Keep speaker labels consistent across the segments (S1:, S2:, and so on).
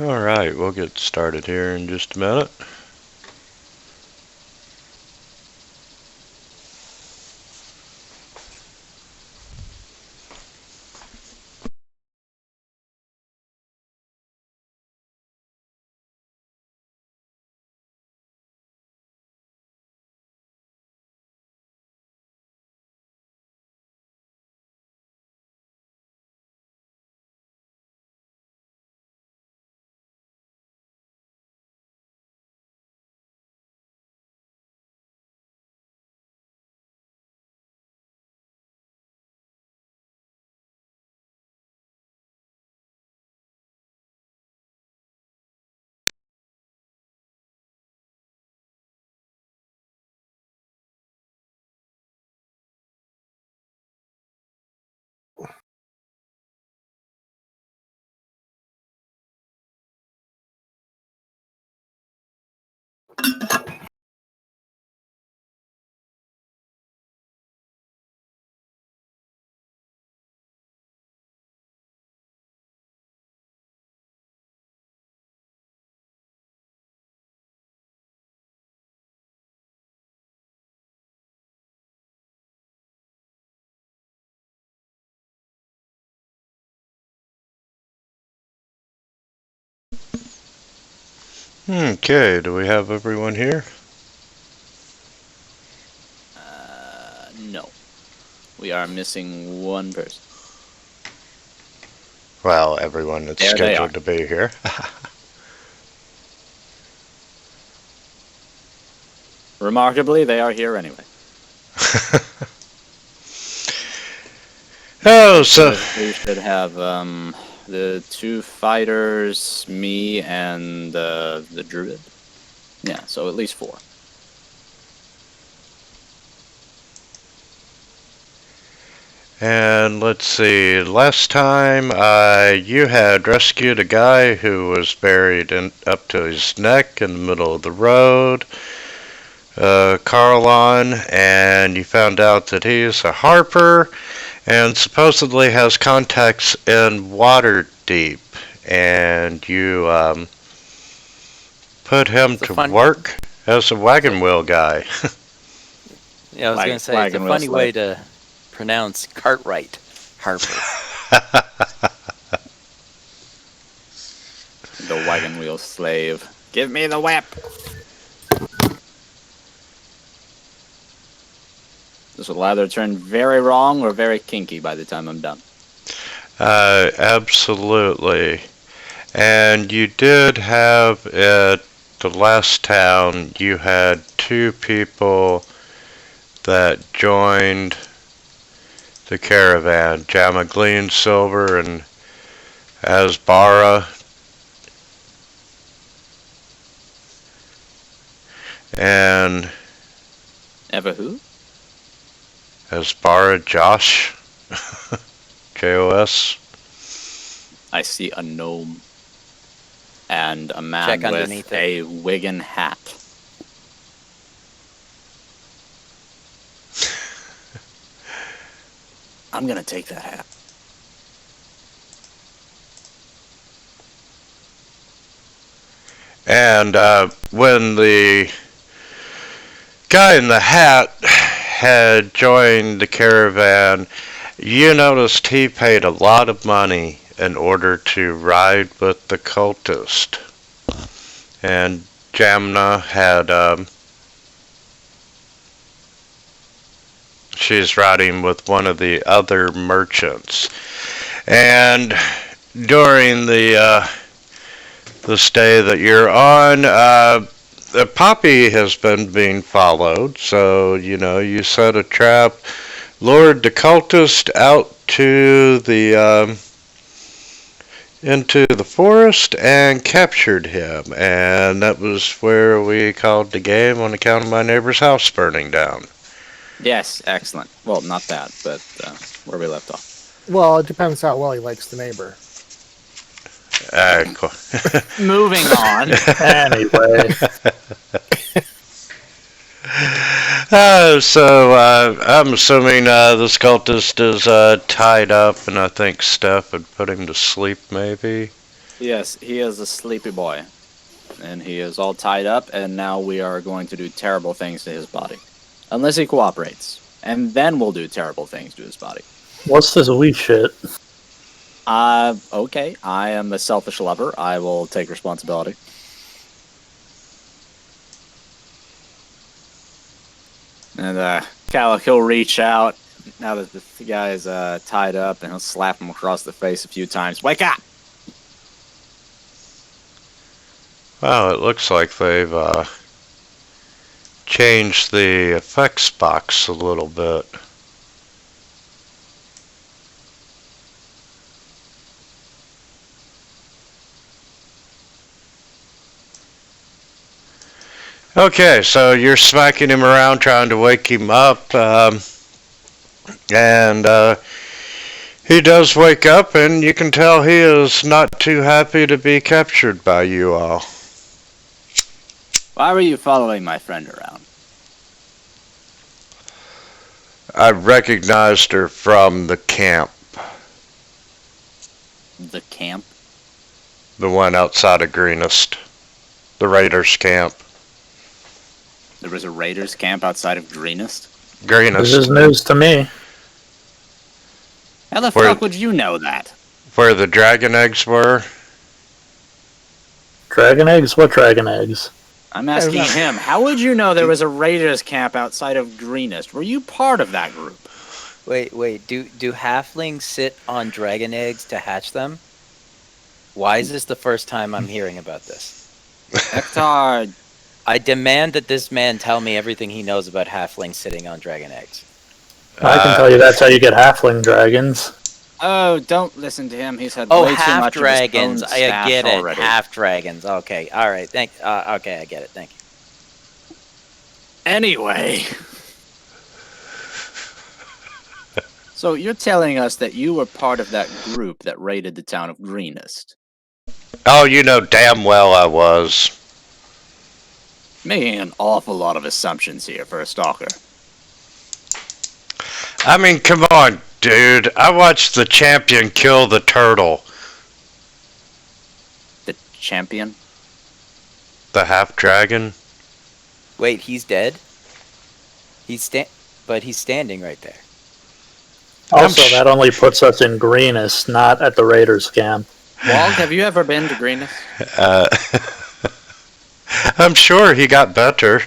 S1: Alright, we'll get started here in just a minute. Okay, do we have everyone here?
S2: No. We are missing one person.
S1: Well, everyone that's
S2: There they
S1: scheduled
S2: are.
S1: to be here.
S2: Remarkably, they are here anyway.
S1: Oh, so
S2: we should have the two fighters, me, and the druid. Yeah, so at least 4.
S1: and let's see, last time you had rescued a guy who was buried up to his neck in the middle of the road, Carlon, and you found out that he's a harper and supposedly has contacts in Waterdeep, and you put him to work as a wagon wheel guy.
S3: Yeah, I was going to say, it's a funny way to pronounce Cartwright, Harper.
S2: The wagon wheel slave. Give me the whip! This will either turn very wrong or very kinky by the time I'm done.
S1: Absolutely. And you did have at the last town, you had 2 people that joined the caravan, Jamagleen Silver and Asbara. And
S2: Ever who?
S1: Asbara Josh. JOS.
S2: I see a gnome. And a man with a Wigan hat. I'm gonna take that hat.
S1: And when the guy in the hat had joined the caravan, you noticed he paid a lot of money in order to ride with the cultist. And Jamna had, she's riding with one of the other merchants. And during the stay that you're on, the Poppy has been being followed, so, you set a trap, lured the cultist out to the, into the forest and captured him, and that was where we called the game on account of my neighbor's house burning down.
S2: Yes, excellent. Well, not that, but where we left off.
S4: Well, it depends how well he likes the neighbor.
S1: Cool.
S2: Moving on.
S4: Anyway.
S1: So I'm assuming this cultist is tied up, and I think Steph had put him to sleep, maybe.
S2: Yes, he is a sleepy boy. And he is all tied up, and now we are going to do terrible things to his body. Unless he cooperates. And then we'll do terrible things to his body.
S5: What's this we shit?
S2: Okay. I am the selfish lover. I will take responsibility. And, Calic, he'll reach out, now that the guy is tied up, and he'll slap him across the face a few times. Wake up!
S1: Well, it looks like they've changed the effects box a little bit. Okay, so you're smacking him around trying to wake him up, and he does wake up, and you can tell he is not too happy to be captured by you all.
S2: Why were you following my friend around?
S1: I recognized her from the camp,
S2: The camp?
S1: the one outside of Greenest, the Raiders camp.
S2: There was a Raiders camp outside of Greenest?
S5: This
S1: Greenest,
S5: is news to me.
S2: How the
S1: Where-
S2: fuck would you know that?
S1: where the dragon eggs were.
S5: Dragon eggs? What dragon eggs?
S2: I'm asking him, how would you know there was a Raiders camp outside of Greenest? Were you part of that group?
S3: Wait. Do halflings sit on dragon eggs to hatch them? Why is this the first time I'm hearing about this?
S2: Hector,
S3: I demand that this man tell me everything he knows about halflings sitting on dragon eggs.
S5: I can tell you that's how you get halfling dragons.
S2: oh, don't listen to him. He's had
S3: Oh,
S2: way too
S3: half
S2: much
S3: dragons.
S2: of his own
S3: I get
S2: stash
S3: it.
S2: already.
S3: Half dragons. Okay. All right. Okay, I get it. Thank you.
S2: Anyway. So you're telling us that you were part of that group that raided the town of Greenest.
S1: Oh, you know damn well I was.
S2: Making an awful lot of assumptions here for a stalker.
S1: I mean, come on, dude. I watched the champion kill the turtle.
S2: The champion?
S1: The half dragon.
S3: Wait, he's dead? But he's standing right there.
S5: Also, that only puts us in Greenest, not at the Raiders camp.
S2: Wog, have you ever been to Greenest?
S1: I'm sure he got better.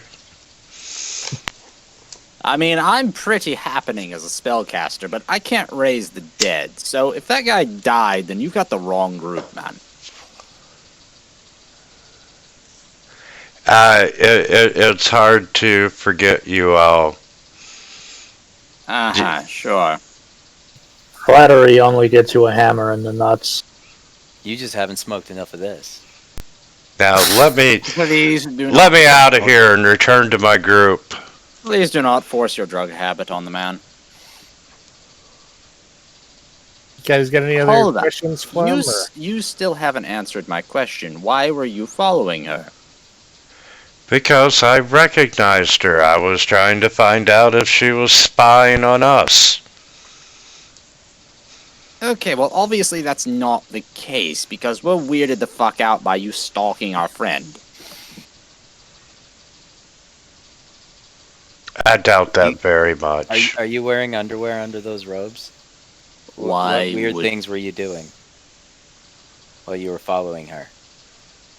S2: I mean, I'm pretty happening as a spellcaster, but I can't raise the dead. So if that guy died, then you've got the wrong group, man.
S1: It's hard to forget you all.
S2: Sure.
S5: Flattery only gets you a hammer in the nuts.
S3: You just haven't smoked enough of this.
S1: Now let me
S2: Please do not
S1: let me out of here and return to my group.
S2: Please do not force your drug habit on the man.
S4: You guys got any other
S2: Hold on.
S4: questions for him?
S2: You still haven't answered my question. Why were you following her?
S1: Because I recognized her. I was trying to find out if she was spying on us.
S2: Okay, well, obviously that's not the case, because we're weirded the fuck out by you stalking our friend.
S1: I doubt that very much.
S3: Are you wearing underwear under those robes?
S2: Why
S3: What weird
S2: would-
S3: things were you doing while you were following her?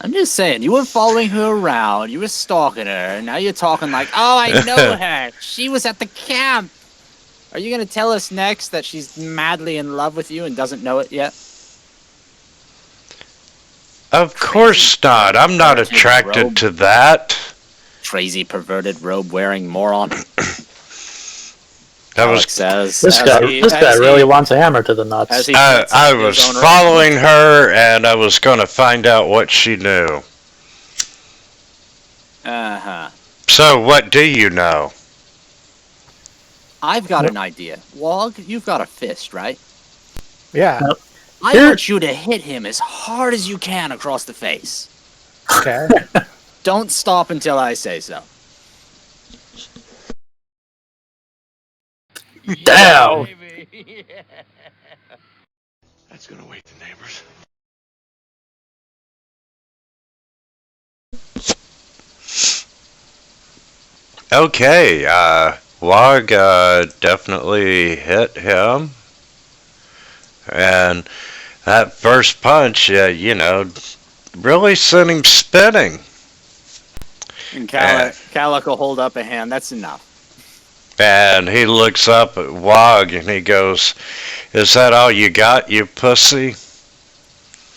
S2: I'm just saying, you were following her around, you were stalking her, and now you're talking like, oh, I know her! She was at the camp! Are you gonna tell us next that she's madly in love with you and doesn't know it yet?
S1: Of course not. I'm not
S2: Crazy
S1: attracted
S2: robe.
S1: to that.
S2: Crazy, perverted, robe-wearing moron.
S1: I
S2: Alex
S1: was
S2: says.
S5: This
S2: as
S5: guy,
S2: he-
S5: this
S2: as
S5: guy
S2: he-
S5: really wants a hammer to the nuts.
S2: as he
S1: I
S2: sits in his
S1: was
S2: own robe.
S1: following her and I was going to find out what she knew.
S2: Uh-huh.
S1: So what do you know?
S2: I've got an idea. Wog, you've got a fist, right?
S4: Yeah.
S2: I
S5: Here-
S2: want you to hit him as hard as you can across the face.
S4: Okay.
S2: Don't stop until I say so.
S5: Damn!
S6: That's gonna wake the neighbors.
S1: Okay, Wog definitely hit him. And that first punch, really sent him spinning.
S2: And Calic will hold up a hand. That's enough.
S1: And he looks up at Wog and he goes, "Is that all you got, you pussy?"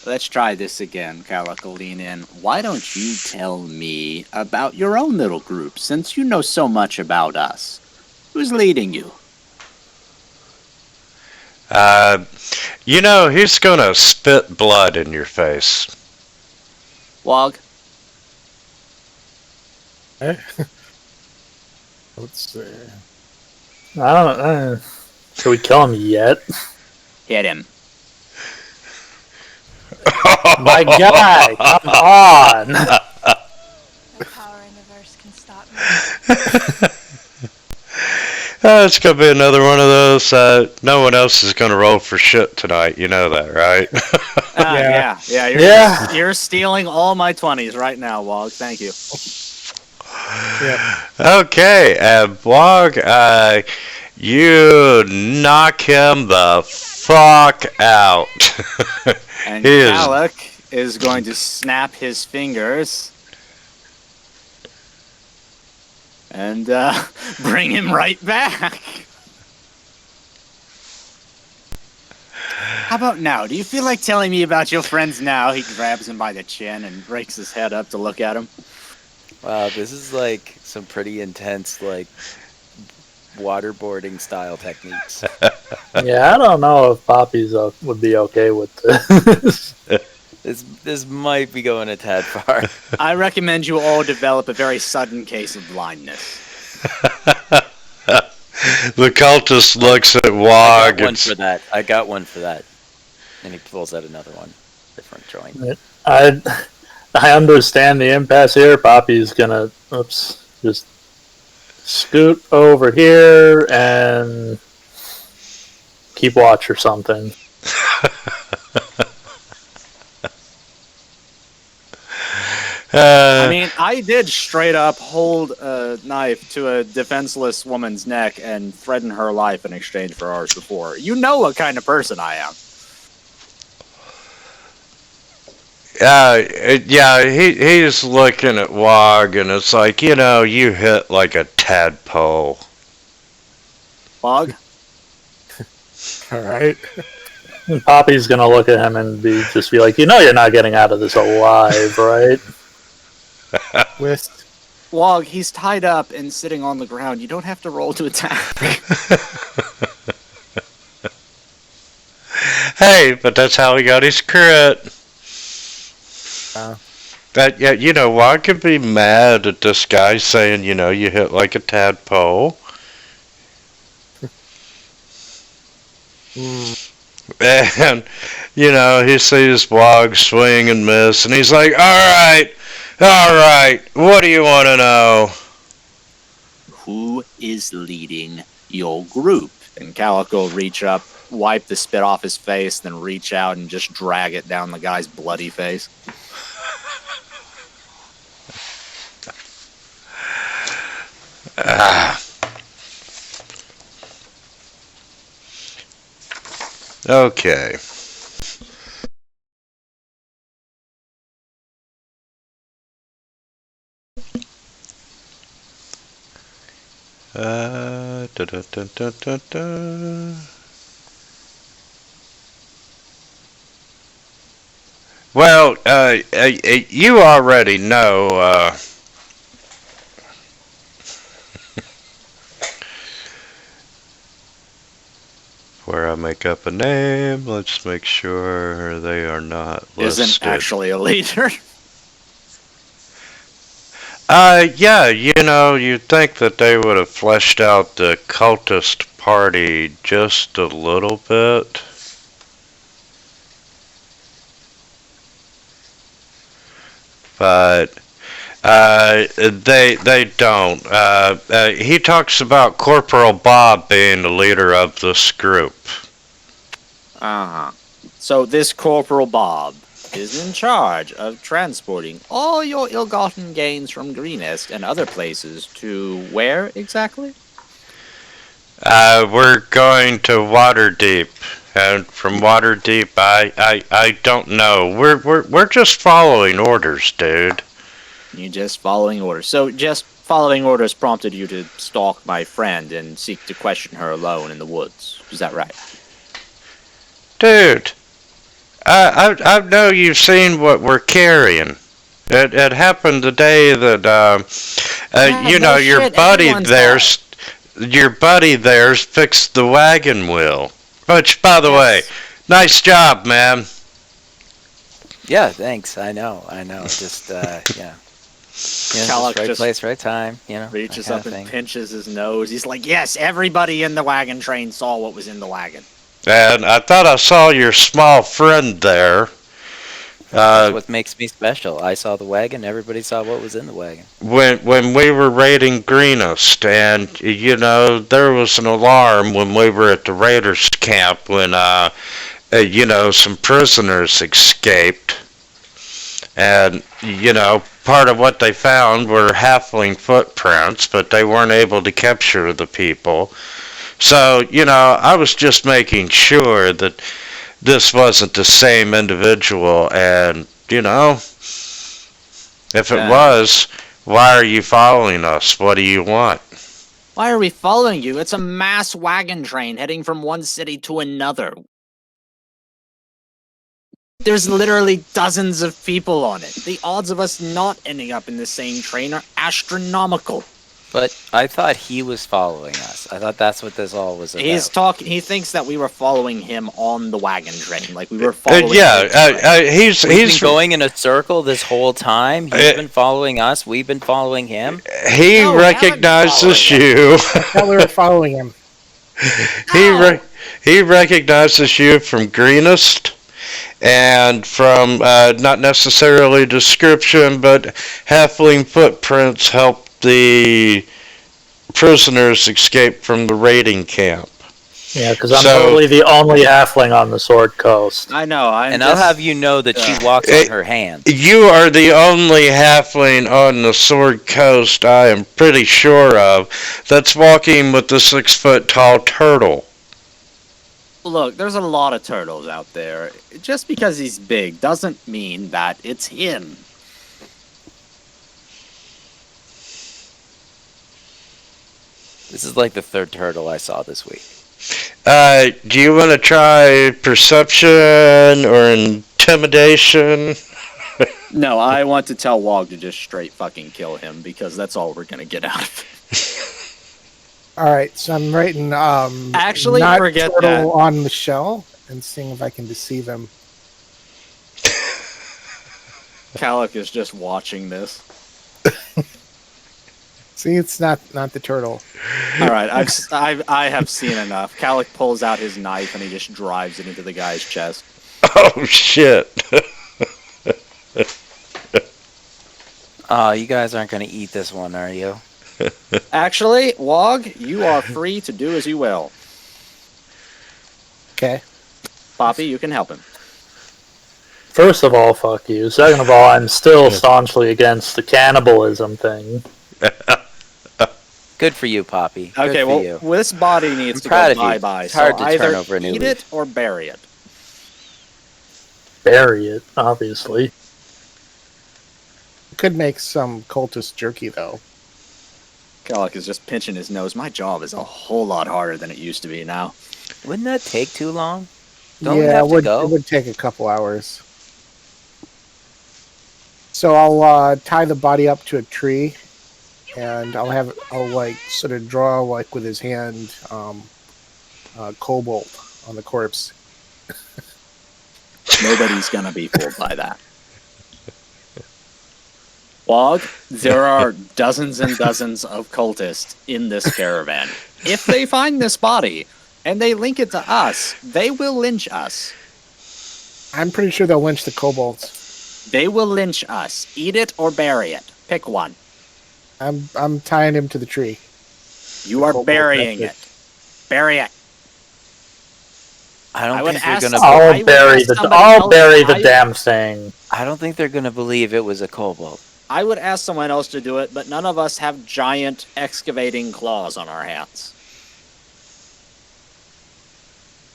S2: Let's try this again, Calic will lean in. Why don't you tell me about your own little group, since you know so much about us? Who's leading you?
S1: He's gonna spit blood in your face.
S2: Wog?
S4: Let's see.
S5: I don't know. Should we kill him yet?
S2: Hit him.
S5: My guy, come on!
S6: No power in the verse can stop me.
S1: It's gonna be another one of those. No one else is gonna roll for shit tonight. You know that, right?
S2: Yeah. You're stealing all my 20s right now, Wog. Thank you.
S4: Yeah.
S1: Okay, Wog, you knock him the fuck out.
S2: And
S1: He is-
S2: Calic is going to snap his fingers and bring him right back. How about now? Do you feel like telling me about your friends now? He grabs him by the chin and rakes his head up to look at him.
S3: Wow, this is like some pretty intense, like, waterboarding style techniques.
S5: Yeah, I don't know if Poppy's would be okay with this.
S3: This might be going a tad far.
S2: I recommend you all develop a very sudden case of blindness.
S1: The cultist looks at
S3: I
S1: Wog.
S3: got one for that. I got one for that. And he pulls out another one. Different joint.
S5: I understand the impasse here. Poppy's gonna, just scoot over here and keep watch or something.
S2: I mean, I did straight up hold a knife to a defenseless woman's neck and threaten her life in exchange for ours before. You know what kind of person I am.
S1: He's looking at Wog, and it's like, you hit like a tadpole.
S2: Bog?
S4: All right.
S5: Poppy's gonna look at him and be like, you're not getting out of this alive, right?
S4: Whist.
S2: Wog, he's tied up and sitting on the ground. You don't have to roll to attack.
S1: Hey, but that's how he got his crit. But yeah, Wog could be mad at this guy saying, you hit like a tadpole. And, he sees Wog swing and miss, and he's like, all right, what do you want to know?
S2: Who is leading your group? And Calic will reach up, wipe the spit off his face, then reach out and just drag it down the guy's bloody face.
S1: Okay. Well, you already know, where I make up a name, let's make sure they are not listed.
S2: Isn't actually a leader.
S1: Yeah, you'd think that they would have fleshed out the cultist party just a little bit. But they don't. He talks about Corporal Bob being the leader of this group.
S2: Uh-huh. So this Corporal Bob, is in charge of transporting all your ill-gotten gains from Greenest and other places to where exactly?
S1: We're going to Waterdeep, and from Waterdeep, I don't know. We're just following orders, dude.
S2: You're just following orders. So just following orders prompted you to stalk my friend and seek to question her alone in the woods. Is that right?
S1: Dude, I know you've seen what we're carrying. It happened the day that, you know, your buddy there's fixed the wagon wheel. Which, by the way, nice job, man.
S3: Yeah, thanks. I know. Just yeah.
S2: Carlon
S3: Right
S2: just
S3: place, right time.
S2: reaches
S3: that
S2: up
S3: kind of
S2: and
S3: thing.
S2: pinches his nose. He's like, yes, everybody in the wagon train saw what was in the wagon.
S1: And I thought I saw your small friend there.
S3: That's what makes me special. I saw the wagon. Everybody saw what was in the wagon.
S1: When we were raiding Greenest, and you know there was an alarm when we were at the raiders' camp when you know some prisoners escaped, and you know part of what they found were halfling footprints, but they weren't able to capture the people. So you know I was just making sure that this wasn't the same individual, and you know, if it was, why are you following us? What do you want?
S2: Why are we following you? It's a mass wagon train heading from one city to another. There's literally dozens of people on it. The odds of us not ending up in the same train are astronomical.
S3: But I thought he was following us. I thought that's what this all was about.
S2: He thinks that we were following him on the wagon train, like we were following.
S1: He's
S3: been going in a circle this whole time. He's been following us. We've been following him.
S1: He recognizes you.
S4: I thought we were following him.
S1: He recognizes you from Greenest. And from not necessarily description, but halfling footprints help the prisoners escape from the raiding camp.
S5: Yeah, because I'm totally the only halfling on the Sword Coast.
S2: I know.
S3: I'll have you know that she walks on her hands.
S1: You are the only halfling on the Sword Coast I am pretty sure of that's walking with the 6-foot-tall turtle.
S2: Look, there's a lot of turtles out there. Just because he's big doesn't mean that it's him.
S3: This is like the third turtle I saw this week.
S1: Do you want to try perception or intimidation?
S2: No, I want to tell Wog to just straight fucking kill him because that's all we're gonna get out of it.
S4: All right, so I'm writing
S2: Actually,
S4: not
S2: forget
S4: turtle
S2: that.
S4: on Michelle and seeing if I can deceive him.
S2: Calic is just watching this.
S4: See, it's not the turtle.
S2: All right, I have seen enough. Calic pulls out his knife and he just drives it into the guy's chest.
S1: Oh shit!
S3: Oh, you guys aren't going to eat this one, are you?
S2: Actually, Wog, you are free to do as you will.
S4: Okay.
S2: Poppy, you can help him.
S5: First of all, fuck you. Second of all, I'm still staunchly against the cannibalism thing.
S3: Good for you, Poppy. Good
S2: Okay,
S3: for
S2: well,
S3: you.
S2: this body needs to
S3: proud
S2: go
S3: of you.
S2: bye-bye.
S3: It's hard
S2: so
S3: to
S2: either
S3: turn over a new
S2: eat
S3: leaf.
S2: it or bury it.
S5: Bury it, obviously.
S4: Could make some cultist jerky though.
S2: Calic is just pinching his nose. My job is a whole lot harder than it used to be now.
S3: Wouldn't that take too long? Don't we
S4: Yeah,
S3: have to
S4: it
S3: go?
S4: would take a couple hours. So I'll tie the body up to a tree, and I'll like sort of draw like with his hand, cobalt on the corpse.
S2: Nobody's gonna be fooled by that. Wog, there are dozens and dozens of cultists in this caravan. If they find this body and they link it to us, they will lynch us.
S4: I'm pretty sure they'll lynch the kobolds.
S2: They will lynch us. Eat it or bury it. Pick one.
S4: I'm tying him to the tree.
S2: You are
S4: Kobold
S2: burying
S4: method.
S2: it. Bury it.
S3: I don't
S2: would
S3: think they're
S2: ask
S3: gonna.
S2: some- I
S5: I'll
S2: would
S5: bury
S2: ask
S5: the
S2: somebody
S5: I'll
S2: else-
S5: bury the
S2: I-
S5: damn thing.
S3: I don't think they're gonna believe it was a kobold.
S2: I would ask someone else to do it, but none of us have giant excavating claws on our hands.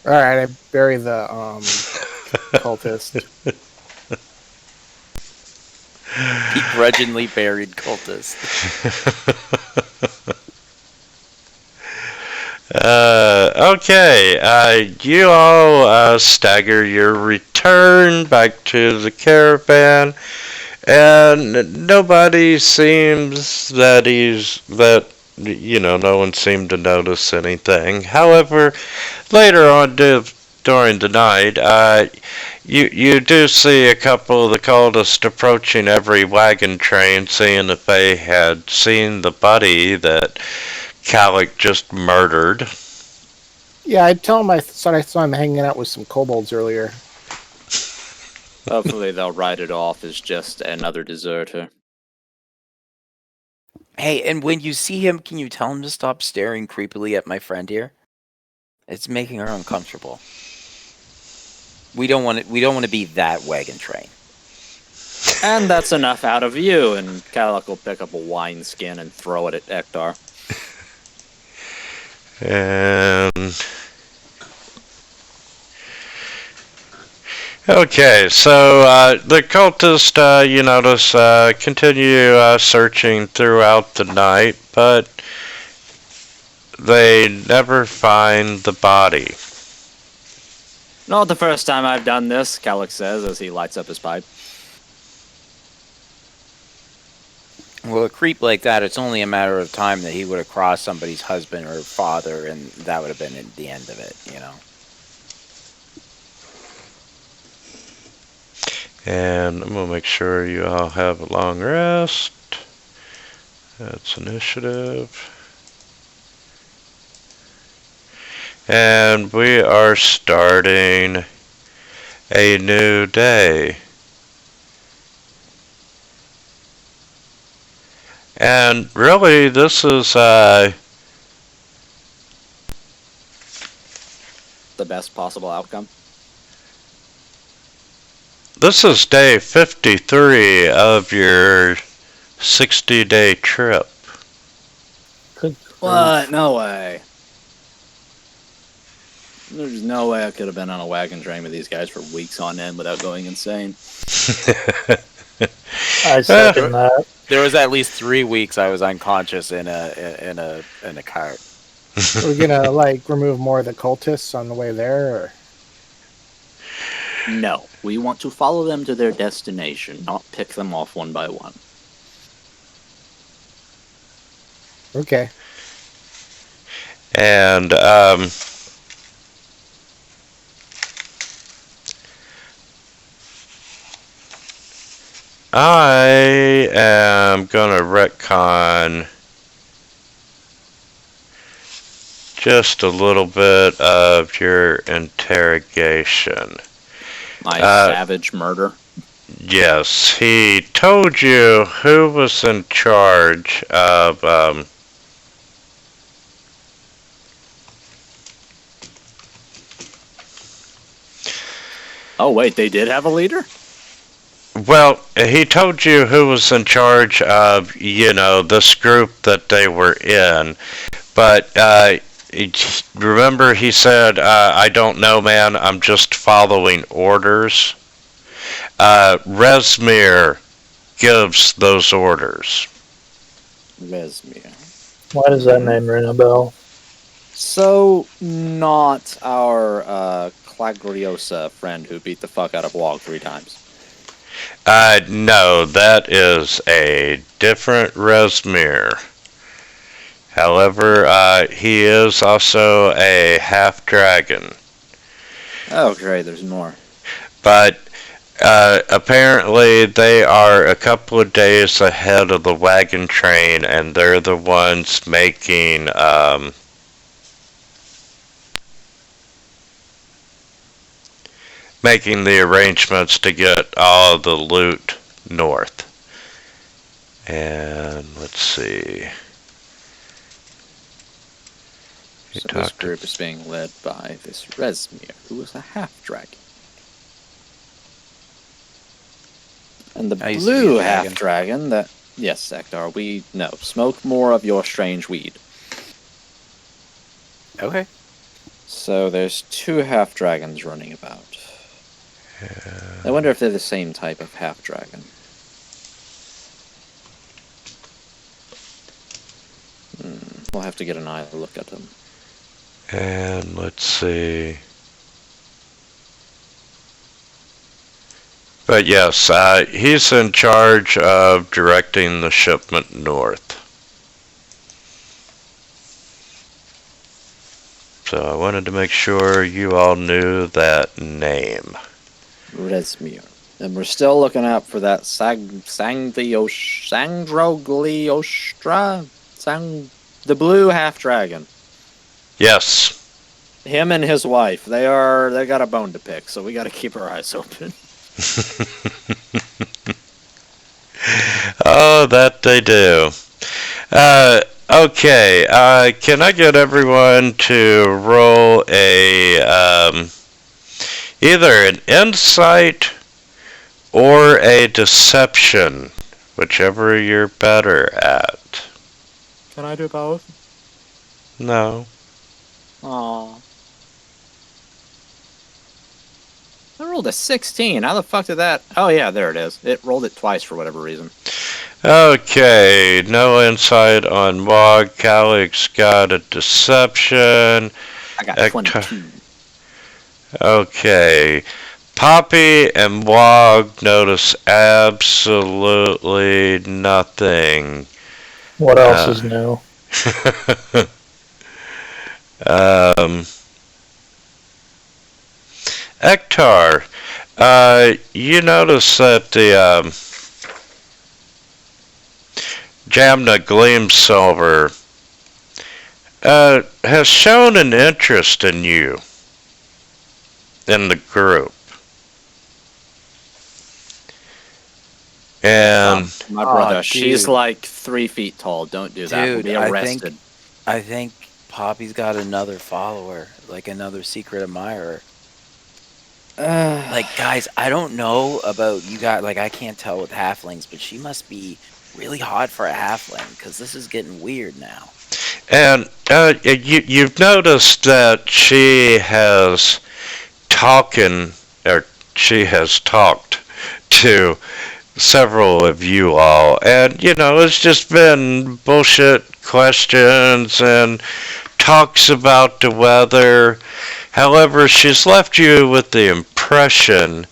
S4: All right, I bury the cultist.
S3: Begrudgingly buried cultist.
S1: Okay, you all stagger your return back to the caravan, and nobody seems no one seemed to notice anything. However, later on during the night, you do see a couple of the cultists approaching every wagon train, seeing if they had seen the buddy that Calic just murdered.
S4: Yeah, I tell him I thought I saw him hanging out with some kobolds earlier.
S2: Hopefully they'll write it off as just another deserter.
S3: Hey, and when you see him, can you tell him to stop staring creepily at my friend here? It's making her uncomfortable. We don't want to be that wagon train.
S2: And that's enough out of you, and Calic will pick up a wineskin and throw it at Ektar.
S1: And okay, so the cultists, you notice, continue searching throughout the night, but they never find the body.
S2: Not the first time I've done this, Calic says as he lights up his pipe.
S3: Well, a creep like that, it's only a matter of time that he would have crossed somebody's husband or father, and that would have been the end of it, you know.
S1: And I'm going to make sure you all have a long rest. That's initiative. And we are starting a new day. And really, this is
S2: The best possible outcome.
S1: this is day 53 of your 60-day trip.
S5: Good
S2: What? No way. There's no way I could have been on a wagon train with these guys for weeks on end without going insane.
S5: I second that.
S3: There was at least 3 weeks I was unconscious in a cart.
S4: We're gonna remove more of the cultists on the way there, or
S2: No, we want to follow them to their destination, not pick them off one by one.
S4: okay.
S1: And I am gonna retcon just a little bit of your interrogation.
S2: My savage murder.
S1: Yes, he told you who was in charge of
S2: Oh wait, they did have a leader?
S1: well, he told you who was in charge of, this group that they were in. But remember he said, I don't know, man, I'm just following orders. Resmir gives those orders.
S2: Resmir.
S5: Why does that name ring a bell?
S2: So, not our Clagriosa friend who beat the fuck out of Wog 3 times.
S1: No, that is a different Resmir. However, he is also a half-dragon.
S2: Oh great, there's more.
S1: But apparently they are a couple of days ahead of the wagon train, and they're the ones making the arrangements to get all the loot north. And let's see.
S2: So this group is being led by this Resmir, who is a half-dragon. And the
S3: I used to be a
S2: blue
S3: dragon.
S2: half-dragon that... Yes, Sector, we know. Smoke more of your strange weed.
S3: Okay.
S2: So there's 2 half-dragons running about. I wonder if they're the same type of half-dragon. We'll have to get an eye look at them.
S1: And let's see. But yes, he's in charge of directing the shipment north. So I wanted to make sure you all knew that name.
S2: Resmir. And we're still looking out for that Sangdrogliostra? The blue half-dragon.
S1: Yes.
S2: Him and his wife. They got a bone to pick, so we gotta keep our eyes open.
S1: Oh, that they do. Okay, can I get everyone to roll a, either an insight or a deception, whichever you're better at.
S2: Can I do both?
S1: No.
S2: Aww. I rolled a 16. How the fuck did that... Oh yeah, there it is. It rolled it twice for whatever reason.
S1: Okay, no insight on Wog. Calyx got a deception.
S2: I got 22.
S1: Okay. Poppy and Wog notice absolutely nothing.
S5: What else is new?
S1: Ektar, you notice that the Jamna Gleamsilver has shown an interest in you in the group. And
S2: My brother,
S3: Aw,
S2: she's
S3: dude.
S2: like 3 feet tall. Don't do that. We'll
S3: Dude,
S2: be arrested.
S3: I think Poppy's got another follower, like another secret admirer. Like, guys, I don't know about you guys. Like, I can't tell with halflings, but she must be really hot for a halfling, because this is getting weird now.
S1: And you've noticed that she has talked to several of you all, and it's just been bullshit questions and talks about the weather. However, she's left you with the impression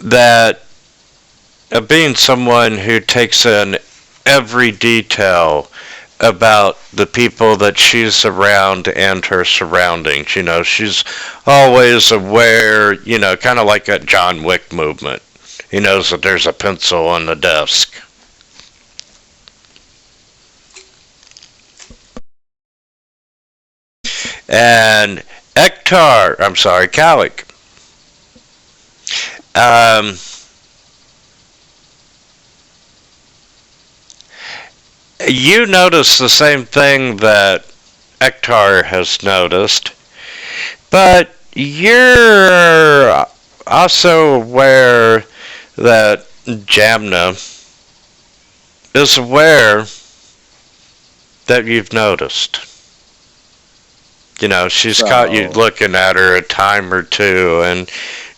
S1: that being someone who takes in every detail about the people that she's around and her surroundings. She's always aware, kind of like that John Wick movement. He knows that there's a pencil on the desk. And Calic. You notice the same thing that Ektar has noticed, but you're also aware that Jamna is aware that you've noticed. She's caught you looking at her a time or two, and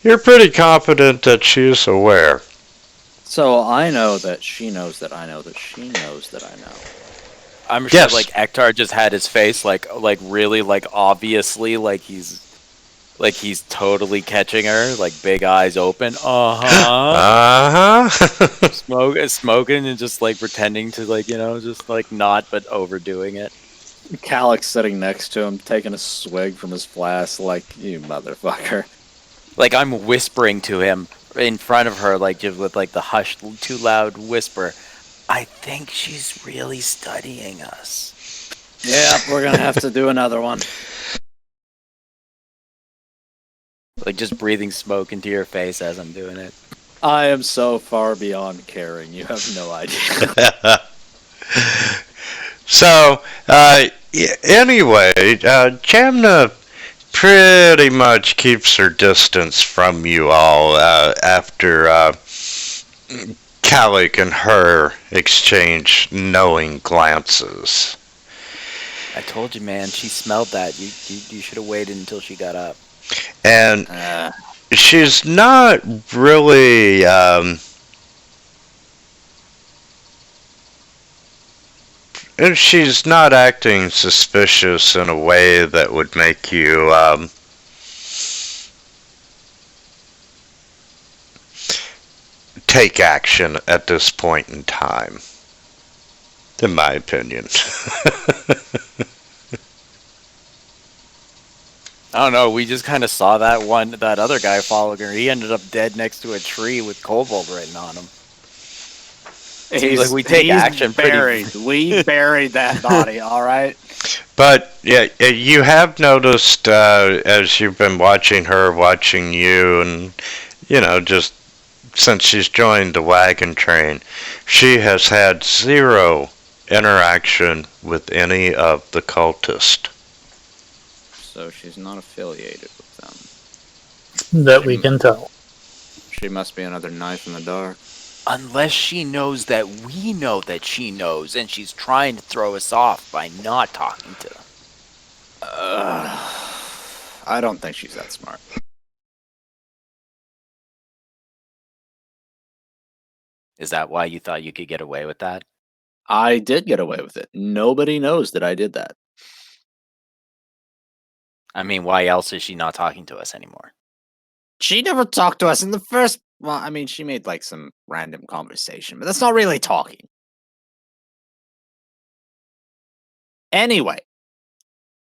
S1: you're pretty confident that she's aware.
S2: So I know that she knows that I know that she knows that I know.
S3: I'm sure,
S1: Yes.
S3: like, Ektar just had his face, like really, like, obviously, like he's totally catching her, like, big eyes open. Smoking and just, like, pretending to, like, just, like, not, but overdoing it.
S2: Calyx sitting next to him, taking a swig from his flask, like, you motherfucker.
S3: Like, I'm whispering to him in front of her, like, just with, like, the hushed, too loud whisper. I think she's really studying us.
S2: Yeah, we're gonna have to do another one.
S3: Like, just breathing smoke into your face as I'm doing it.
S2: I am so far beyond caring, you have no idea.
S1: So, anyway, Jamna pretty much keeps her distance from you all after Calic and her exchange knowing glances.
S3: I told you, man. She smelled that. You should have waited until she got up.
S1: And she's not really she's not acting suspicious in a way that would make you take action at this point in time, in my opinion.
S3: I don't know. We just kind of saw that other guy following her. He ended up dead next to a tree with Kobold written on him. Seems like we take action
S2: buried. We buried that body, all right?
S1: But yeah, you have noticed as you've been watching her, watching you, and just since she's joined the wagon train, she has had zero interaction with any of the cultists.
S2: So she's not affiliated with them.
S5: That we can tell.
S2: She must be another knife in the dark.
S3: Unless she knows that we know that she knows, and she's trying to throw us off by not talking to them.
S2: I don't think she's that smart.
S3: Is that why you thought you could get away with that?
S2: I did get away with it. Nobody knows that I did that.
S3: I mean, why else is she not talking to us anymore?
S2: She never talked to us in the first... Well, I mean, she made, like, some random conversation, but that's not really talking. Anyway,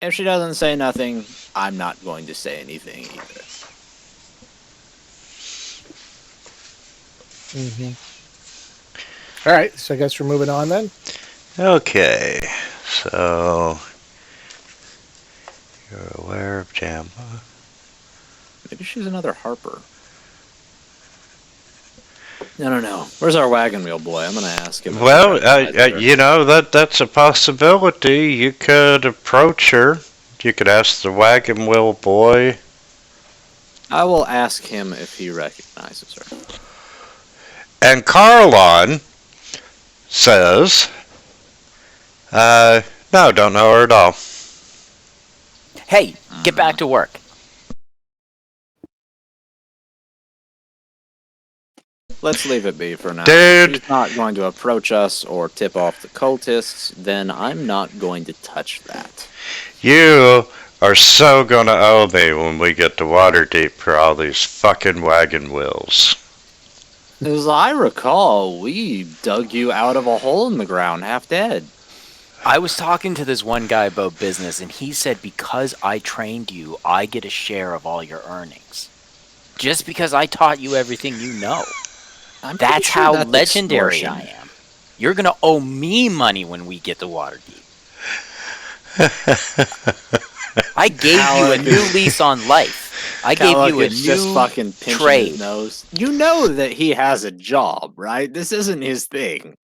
S2: if she doesn't say nothing, I'm not going to say anything either.
S4: All right, so I guess we're moving on then.
S1: Okay, so you're aware of Jamma.
S2: Maybe she's another Harper. I don't know. Where's our wagon wheel boy? I'm gonna ask him.
S1: Well, that's a possibility. You could approach her. You could ask the wagon wheel boy.
S2: I will ask him if he recognizes her.
S1: And Carlon says, no, don't know her at all.
S3: Hey, get back to work.
S2: Let's leave it be for now.
S1: Dude.
S2: If she's not going to approach us or tip off the cultists, then I'm not going to touch that.
S1: You are so gonna owe me when we get to Waterdeep for all these fucking wagon wheels.
S2: As I recall, we dug you out of a hole in the ground, half dead.
S3: I was talking to this one guy about business, and he said because I trained you, I get a share of all your earnings. Just because I taught you everything you know. That's how legendary I am. You're gonna owe me money when we get to Waterdeep. I gave you a new lease on life. I gave you a
S2: just
S3: new
S2: fucking pinching
S3: trade.
S2: his nose. You know that he has a job, right? This isn't his thing.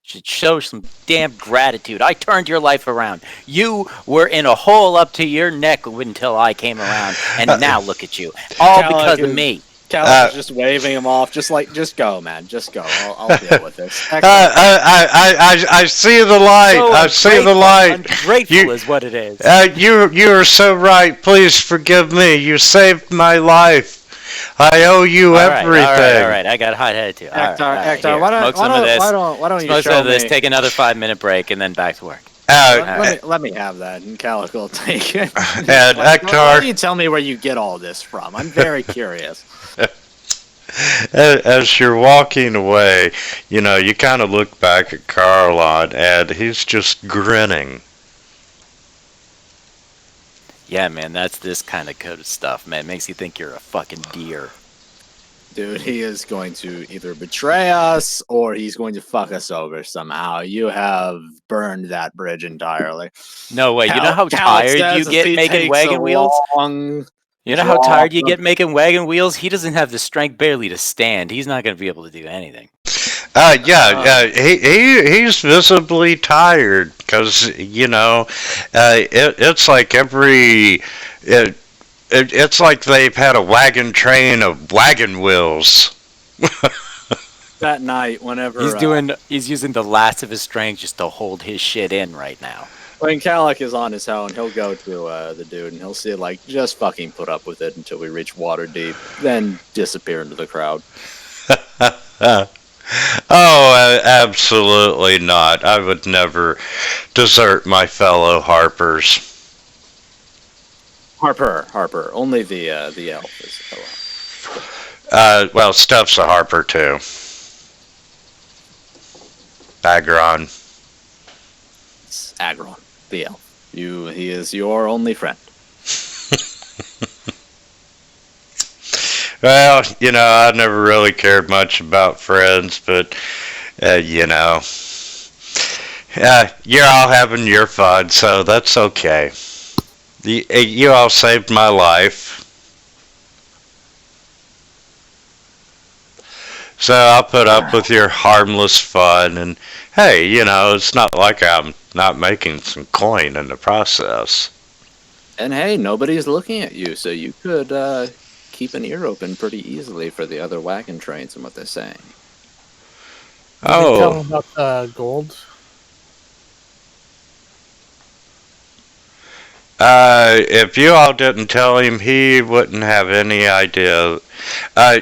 S3: Should show some damn gratitude. I turned your life around. You were in a hole up to your neck until I came around, and now look at you. All because of me.
S2: Cal's is just waving him off, just go, man, just go. I'll deal with this.
S1: I see the light.
S3: So
S1: I see the light.
S3: Ungrateful is what it is.
S1: You are so right. Please forgive me. You saved my life. I owe you everything.
S3: All right. I got hot-headed too.
S2: Hector, why don't you
S3: smoke
S2: show
S3: some of this,
S2: me?
S3: take another 5-minute break, and then back to work.
S2: Let me have that, and Calic will take it.
S1: And Hector,
S2: why don't you tell me where you get all this from? I'm very curious.
S1: As you're walking away, you kind of look back at Carlon, and he's just grinning.
S3: Yeah, man, that's this kind of code stuff, man. It makes you think you're a fucking deer.
S2: Dude, he is going to either betray us or he's going to fuck us over somehow. You have burned that bridge entirely.
S3: No way. You know how tired you get making wagon wheels? You know how tired you get making wagon wheels? He doesn't have the strength barely to stand. He's not going to be able to do anything.
S1: He's visibly tired because it's like it's like they've had a wagon train of wagon wheels.
S2: That night, whenever
S3: He's using the last of his strength just to hold his shit in right now.
S2: when Calic is on his own, he'll go to the dude and he'll say, like, just fucking put up with it until we reach Waterdeep, then disappear into the crowd.
S1: Oh, absolutely not. I would never desert my fellow Harpers.
S2: Harper. Only the elf is a fellow.
S1: Well, Steph's a Harper too. Agron.
S2: It's Agron, the elf. He is your only friend.
S1: Well, I never really cared much about friends, but, you're all having your fun, so that's okay. You all saved my life. So I'll put up with your harmless fun, and hey, it's not like I'm not making some coin in the process.
S2: And hey, nobody's looking at you, so you could keep an ear open pretty easily for the other wagon trains and what they're saying.
S4: Tell them about the gold.
S1: If you all didn't tell him, he wouldn't have any idea.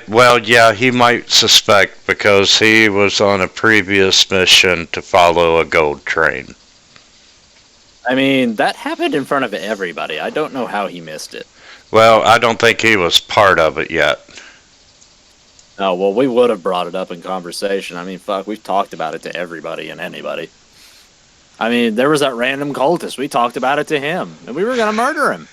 S1: Well, yeah, he might suspect because he was on a previous mission to follow a gold train.
S2: I mean, that happened in front of everybody. I don't know how he missed it.
S1: Well, I don't think he was part of it yet.
S2: Oh, well, we would have brought it up in conversation. I mean, fuck, we've talked about it to everybody and anybody. I mean, there was that random cultist. We talked about it to him, and we were going to murder him.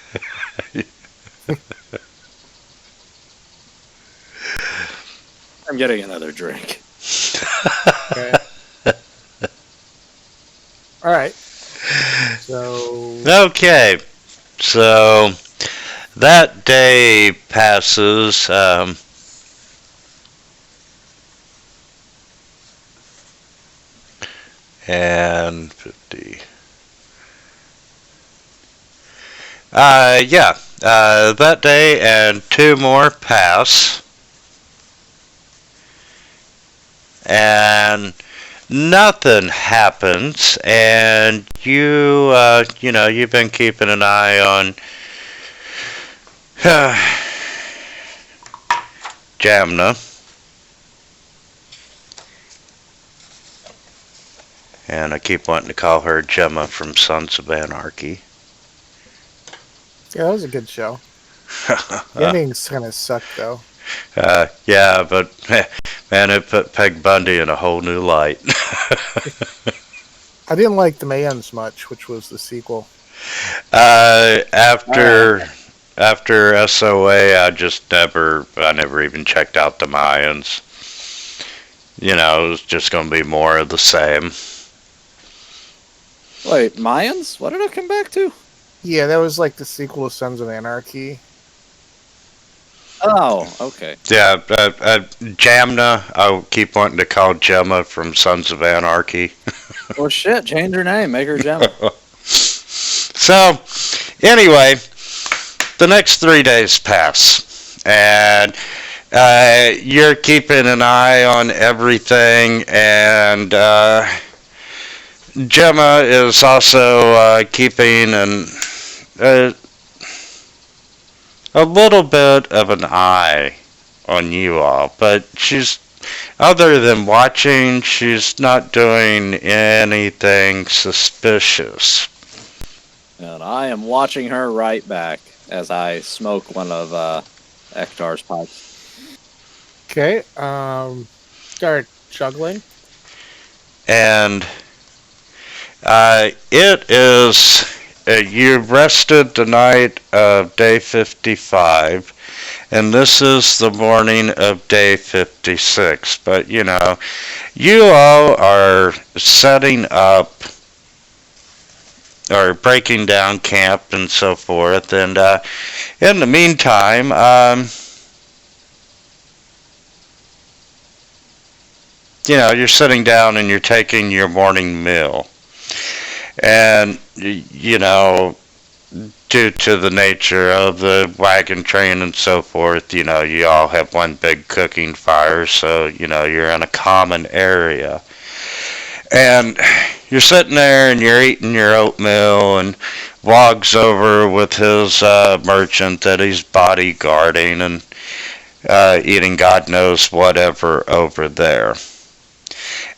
S2: I'm getting another drink.
S4: Okay. All right. So.
S1: Okay. So that day passes. And 50. That day and 2 more pass. And nothing happens, and you've been keeping an eye on Jamna. And I keep wanting to call her Gemma from Sons of Anarchy.
S4: Yeah, that was a good show. The endings kind of sucked, though.
S1: Yeah, but man, it put Peg Bundy in a whole new light.
S4: I didn't like the Mayans much, which was the sequel.
S1: After SOA, I never even checked out the Mayans. It was just going to be more of the same.
S2: Wait, Mayans? What did it come back to?
S4: Yeah, that was like the sequel to Sons of Anarchy.
S2: Oh, okay.
S1: Yeah, Jamna, I keep wanting to call Gemma from Sons of Anarchy.
S2: Well, shit, change her name, make her Gemma.
S1: So, anyway, the next 3 days pass, and you're keeping an eye on everything, and Gemma is also keeping a little bit of an eye on you all, but other than watching, she's not doing anything suspicious.
S2: And I am watching her right back as I smoke one of Ektar's pipes.
S4: Okay, start juggling.
S1: And it is... you've rested the night of day 55, and this is the morning of day 56. But, you all are setting up, or breaking down camp and so forth. And in the meantime, you're sitting down and you're taking your morning meal. And, due to the nature of the wagon train and so forth, you all have one big cooking fire, so, you're in a common area. And you're sitting there and you're eating your oatmeal, and Wog's over with his merchant that he's bodyguarding and eating God knows whatever over there.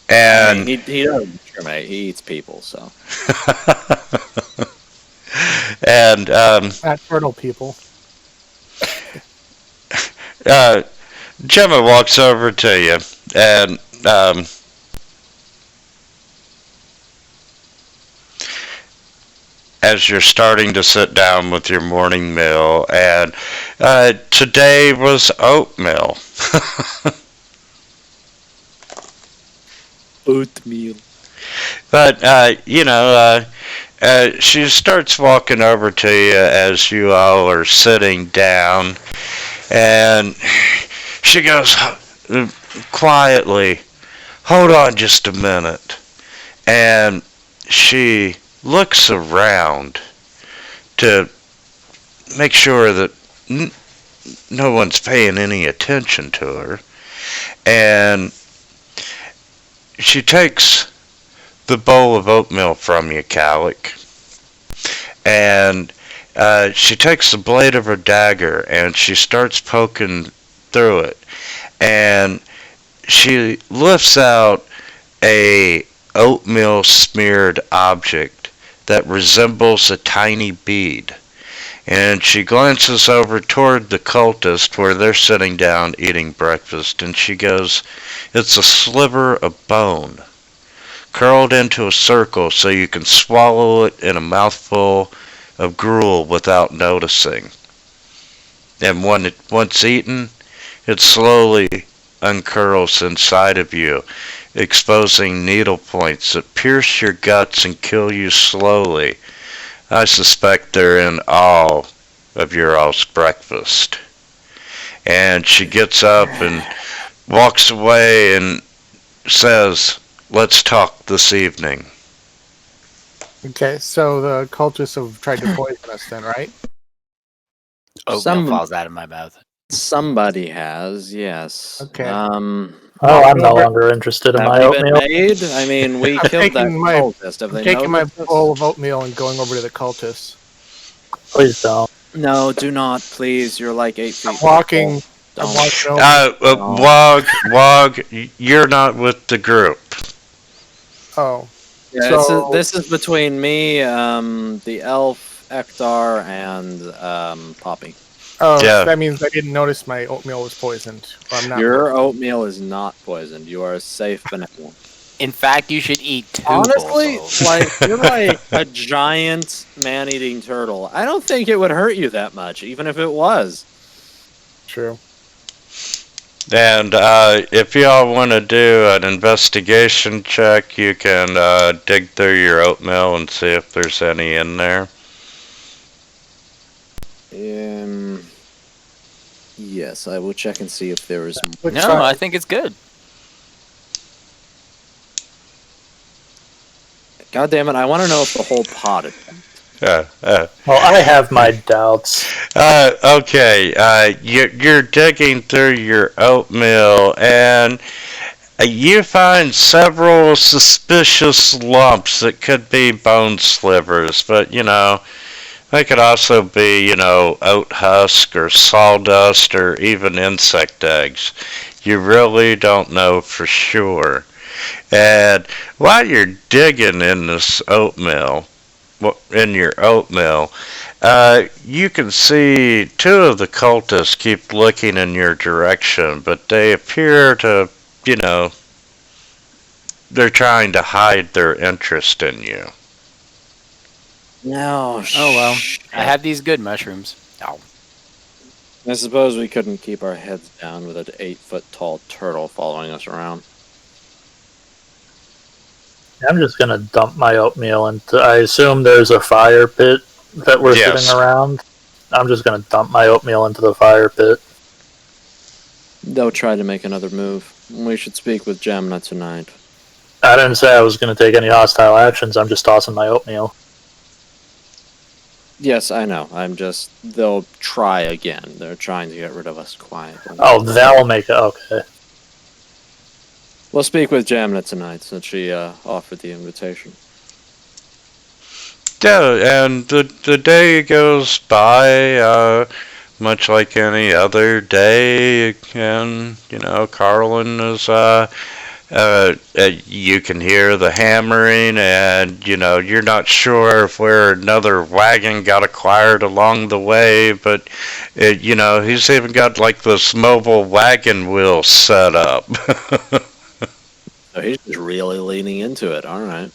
S1: And
S2: he doesn't discriminate. He eats people, so.
S1: And
S4: Not turtle people.
S1: Gemma walks over to you, and as you're starting to sit down with your morning meal, and today was oatmeal.
S2: Oatmeal.
S1: But, she starts walking over to you as you all are sitting down, and she goes quietly, "Hold on just a minute." And she looks around to make sure that no one's paying any attention to her. And she takes the bowl of oatmeal from you, Calic, and she takes the blade of her dagger and she starts poking through it, and she lifts out a oatmeal smeared object that resembles a tiny bead, and she glances over toward the cultist where they're sitting down eating breakfast, and she goes, "It's a sliver of bone, curled into a circle so you can swallow it in a mouthful of gruel without noticing. And once eaten, it slowly uncurls inside of you, exposing needle points that pierce your guts and kill you slowly. I suspect they're in all of your all's breakfast." And she gets up and walks away and says, "Let's talk this evening."
S4: Okay, so the cultists have tried to poison us then, right?
S3: Oatmeal falls out of my mouth.
S2: Somebody has, yes.
S4: Okay.
S5: I'm no longer interested in my
S2: Have they been
S5: oatmeal.
S2: made? I mean, we
S4: I'm
S2: killed that
S4: taking my-
S2: cultist. Have they
S4: Taking my
S2: noticed this?
S4: bowl of oatmeal and going over to the cultists.
S5: Please don't.
S2: No, do not, please. You're like 8 feet.
S4: I'm walking.
S2: tall.
S4: I'm walking over.
S1: Wog, you're not with the group.
S4: Oh.
S2: Yeah,
S4: So-
S2: this is between me, the elf, Ektar, and Poppy.
S4: Oh,
S1: Yeah.
S4: that means I didn't notice my oatmeal was poisoned. Or I'm not.
S2: Your oatmeal is not poisoned. You are a safe benevolent.
S3: In fact, you should eat 2
S2: Honestly,
S3: bowls.
S2: like, you're like a giant man-eating turtle. I don't think it would hurt you that much, even if it was.
S4: True.
S1: And if y'all want to do an investigation check, you can dig through your oatmeal and see if there's any in there.
S2: Yes, I will check and see if there is.
S4: Which
S3: No,
S4: side?
S3: I think it's good.
S2: God damn it! I want to know if the whole pot is.
S5: Well, I have my doubts.
S1: Okay, you're digging through your oatmeal, and you find several suspicious lumps that could be bone slivers, but they could also be, oat husk or sawdust or even insect eggs. You really don't know for sure. And while you're digging in this oatmeal, in your oatmeal, you can see 2 of the cultists keep looking in your direction, but they appear to, they're trying to hide their interest in you.
S2: No.
S3: Oh well, I have these good mushrooms. Oh.
S2: I suppose we couldn't keep our heads down with an 8-foot-tall turtle following us around.
S5: I'm just gonna dump my oatmeal into. I assume there's a fire pit that we're
S1: Yes.
S5: sitting around. I'm just gonna dump my oatmeal into the fire pit.
S7: They'll try to make another move. We should speak with Jamna tonight.
S5: I didn't say I was going to take any hostile actions. I'm just tossing my oatmeal.
S7: Yes, I know. They'll try again. They're trying to get rid of us quietly.
S5: Oh, that'll make it. Okay.
S7: We'll speak with Jamna tonight since she offered the invitation.
S1: Yeah, and the day goes by, much like any other day, and, Carlin is, you can hear the hammering, and, you're not sure if where another wagon got acquired along the way, but, he's even got, like, this mobile wagon wheel set up.
S7: So he's just really leaning into it, alright.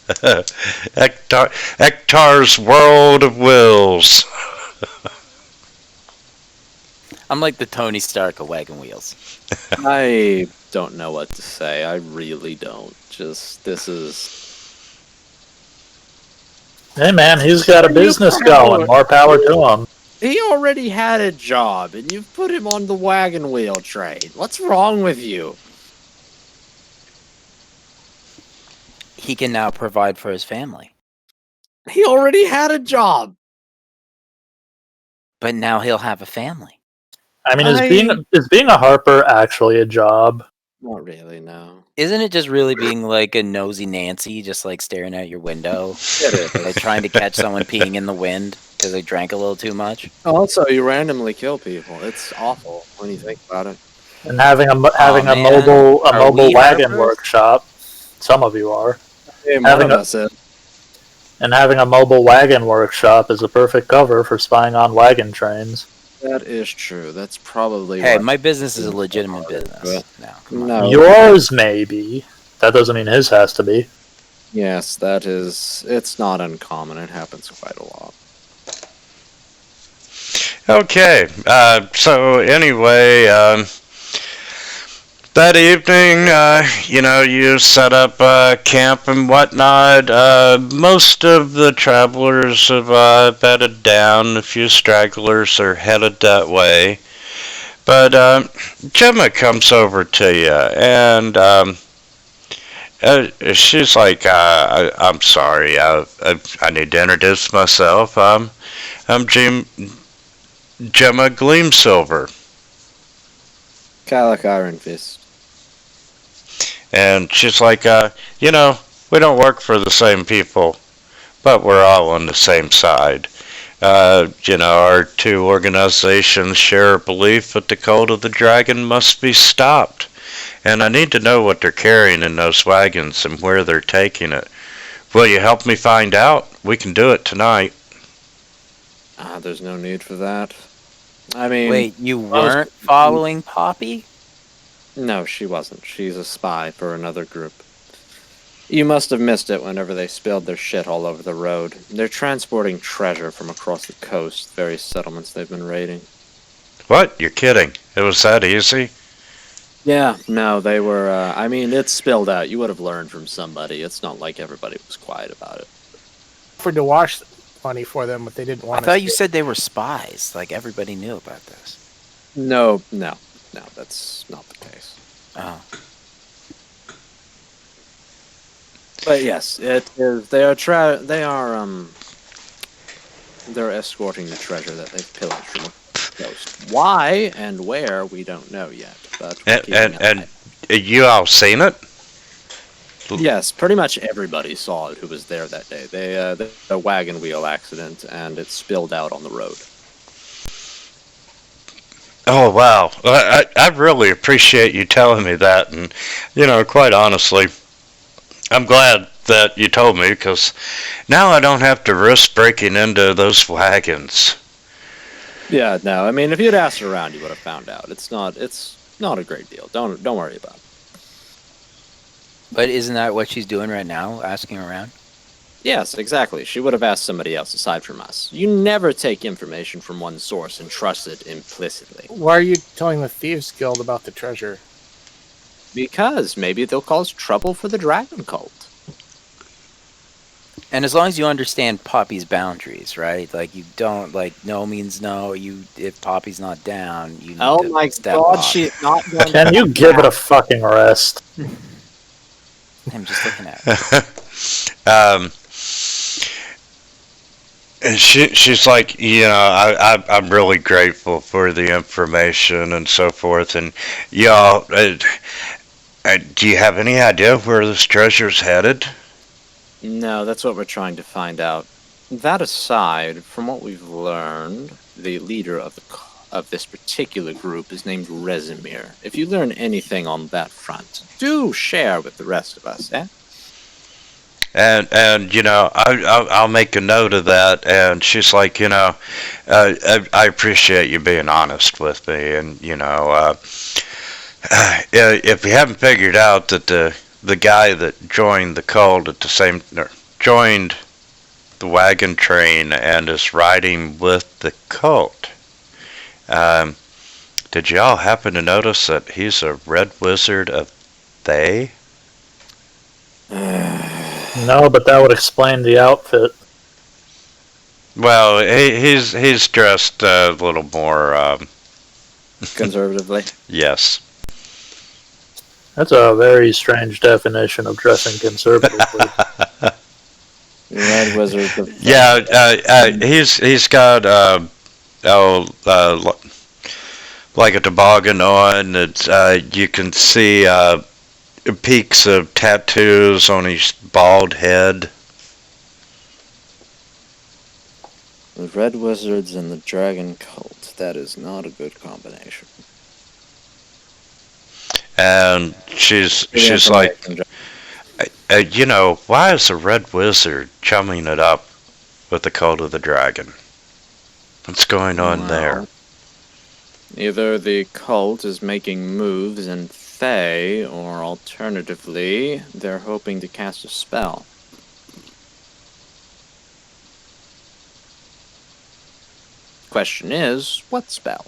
S1: Ektar's World of Wills.
S3: I'm like the Tony Stark of wagon wheels.
S7: I don't know what to say. I really don't. This is...
S5: Hey, man, he's got a business going. More power to him.
S7: He already had a job, and you've put him on the wagon wheel trade. What's wrong with you?
S3: He can now provide for his family.
S7: He already had a job.
S3: But now he'll have a family.
S5: I mean, is being a harper actually a job?
S7: Not really, no.
S3: Isn't it just really being like a nosy Nancy, just like staring out your window? Like trying to catch someone peeing in the wind because they drank a little too much?
S7: Also, you randomly kill people. It's awful when you think about it.
S5: And having a mobile wagon workshop. Some of you are.
S7: Hey,
S5: having a mobile wagon workshop is a perfect cover for spying on wagon trains.
S7: That is true. That's probably...
S3: Hey, my business is a legitimate business.
S7: No.
S5: Yours, maybe. That doesn't mean his has to be.
S7: Yes, that is... It's not uncommon. It happens quite a lot.
S1: Okay, so anyway, that evening, you set up camp and whatnot. Most of the travelers have bedded down. A few stragglers are headed that way. But Gemma comes over to you, and she's like, I'm sorry, I need to introduce myself. I'm Gemma Gleamsilver.
S7: Calic Iron Fist.
S1: And she's like, we don't work for the same people, but we're all on the same side. Our two organizations share a belief that the cult of the dragon must be stopped. And I need to know what they're carrying in those wagons and where they're taking it. Will you help me find out? We can do it tonight.
S7: There's no need for that. I mean...
S3: Wait, you weren't following Poppy?
S7: No, she wasn't. She's a spy for another group. You must have missed it whenever they spilled their shit all over the road. They're transporting treasure from across the coast, various settlements they've been raiding.
S1: What? You're kidding. It was that easy?
S7: Yeah, no, they were, it spilled out. You would have learned from somebody. It's not like everybody was quiet about it.
S4: Offered to wash money for them, but they didn't want
S3: I thought you said they were spies. Like, everybody knew about this.
S7: No, that's not the case.
S3: Oh.
S7: But yes, it is. They're escorting the treasure that they've pillaged from the coast. Why and where, we don't know yet. But
S1: and you all seen it?
S7: Yes, pretty much everybody saw it who was there that day. The wagon wheel accident, and it spilled out on the road.
S1: Oh, wow. I really appreciate you telling me that. And, quite honestly, I'm glad that you told me, because now I don't have to risk breaking into those wagons.
S7: Yeah, no, if you'd asked around, you would have found out. It's not a great deal. Don't worry about it.
S3: But isn't that what she's doing right now, asking around?
S7: Yes, exactly. She would have asked somebody else aside from us. You never take information from one source and trust it implicitly.
S4: Why are you telling the Thieves Guild about the treasure?
S7: Because maybe they'll cause trouble for the dragon cult.
S3: And as long as you understand Poppy's boundaries, right? Like you don't like no means no. If Poppy's not down, you need
S2: Oh
S3: to
S2: my
S3: step
S2: god,
S3: off.
S2: she's not going to
S5: Can you give it a fucking rest?
S3: I'm just looking at it.
S1: And she's like, I'm really grateful for the information and so forth. And y'all, do you have any idea where this treasure's headed?
S7: No, that's what we're trying to find out. That aside, from what we've learned, the leader of this particular group is named Resimir. If you learn anything on that front, do share with the rest of us, eh?
S1: And I'll make a note of that. And she's like, I appreciate you being honest with me. And if you haven't figured out that the guy that joined the cult joined the wagon train and is riding with the cult, did y'all happen to notice that he's a red wizard of Thay?
S5: No, but that would explain the outfit.
S1: Well, he's dressed a little more.
S7: Conservatively.
S1: Yes.
S5: That's a very strange definition of dressing conservatively.
S7: Red wizards of
S1: Yeah, he's got like a toboggan on. It's you can see peaks of tattoos on his bald head.
S7: The red wizards and the dragon cult. That is not a good combination.
S1: And she's like, why is the red wizard chumming it up with the cult of the dragon? What's going on there?
S7: Either the cult is making moves in Thay, or alternatively, they're hoping to cast a spell. Question is, what spell?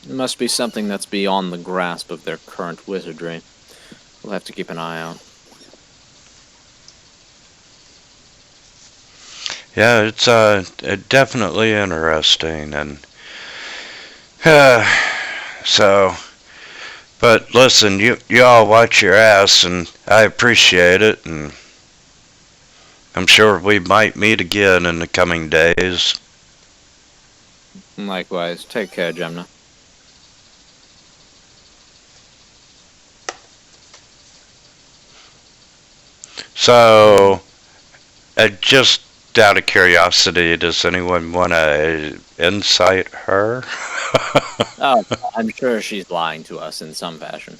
S7: It must be something that's beyond the grasp of their current wizardry. We'll have to keep an eye out.
S1: Yeah, it's definitely interesting, and so. But listen, you all watch your ass, and I appreciate it, and I'm sure we might meet again in the coming days.
S7: Likewise, take care, Gemna.
S1: So, just out of curiosity, does anyone want to insight her?
S7: Oh, I'm sure she's lying to us in some fashion.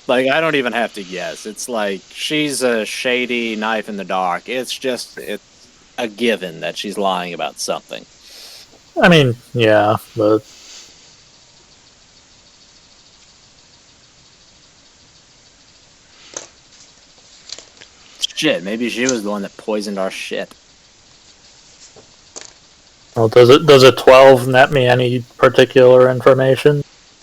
S7: Like, I don't even have to guess. It's like, she's a shady knife in the dark. It's a given that she's lying about something.
S5: I mean, yeah, but
S7: Shit, maybe she was the one that poisoned our shit.
S5: well, does a 12 net me any particular information?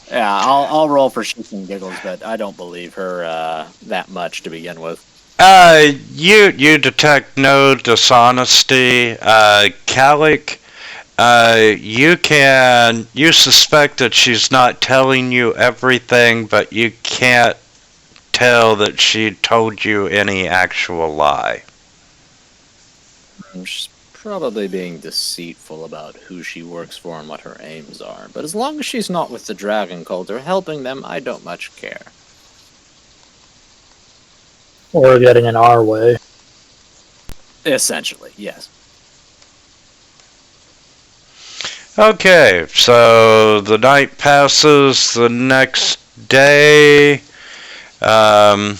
S7: Yeah, I'll roll for shits and giggles, but I don't believe her that much to begin with.
S1: You detect no dishonesty. Calic, you suspect that she's not telling you everything, but you can't tell that she told you any actual lie.
S7: She's probably being deceitful about who she works for and what her aims are. But as long as she's not with the dragon cult or helping them, I don't much care.
S5: Or getting in our way?
S7: Essentially, yes.
S1: Okay, so the night passes, the next day, on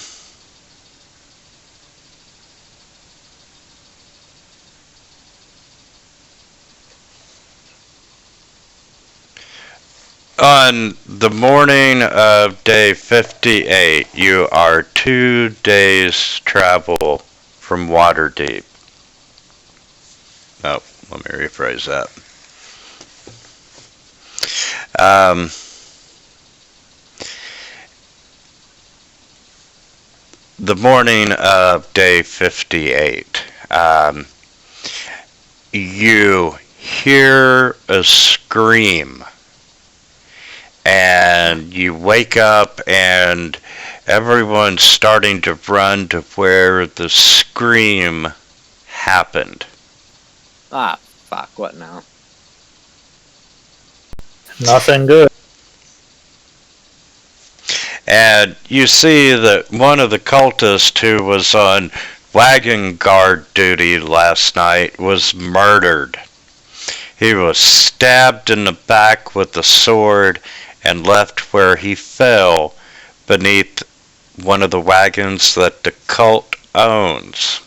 S1: the morning of day 58, you are 2 days travel from Waterdeep. Oh, let me rephrase that. the morning of day 58, you hear a scream, and you wake up, and everyone's starting to run to where the scream happened.
S7: Ah, fuck, what now?
S5: Nothing good.
S1: And you see that one of the cultists who was on wagon guard duty last night was murdered. He was stabbed in the back with a sword and left where he fell beneath one of the wagons that the cult owns.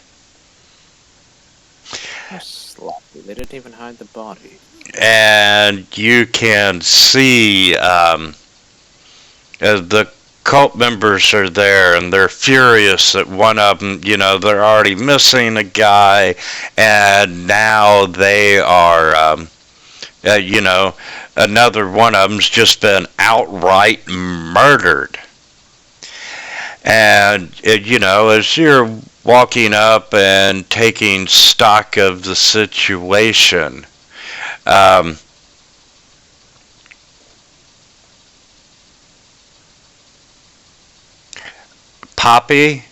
S7: How sloppy. They didn't even hide the body.
S1: And you can see the cult members are there, and they're furious that one of them, they're already missing a guy, and now they are, another one of them's just been outright murdered. And, as you're walking up and taking stock of the situation, Poppy,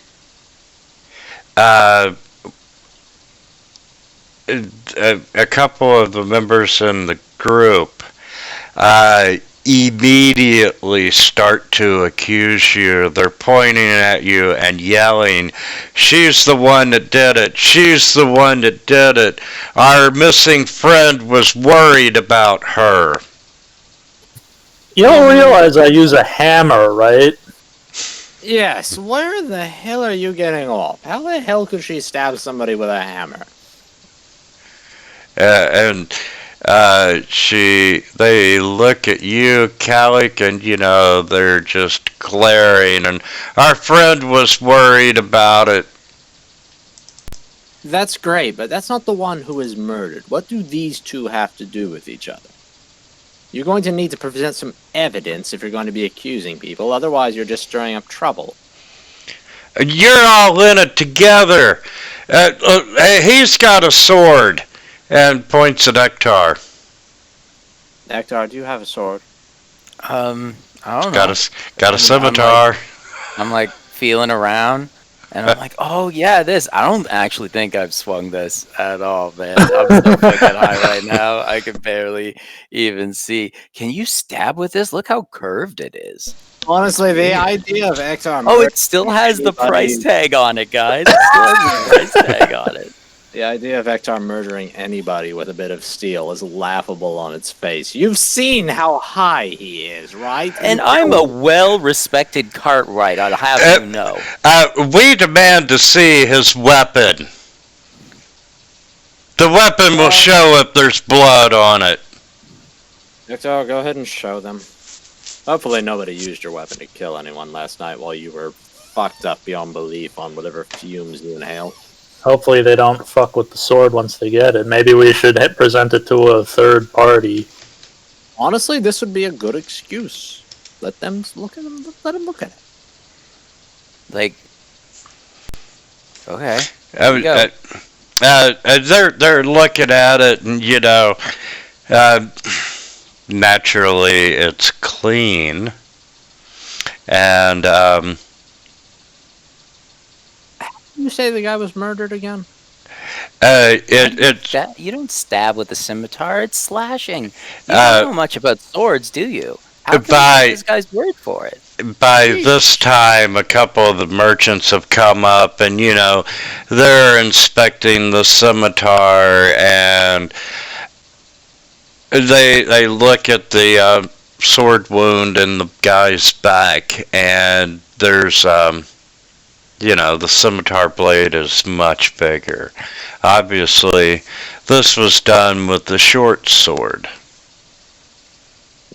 S1: a couple of the members in the group immediately start to accuse you. They're pointing at you and yelling, "She's the one that did it! She's the one that did it! Our missing friend was worried about her."
S5: You don't realize I use a hammer, right?
S7: Yes, where the hell are you getting off? How the hell could she stab somebody with a hammer?
S1: They look at you, Calic, and they're just glaring, and our friend was worried about it.
S7: That's great, but that's not the one who was murdered. What do these two have to do with each other? You're going to need to present some evidence if you're going to be accusing people, otherwise you're just stirring up trouble.
S1: You're all in it together. He's got a sword, and points at Ektar.
S7: Ektar, do you have a sword?
S3: I don't know.
S1: Got a scimitar.
S3: I'm like feeling around, and I'm like, oh yeah, this. I don't actually think I've swung this at all, man. I'm so fucking high right now. I can barely even see. Can you stab with this? Look how curved it is.
S7: Honestly, the idea of Ektar...
S3: Oh, it still has the price tag on it, guys. It still has the price tag on it.
S7: The idea of Ektar murdering anybody with a bit of steel is laughable on its face. You've seen how high he is, right?
S3: And I'm a well-respected cartwright, I'll have you know.
S1: We demand to see his weapon. The weapon will show if there's blood on it.
S7: Ektar, go ahead and show them. Hopefully nobody used your weapon to kill anyone last night while you were fucked up beyond belief on whatever fumes you inhale.
S5: Hopefully they don't fuck with the sword once they get it. Maybe we should present it to a third party.
S7: Honestly, this would be a good excuse. Let them look at them. Let them look at it.
S3: Like, okay.
S1: They're looking at it, and naturally it's clean, and
S7: You say the guy was murdered again?
S3: You don't stab with a scimitar, it's slashing. You don't know much about swords, do you? How can you take this guy's word for it?
S1: By this time, a couple of the merchants have come up, and they're inspecting the scimitar, and they look at the sword wound in the guy's back, and there's the scimitar blade is much bigger. Obviously, this was done with the short sword.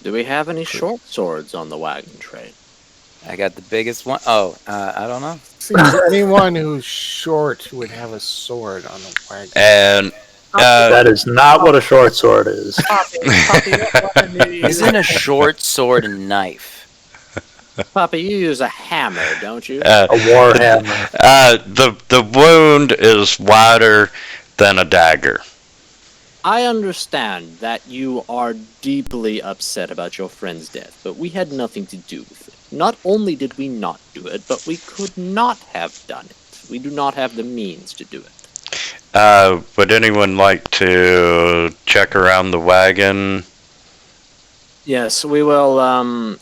S7: Do we have any short swords on the wagon train?
S3: I got the biggest one. Oh, I don't know.
S4: Seems anyone who's short would have a sword on the wagon.
S1: And
S5: that is not what a short sword is.
S3: Isn't a short sword a knife?
S7: Papa, you use a hammer, don't you?
S5: A war hammer.
S1: The wound is wider than a dagger.
S7: I understand that you are deeply upset about your friend's death, but we had nothing to do with it. Not only did we not do it, but we could not have done it. We do not have the means to do it.
S1: Would anyone like to check around the wagon?
S7: Yes, we will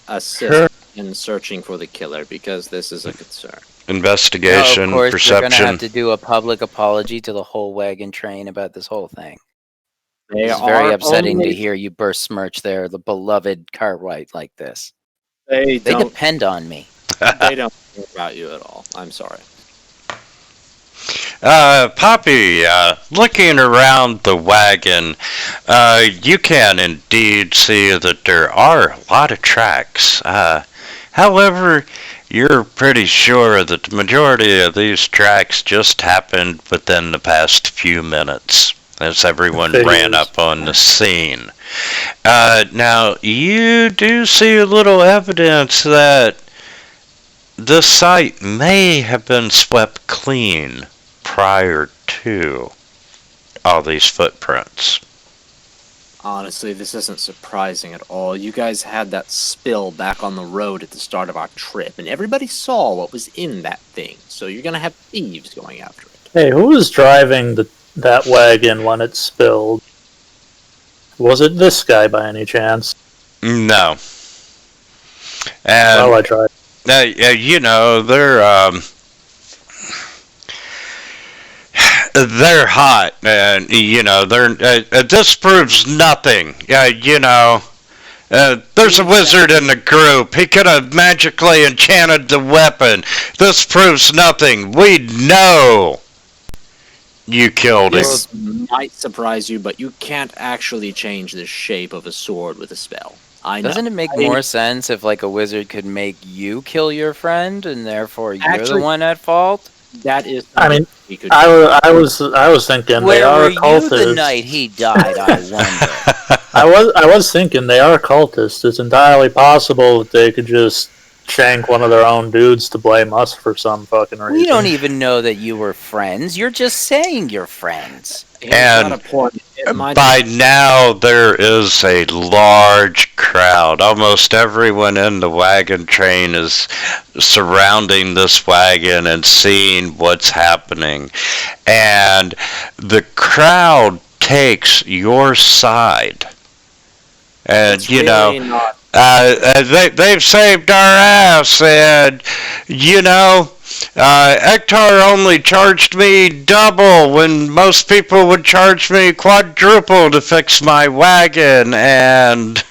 S7: assist
S5: Sure.
S7: in searching for the killer because this is a concern.
S1: Investigation,
S3: of course, you're gonna
S1: perception.
S3: have to do a public apology to the whole wagon train about this whole thing.
S7: They
S3: It's very
S7: are
S3: upsetting
S7: only-
S3: to hear you besmirch the beloved Cartwright like this.
S7: They
S3: They
S7: don't.
S3: depend on me.
S7: They don't care about you at all. I'm sorry.
S1: Poppy, looking around the wagon, you can indeed see that there are a lot of tracks. However, you're pretty sure that the majority of these tracks just happened within the past few minutes as everyone ran up on the scene. Now, you do see a little evidence that the site may have been swept clean prior to all these footprints.
S7: Honestly, this isn't surprising at all. You guys had that spill back on the road at the start of our trip, and everybody saw what was in that thing, so you're gonna have thieves going after it.
S5: Hey, who was driving that wagon when it spilled? Was it this guy by any chance?
S1: No. And
S5: Well, I tried.
S1: you know, they're hot, and you know this proves nothing. You know, there's a wizard in the group. He could have magically enchanted the weapon. This proves nothing. We know you killed him.
S7: This might surprise you, but you can't actually change the shape of a sword with a spell. I know.
S3: Doesn't it make more sense if like a wizard could make you kill your friend and therefore you're the
S7: Actually-
S3: one at fault?
S7: That is.
S5: I mean,
S7: we could.
S5: I was thinking they
S3: Where
S5: are
S3: were you
S5: cultists.
S3: the night he died, I wonder?
S5: I was thinking they are cultists. It's entirely possible that they could just shank one of their own dudes to blame us for some fucking reason.
S3: We don't even know that you were friends. You're just saying you're friends.
S7: He's
S1: and
S7: got a point. It might-
S1: By now, there is a large crowd. Almost everyone in the wagon train is surrounding this wagon and seeing what's happening. And the crowd takes your side. And,
S7: it's
S1: you
S7: really
S1: know,
S7: not-
S1: they've saved our ass. And, you know, Ektar only charged me double when most people would charge me quadruple to fix my wagon, and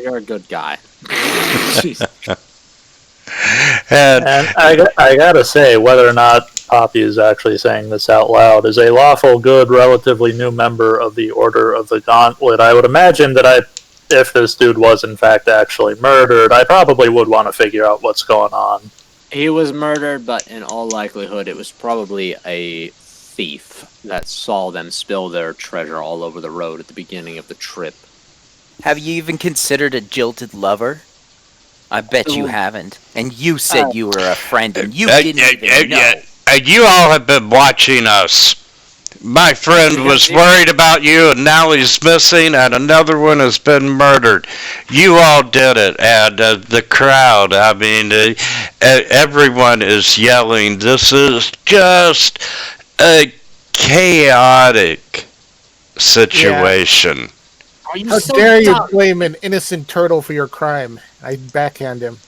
S7: You're a good guy. Jeez.
S1: and
S5: And I gotta say, whether or not Poppy is actually saying this out loud, as a lawful good, relatively new member of the Order of the Gauntlet, I would imagine that if this dude was in fact actually murdered, I probably would want to figure out what's going on.
S7: He was murdered, but in all likelihood, it was probably a thief that saw them spill their treasure all over the road at the beginning of the trip.
S3: Have you even considered a jilted lover? I bet you haven't. And you said you were a friend, and you didn't even know.
S1: you all have been watching us. My friend was worried about you, and now he's missing, and another one has been murdered. You all did it, and the crowd, I mean, everyone is yelling. This is just a chaotic situation.
S2: Are you
S4: How
S2: so
S4: dare you
S2: dumb?
S4: blame an innocent turtle for your crime? I backhand him.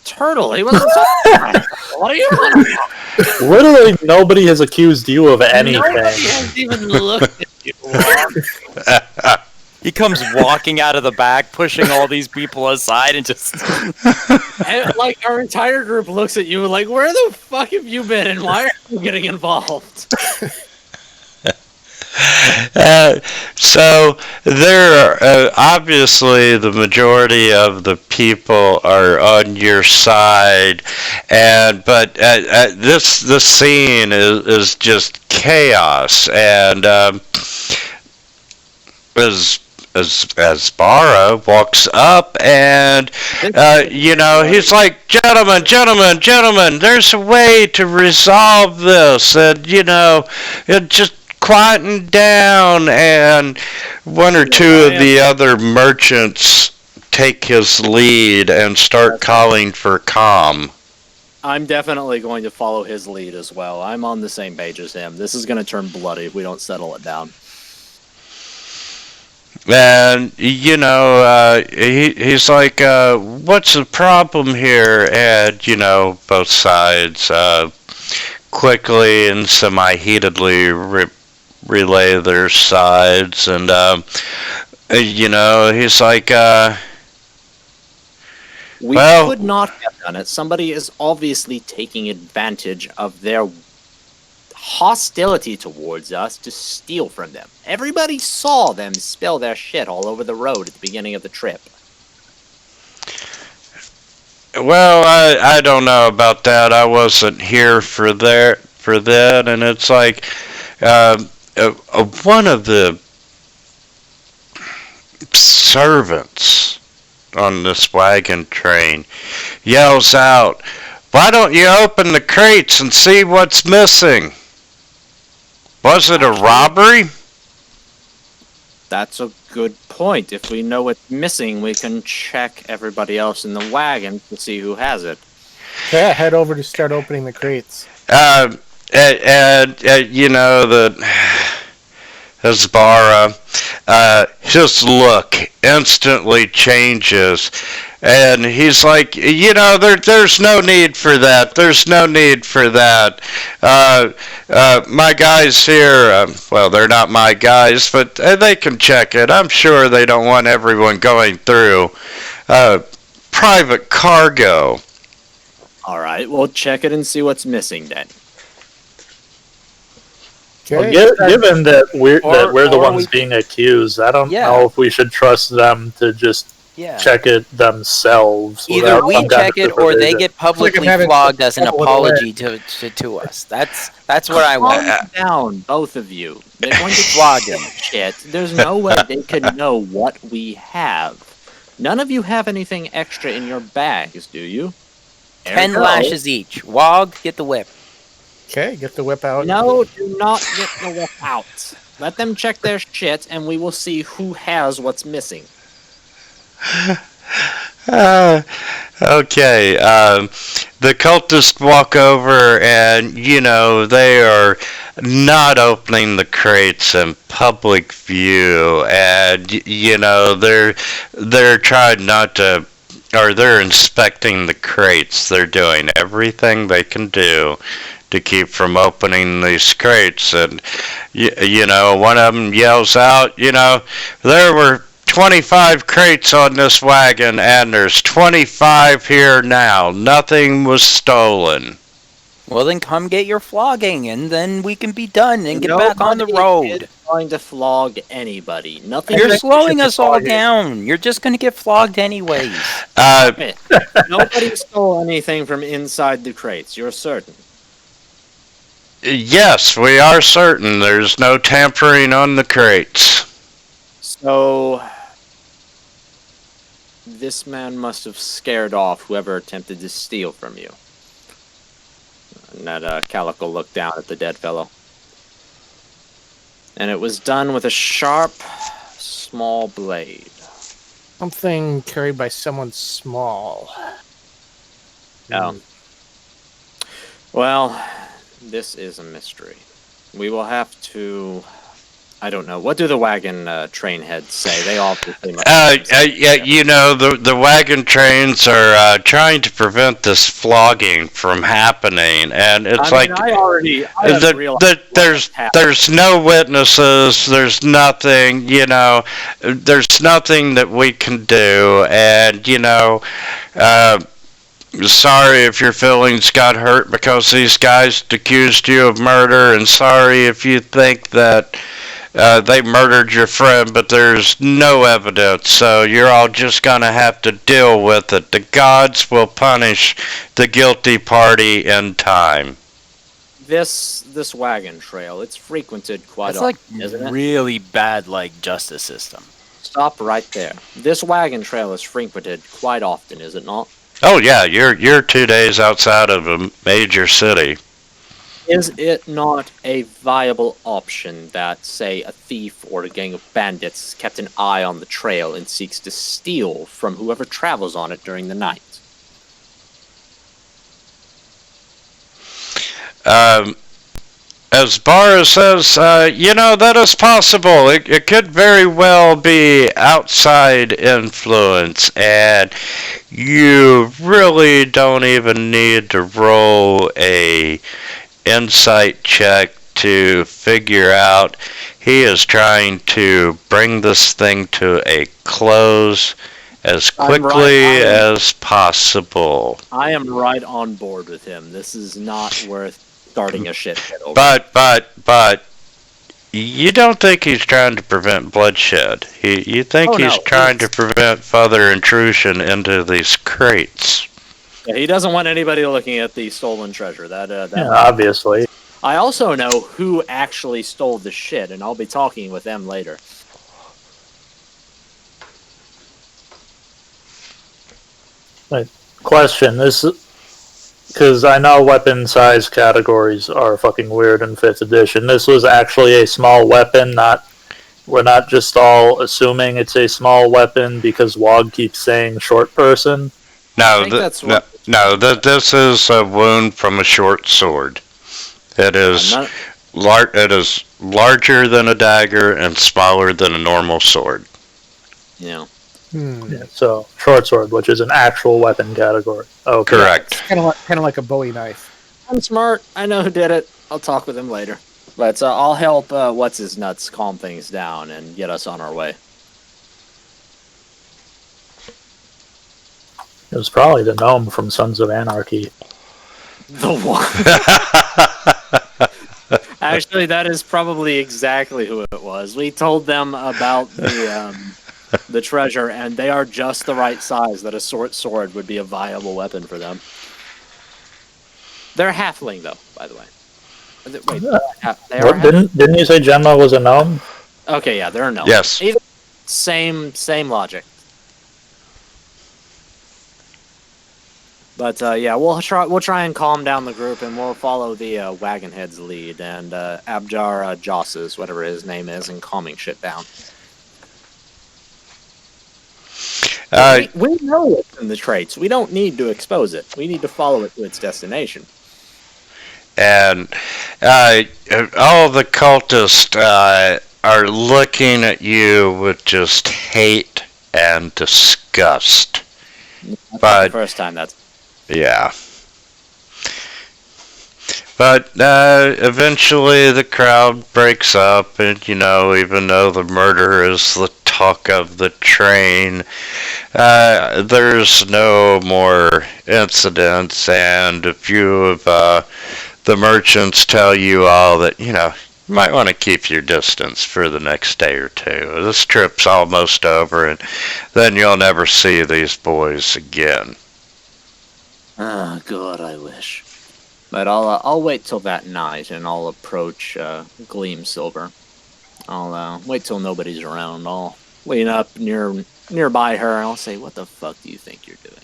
S2: Turtle? He wasn't so bad. What are you on about?
S5: Literally nobody has accused you of anything.
S2: Nobody has even looked at you.
S3: He comes walking out of the back, pushing all these people aside, and just...
S2: And, like, our entire group looks at you like, where the fuck have you been and why are you getting involved?
S1: So there are obviously the majority of the people are on your side, but this scene is just chaos, and as Asbara walks up and, he's like, gentlemen, there's a way to resolve this, and, it just quieten down, and one or two of the other merchants take his lead and start calling for calm.
S2: I'm definitely going to follow his lead as well. I'm on the same page as him. This is going to turn bloody if we don't settle it down.
S1: And, he's like, what's the problem here? And, both sides quickly and semi-heatedly relay their sides. And, he's like,
S2: we could not have done it. Somebody is obviously taking advantage of their hostility towards us to steal from them. Everybody saw them spill their shit all over the road at the beginning of the trip.
S1: Well, I don't know about that. I wasn't here for that, and it's like one of the servants on this wagon train yells out, "Why don't you open the crates and see what's missing? Was it a robbery?"
S2: That's a good point. If we know what's missing, we can check everybody else in the wagon to see who has it.
S4: Okay, I head over to start opening the crates.
S1: The Asbara, his look instantly changes, and he's like, there's no need for that. There's no need for that. My guys here, well, they're not my guys, but they can check it. I'm sure they don't want everyone going through private cargo.
S2: All right, we'll check it and see what's missing then.
S5: Well, given that we're the ones being accused, I don't know if we should trust them to just check it themselves.
S3: Either we check it or they get publicly flogged as an apology to us. That's what I want.
S2: Calm down, both of you. They're going to flog him. Shit. There's no way they could know what we have. None of you have anything extra in your bags, do you?
S3: 10 lashes each. Wog, get the whip.
S4: Okay, get the whip out.
S2: No, do not get the whip out. Let them check their shit, and we will see who has what's missing.
S1: Okay, the cultists walk over, and, they are not opening the crates in public view, and, they're trying not to, or they're inspecting the crates. They're doing everything they can do to keep from opening these crates, and one of them yells out, there were 25 crates on this wagon, and there's 25 here now. Nothing was stolen.
S3: Well, then come get your flogging, and then we can be done and get back on the road.
S2: Is going to flog anybody. Nothing.
S3: You're slowing us all down. You're just going to get flogged anyways.
S2: Nobody stole anything from inside the crates. You're certain?
S1: Yes, we are certain. There's no tampering on the crates.
S2: So, this man must have scared off whoever attempted to steal from you. And that Calico looked down at the dead fellow. And it was done with a sharp, small blade.
S4: Something carried by someone small.
S2: Oh. Well, this is a mystery. We will have to... I don't know. What do the wagon train heads say? They all pretty much...
S1: the wagon trains are trying to prevent this flogging from happening, and it's there's no witnesses, there's nothing, there's nothing that we can do, and, sorry if your feelings got hurt because these guys accused you of murder, and sorry if you think that they murdered your friend, but there's no evidence, so you're all just gonna have to deal with it. The gods will punish the guilty party in time.
S2: This wagon trail, it's frequented quite often, isn't it?
S3: Really bad, justice system.
S7: stop right there. This wagon trail is frequented quite often, is it not?
S1: Oh yeah, you're 2 days outside of a major city.
S7: Is it not a viable option that, say, a thief or a gang of bandits kept an eye on the trail and seeks to steal from whoever travels on it during the night?
S1: As Barra says, that is possible. It could very well be outside influence, and you really don't even need to roll a insight check to figure out he is trying to bring this thing to a close as quickly as possible.
S7: I am right on board with him. This is not worth starting a shit hit over.
S1: But you don't think he's trying to prevent bloodshed. You think he's trying to prevent further intrusion into these crates.
S7: Yeah, he doesn't want anybody looking at the stolen treasure.
S5: Obviously.
S7: I also know who actually stole the shit, and I'll be talking with them later.
S5: Question, because I know weapon size categories are fucking weird in 5th edition. This was actually a small weapon, we're not just all assuming it's a small weapon because WoG keeps saying short person.
S1: No, this is a wound from a short sword. It is larger than a dagger and smaller than a normal sword.
S7: Yeah.
S5: Yeah, so short sword, which is an actual weapon category. Oh,
S1: correct.
S4: Kind of like a Bowie knife.
S7: I'm smart. I know who did it. I'll talk with him later. But I'll help What's His Nuts calm things down and get us on our way.
S5: It was probably the gnome from Sons of Anarchy.
S7: The one. Actually, that is probably exactly who it was. We told them about the treasure, and they are just the right size that a short sword would be a viable weapon for them. They're halfling, though, by the way. Wait,
S5: didn't you say Gemma was a gnome?
S7: Okay, yeah, they're a gnome.
S1: Yes.
S7: Same logic. But yeah, we'll try and calm down the group, and we'll follow the wagon head's lead, and Abjar Josses, whatever his name is, and calming shit down. We know it's in the traits. We don't need to expose it. We need to follow it to its destination.
S1: And all the cultists are looking at you with just hate and disgust.
S7: That's not the first time that's...
S1: Yeah. But eventually the crowd breaks up, and even though the murder is the talk of the train, there's no more incidents, and a few of the merchants tell you all that, you might want to keep your distance for the next day or two. This trip's almost over, and then you'll never see these boys again.
S7: Ah, God, I wish. But I'll wait till that night, and I'll approach Gleam Silver. I'll wait till nobody's around. I'll lean up nearby her, and I'll say, "What the fuck do you think you're doing?"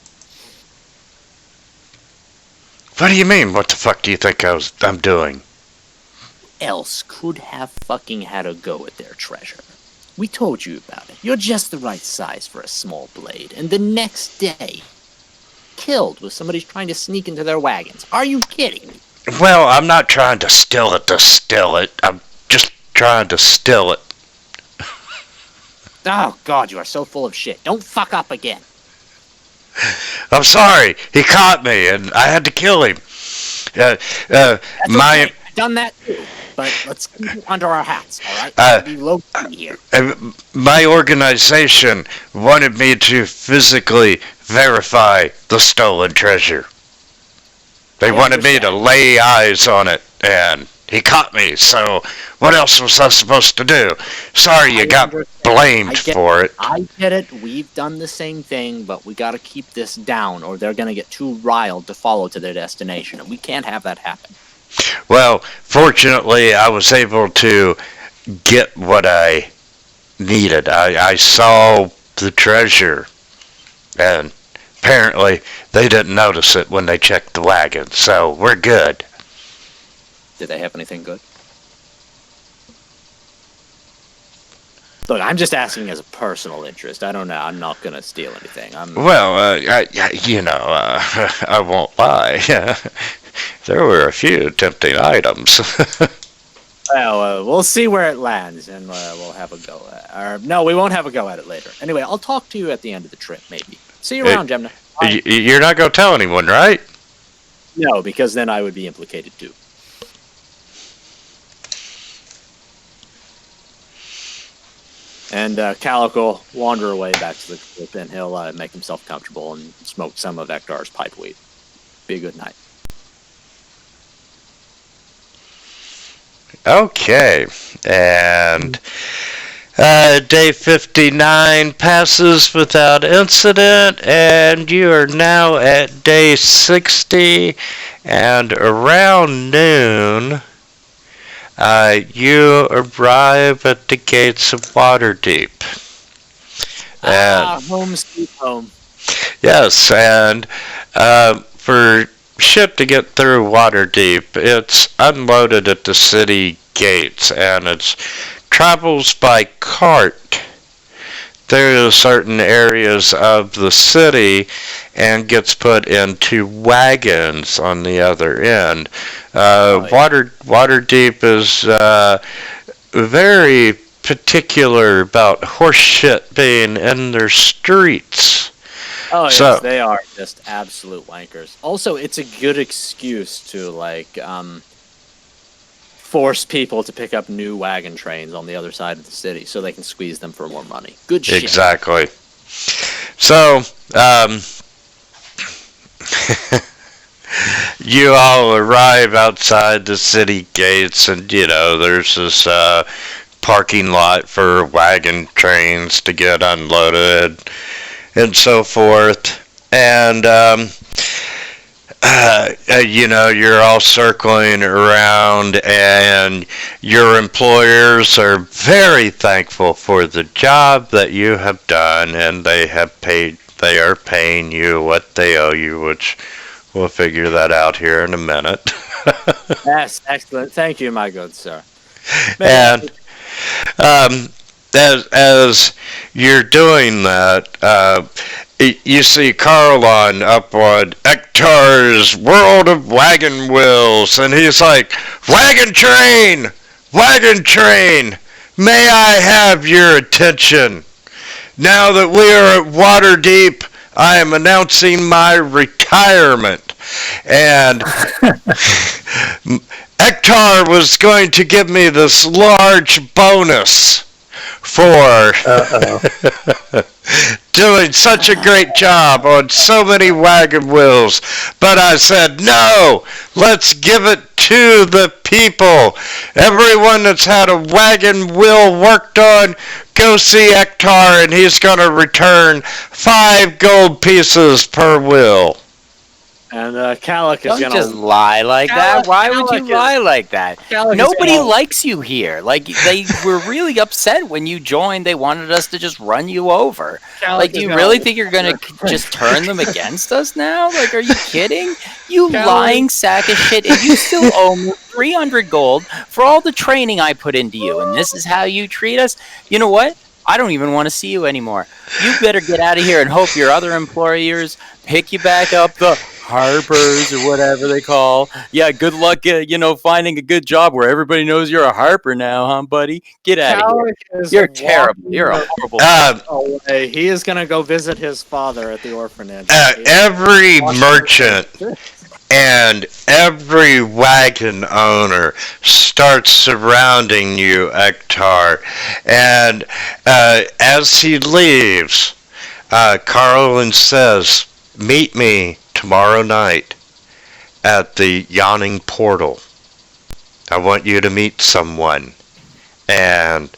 S1: What do you mean? What the fuck do you think I'm doing?
S7: Else could have fucking had a go at their treasure. We told you about it. You're just the right size for a small blade, and the next day, killed with somebody trying to sneak into their wagons. Are you kidding?
S1: Well, I'm not trying to still it. I'm just trying to still it.
S7: Oh, God, you are so full of shit. Don't fuck up again.
S1: I'm sorry. He caught me, and I had to kill him.
S7: That's okay. I've done that too. But let's keep it under our hats, all right? Be low key here.
S1: My organization wanted me to physically verify the stolen treasure. They wanted me to lay eyes on it, and he caught me, so what else was I supposed to do? Sorry you got blamed for it.
S7: I get it. We've done the same thing, but we gotta keep this down, or they're gonna get too riled to follow to their destination, and we can't have that happen.
S1: Well, fortunately, I was able to get what I needed. I saw the treasure, and apparently they didn't notice it when they checked the wagon, so we're good.
S2: Did they have anything good? Look, I'm just asking as a personal interest. I don't know. I'm not going to steal anything.
S1: Well, I won't lie. There were a few tempting items.
S2: Well, we'll see where it lands, and we'll have a go at it. No, we won't have a go at it later. Anyway, I'll talk to you at the end of the trip, maybe. See you around, Gemna.
S1: You're not going to tell anyone, right?
S2: No, because then I would be implicated too. And Calic will wander away back to the group, and he'll make himself comfortable and smoke some of Ektar's pipe weed. Be a good night.
S1: Okay, and day 59 passes without incident, and you are now at day 60, and around noon, you arrive at the gates of Waterdeep.
S2: Home sweet home.
S1: Yes, and for ship to get through Waterdeep, it's unloaded at the city gates, and it travels by cart through certain areas of the city and gets put into wagons on the other end. Waterdeep is very particular about horse shit being in their streets.
S2: Oh, yes, they are just absolute wankers. Also, it's a good excuse to, force people to pick up new wagon trains on the other side of the city so they can squeeze them for more money. Good shit.
S1: Exactly. So, you all arrive outside the city gates, and, there's this parking lot for wagon trains to get unloaded and so forth, and you're all circling around, and your employers are very thankful for the job that you have done, and they are paying you what they owe you, which we'll figure that out here in a minute.
S2: Yes, excellent. Thank you, my good sir.
S1: And as you're doing that, you see Carlon up on Ektar's World of Wagon Wheels, and he's like, Wagon train! Wagon train! May I have your attention? Now that we are at Waterdeep, I am announcing my retirement. And Ektar was going to give me this large bonus for doing such a great job on so many wagon wheels. But I said, no, let's give it to the people. Everyone that's had a wagon wheel worked on, go see Ektar, and he's going to return 5 gold pieces per wheel.
S2: And Calic is
S3: Don't just lie like that. Why would you lie like that? Nobody likes you here. Like, they were really upset when you joined. They wanted us to just run you over. Like, do you really think you're going to just turn them against us now? Like, are you kidding? You lying sack of shit. And you still owe me 300 gold for all the training I put into you. And this is how you treat us? You know what? I don't even want to see you anymore. You better get out of here and hope your other employers pick you back up the Harpers or whatever they call. Yeah, good luck, finding a good job where everybody knows you're a Harper now, huh, buddy? Get out of here. You're terrible. You're a horrible.
S2: He is going to go visit his father at the orphanage.
S1: Every merchant and every wagon owner starts surrounding you, Ektar. And as he leaves, Carlon says, meet me tomorrow night at the Yawning Portal. I want you to meet someone. And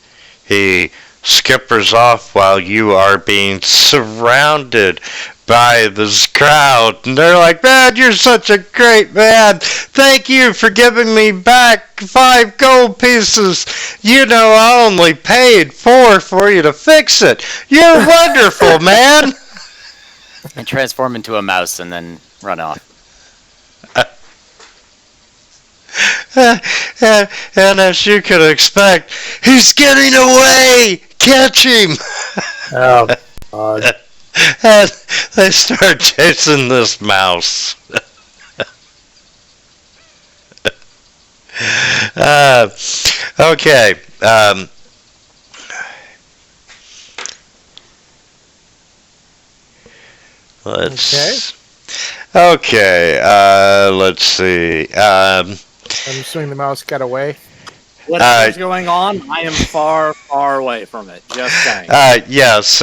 S1: he scippers off while you are being surrounded by this crowd. And they're like, man, you're such a great man. Thank you for giving me back 5 gold pieces. You know, I only paid 4 for you to fix it. You're wonderful, man.
S3: And transform into a mouse and then run off.
S1: And as you could expect, he's getting away. Catch him.
S5: Oh, God.
S1: And they start chasing this mouse. Okay. Let's see.
S4: I'm assuming the mouse got away.
S2: What's going on? I am far, far away from it. Just saying.
S1: Yes.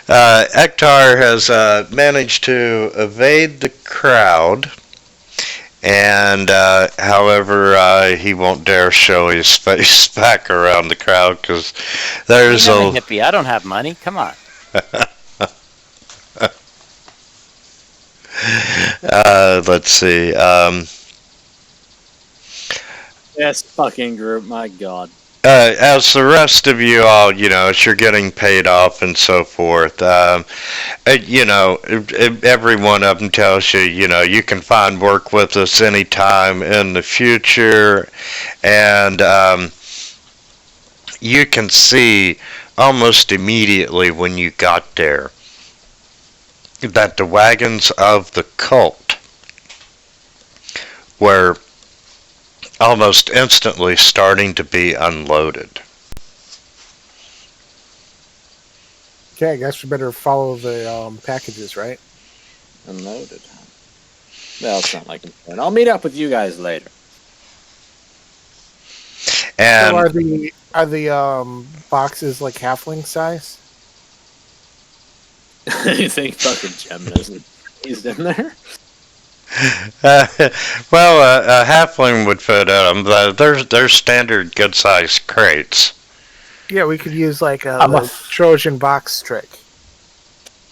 S1: Ektar has managed to evade the crowd, and however, he won't dare show his face back around the crowd because there's
S3: I'm a hippie. I don't have money. Come on.
S1: Let's see.
S2: This fucking group, my god.
S1: As the rest of you all, as you're getting paid off and so forth, every one of them tells you, you can find work with us anytime in the future, and you can see almost immediately when you got there that the wagons of the cult were almost instantly starting to be unloaded.
S4: Okay, I guess we better follow the packages, right?
S2: Unloaded. Well, it's not like important. I'll meet up with you guys later.
S1: And
S4: So are the boxes like halfling size?
S2: You think fucking Gem isn't? He's in there.
S1: Well, a halfling would fit in them. They're standard good-sized crates.
S4: Yeah, we could use like a Trojan box trick.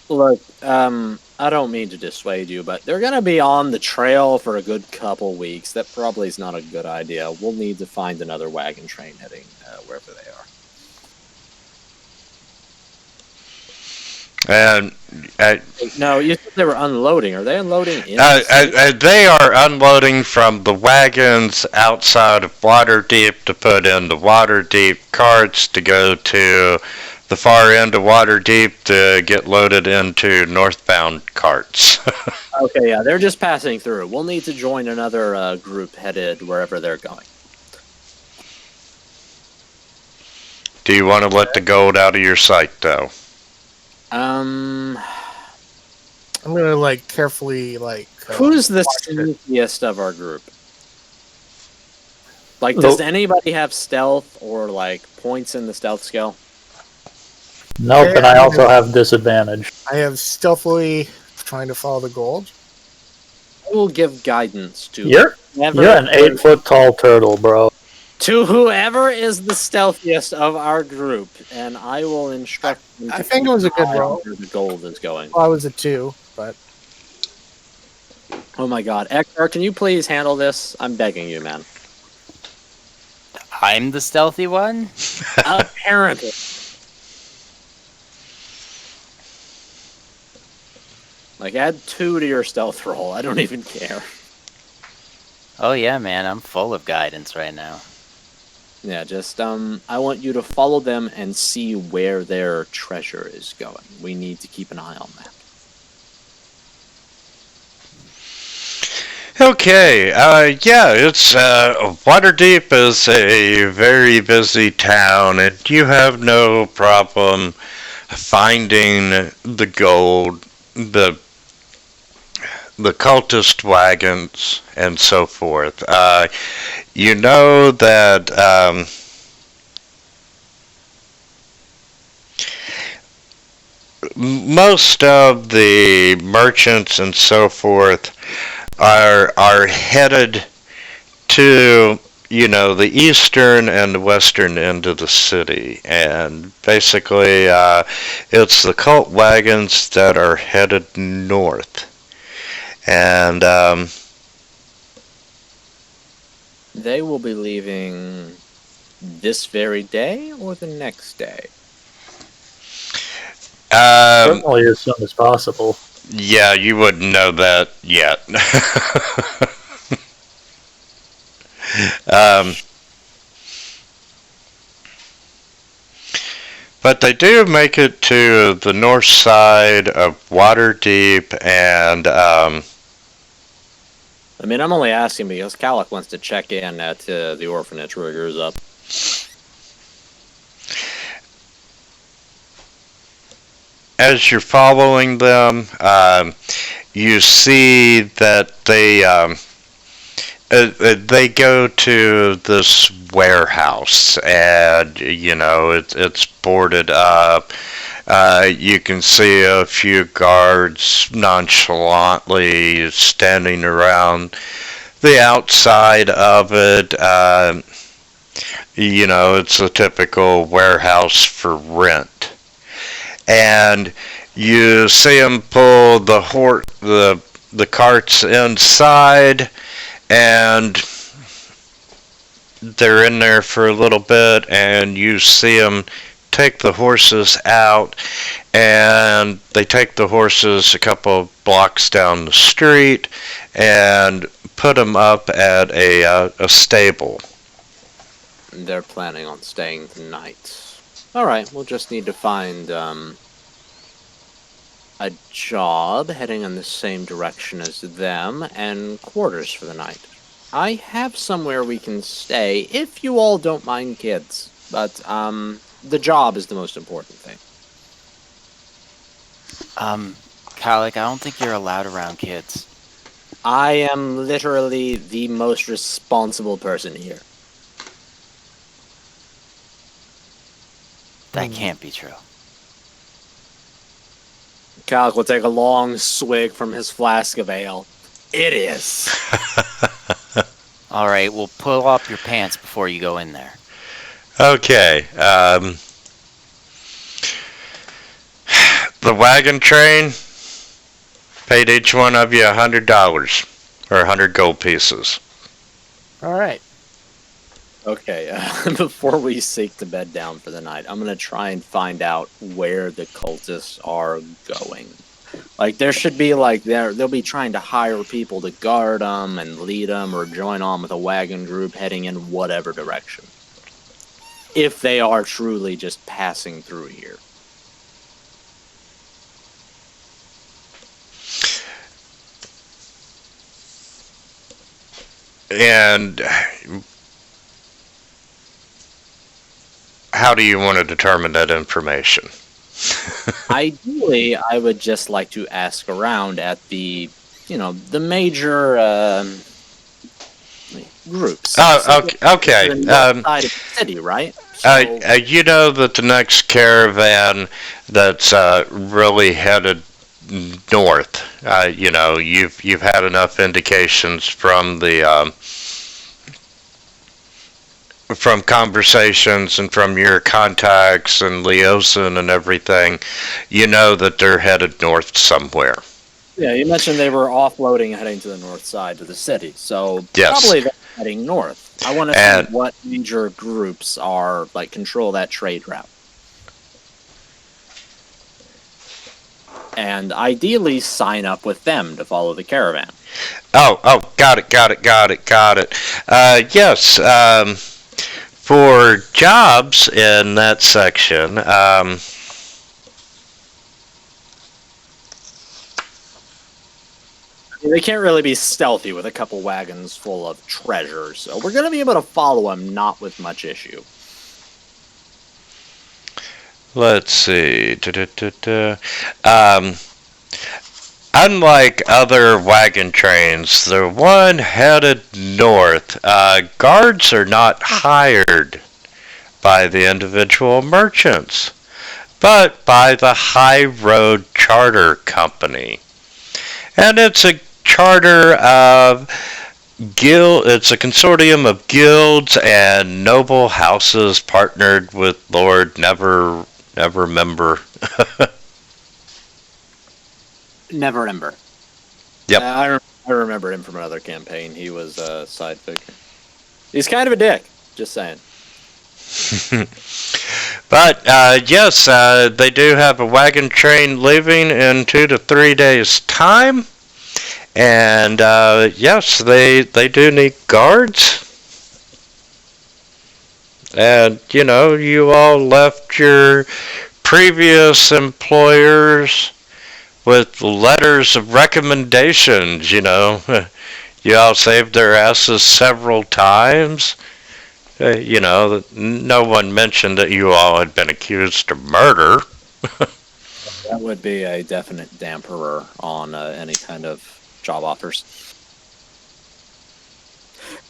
S2: Look, I don't mean to dissuade you, but they're gonna be on the trail for a good couple weeks. That probably is not a good idea. We'll need to find another wagon train heading wherever they are.
S1: And
S2: no, you said they were unloading. Are they unloading in?
S1: They are unloading from the wagons outside of Waterdeep to put in the Waterdeep carts to go to the far end of Waterdeep to get loaded into northbound carts.
S2: Okay, yeah, they're just passing through. We'll need to join another group headed wherever they're going.
S1: Do you want to let the gold out of your sight, though?
S4: I'm gonna carefully
S2: who's the sneakiest of our group? Does anybody have stealth or points in the stealth skill?
S5: Nope, and I also have disadvantage.
S4: I have stealthily trying to follow the gold.
S2: I will give guidance to
S5: You're an 8-foot tall turtle, bro.
S2: To whoever is the stealthiest of our group, and I will instruct them.
S4: I think it was a good roll.
S2: Where the gold is going.
S4: Well, I was a 2, but
S2: oh my god, Ektar, can you please handle this? I'm begging you, man.
S3: I'm the stealthy one?
S2: Apparently. Add 2 to your stealth roll. I don't even care.
S3: Oh yeah, man, I'm full of guidance right now.
S2: Yeah, just, I want you to follow them and see where their treasure is going. We need to keep an eye on that.
S1: Okay, it's, Waterdeep is a very busy town, and you have no problem finding the gold, the cultist wagons, and so forth. You know that most of the merchants and so forth are headed to the eastern and the western end of the city. And basically, it's the cult wagons that are headed north. And
S7: They will be leaving this very day or the next day?
S5: Certainly as soon as possible.
S1: yeah, you wouldn't know that yet. But they do make it to the north side of Waterdeep, and
S7: I mean, I'm only asking because Carlon wants to check in at the orphanage riggers up.
S1: as you're following them, you see that they go to this warehouse, and it's boarded up. You can see a few guards nonchalantly standing around the outside of it. It's a typical warehouse for rent. And you see them pull the carts inside, and they're in there for a little bit, and you see them take the horses out, and they take the horses a couple blocks down the street and put them up at a stable.
S7: They're planning on staying the night. Alright, we'll just need to find a job heading in the same direction as them and quarters for the night. I have somewhere we can stay, if you all don't mind kids. But, the job is the most important thing.
S3: Carlon, I don't think you're allowed around kids.
S7: I am literally the most responsible person here.
S3: That can't be true.
S7: Carlon will take a long swig from his flask of ale. It is.
S3: Alright, well, pull up your pants before you go in there.
S1: Okay. The wagon train paid each one of you $100 or 100 gold pieces.
S4: All right.
S7: Okay, before we seek to bed down for the night, I'm going to try and find out where the cultists are going. Like, there should be, like, they'll be trying to hire people to guard them and lead them or join on with a wagon group heading in whatever direction. If they are truly just passing through here.
S1: And how do you want to determine that information?
S7: Ideally, I would just like to ask around at the major groups.
S1: Oh, okay.
S7: Side of the city, right?
S1: You know that the next caravan that's really headed north. You've had enough indications from the from conversations and from your contacts and liaison and everything. You know that they're headed north somewhere.
S7: Yeah, you mentioned they were offloading and heading to the north side of the city, so
S1: Yes.
S7: probably they're heading north. I want to
S1: And-
S7: see what major groups are control that trade route. And ideally sign up with them to follow the caravan.
S1: Oh, got it. Yes, for jobs in that section,
S7: They can't really be stealthy with a couple wagons full of treasure, so we're going to be able to follow them not with much issue.
S1: let's see. Unlike other wagon trains, the one headed north, guards are not hired by the individual merchants, but by the High Road Charter Company. And it's a charter of It's a consortium of guilds and noble houses partnered with Lord Nevermember.
S2: Never-ember.
S1: Yep.
S7: I remember him from another campaign. He was a side figure. He's kind of a dick. Just saying.
S1: But yes, they do have a wagon train leaving in 2 to 3 days' time. And yes, they do need guards. And, you know, you all left your previous employers with letters of recommendations, you know. You all saved their asses several times. You know, no one mentioned that you all had been accused of murder.
S7: That would be a definite dampener on any kind of job offers.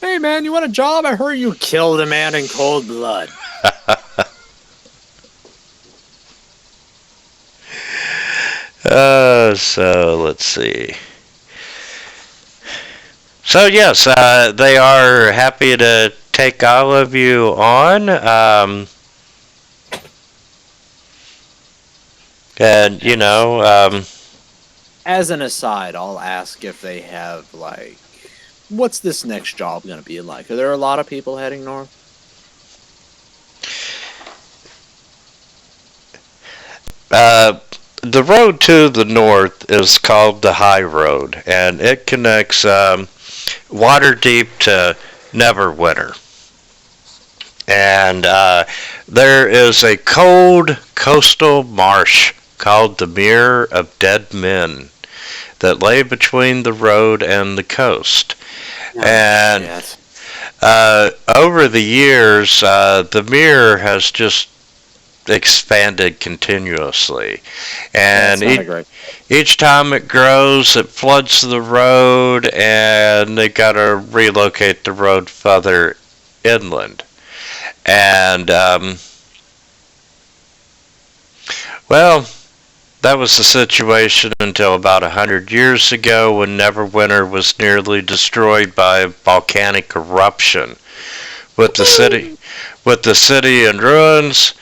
S7: Hey man, you want a job? I heard you killed a man in cold blood.
S1: So let's see. So yes, they are happy to take all of you on. And you know,
S7: As an aside, I'll ask if they have like, what's this next job gonna be like? Are there a lot of people heading north?
S1: the road to the north is called the High Road, and it connects Waterdeep to Neverwinter. And there is a cold coastal marsh called the Mere of Dead Men that lay between the road and the coast. And over the years, the Mere has just expanded continuously. And each time it grows, it floods the road, and they got to relocate the road further inland. And, well, that was the situation until about 100 years ago when Neverwinter was nearly destroyed by a volcanic eruption. With the city in ruins,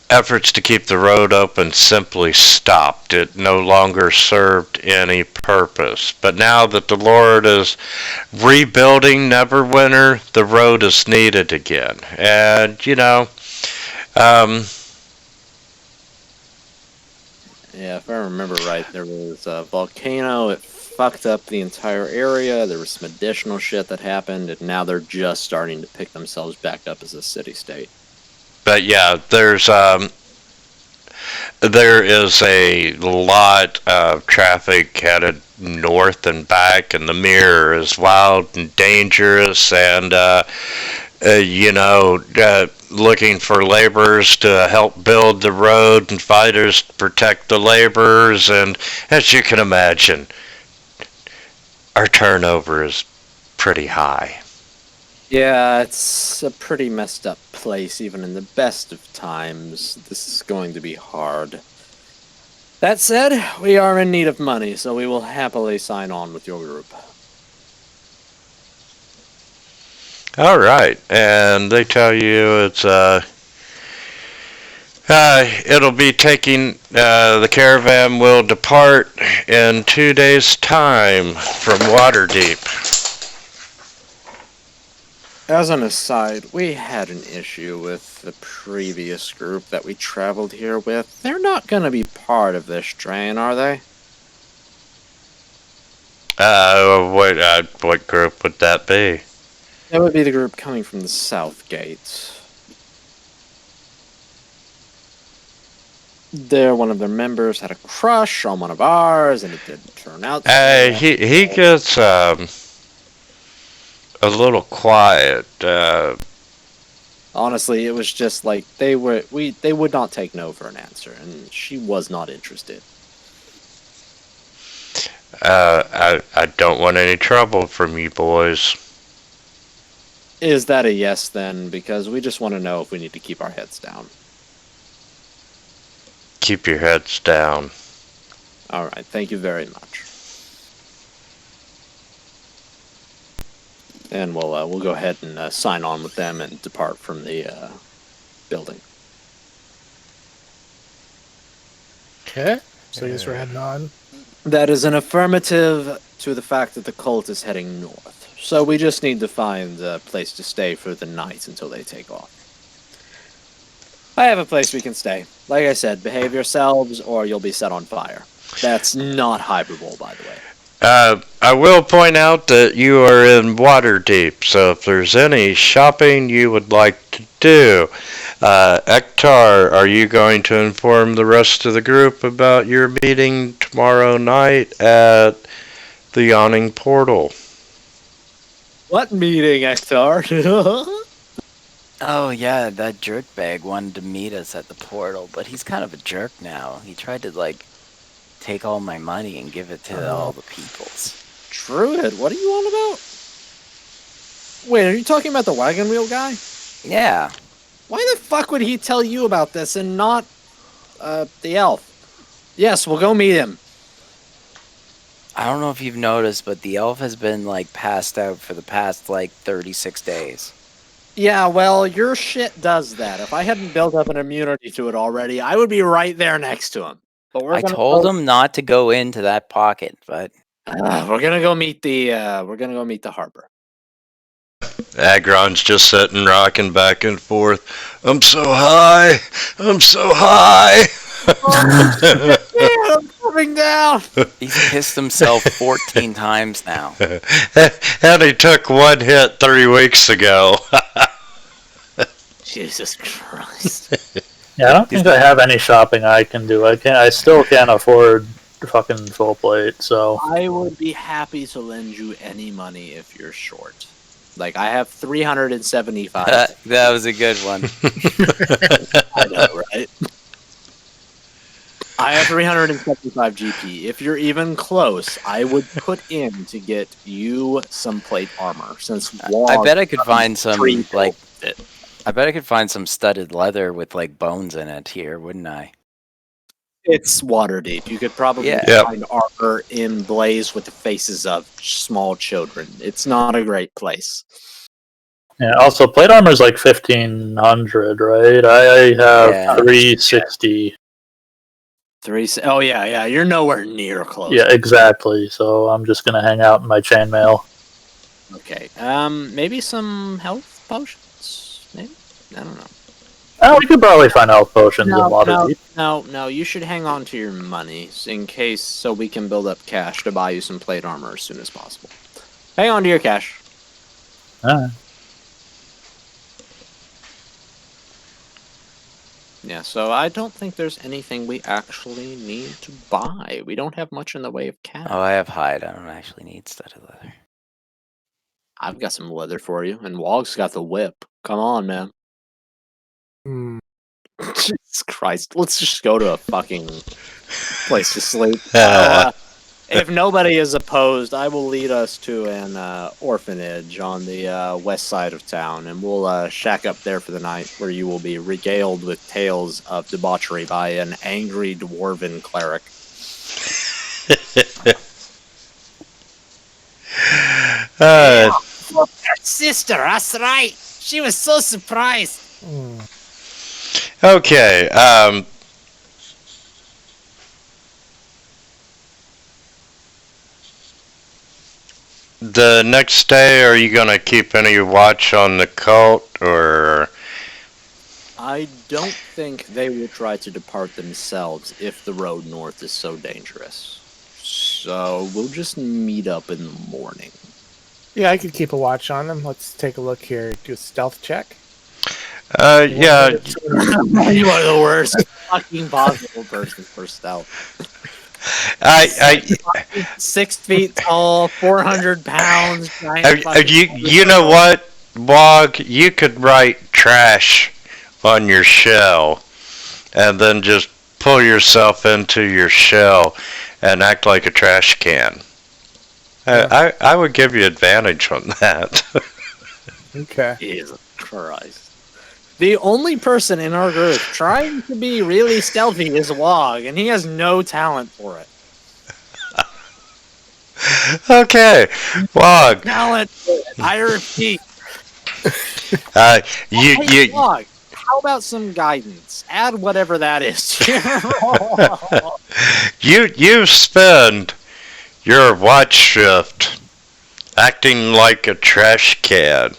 S1: efforts to keep the road open simply stopped. It no longer served any purpose. But now that the Lord is rebuilding Neverwinter, the road is needed again. And, you know,
S7: yeah, if I remember right, there was a volcano. It fucked up the entire area. There was some additional shit that happened, and now they're just starting to pick themselves back up as a city-state.
S1: but yeah, there is a lot of traffic headed north and back, and the Mirror is wild and dangerous, and you know, looking for laborers to help build the road and fighters to protect the laborers, and as you can imagine, our turnover is pretty high.
S7: Yeah, it's a pretty messed up place, even in the best of times. This is going to be hard. That said, we are in need of money, so we will happily sign on with your group.
S1: All right, and they tell you it's it'll be taking the caravan will depart in 2 days' time from Waterdeep.
S7: As an aside, we had an issue with the previous group that we traveled here with. They're not going to be part of this train, are they?
S1: What group would that be?
S7: That would be the group coming from the south gate. One of their members had a crush on one of ours, and it didn't turn out.
S1: He gets a little quiet.
S7: Honestly, it was just like they would not take no for an answer, and she was not interested.
S1: I don't want any trouble from you boys.
S7: Is that a yes then? Because we just want to know if we need to keep our heads down.
S1: Keep your heads down.
S7: All right, thank you very much. and we'll go ahead and sign on with them and depart from the building.
S4: Okay. So I guess we're heading on.
S7: That is an affirmative to the fact that the cult is heading north. So we just need to find a place to stay for the night until they take off. I have a place we can stay. Like I said, behave yourselves or you'll be set on fire. That's not hyperbole, by the way.
S1: I will point out that you are in Waterdeep, so if there's any shopping you would like to do, Ektar, are you going to inform the rest of the group about your meeting tomorrow night at the Yawning Portal?
S7: What meeting, Ektar?
S3: Oh yeah, that jerkbag wanted to meet us at the portal, but he's kind of a jerk now. He tried to take all my money and give it to all the peoples.
S7: Druid, what are you on about? Wait, are you talking about the wagon wheel guy?
S3: Yeah.
S7: Why the fuck would he tell you about this and not the elf? Yes, we'll go meet him.
S3: I don't know if you've noticed, but the elf has been passed out for the past 36 days.
S7: Yeah, well, your shit does that. If I hadn't built up an immunity to it already, I would be right there next to him. But
S3: I told him not to go into that pocket, but
S7: we're gonna go meet the harbor.
S1: Agron's just sitting rocking back and forth. I'm so high. I'm so high.
S7: I'm coming down.
S3: he's pissed himself 14 times now.
S1: And he took one hit 3 weeks ago.
S7: Jesus Christ.
S5: Yeah, I don't think I have any shopping I can do. I still can't afford fucking full plate, so.
S7: I would be happy to lend you any money if you're short. I have 375.
S3: That was a good one.
S7: I know, right? I have 375 GP. If you're even close, I would put in to get you some plate armor. Since
S3: I bet I could find some
S7: pre-built
S3: I bet I could find some studded leather with bones in it here, wouldn't I?
S7: It's Waterdeep. You could probably find armor in Blaze with the faces of small children. It's not a great place.
S5: Yeah, also, plate armor is 1,500, right? I have 360.
S7: Oh, yeah, you're nowhere near close.
S5: Yeah, exactly. So I'm just going to hang out in my chainmail.
S7: Okay. Maybe some health potions? Maybe? I don't know.
S5: Oh, we could probably find health potions in Waterdeep.
S7: No, you should hang on to your money in case so we can build up cash to buy you some plate armor as soon as possible. Hang on to your cash.
S5: Alright.
S7: Yeah, so I don't think there's anything we actually need to buy. We don't have much in the way of cash.
S3: Oh, I have hide. I don't actually need studded leather.
S7: I've got some leather for you, and Wog's got the whip. Come on, man. Jesus Christ. Let's just go to a fucking place to sleep. If nobody is opposed, I will lead us to an orphanage on the west side of town, and we'll shack up there for the night, where you will be regaled with tales of debauchery by an angry dwarven cleric. Sister, that's right. She was so surprised.
S1: Okay, the next day, are you going to keep any watch on the cult, or?
S7: I don't think they will try to depart themselves if the road north is so dangerous. So we'll just meet up in the morning.
S4: Yeah, I could keep a watch on them. Let's take a look here. Do a stealth check.
S1: Yeah.
S7: You are the worst fucking possible person for stealth.
S1: I
S7: 6 feet tall, 400 pounds.
S1: you know what, Wog? You could write trash on your shell, and then just pull yourself into your shell and act like a trash can. I would give you advantage on that.
S4: Okay.
S7: Jesus Christ. The only person in our group trying to be really stealthy is Wog, and he has no talent for it.
S1: Okay, Wog.
S7: Talent.
S2: I repeat.
S1: You
S2: Hey,
S1: you
S2: dog, how about some guidance? Add whatever that is to your roll.
S1: you spend your watch shift acting like a trash can.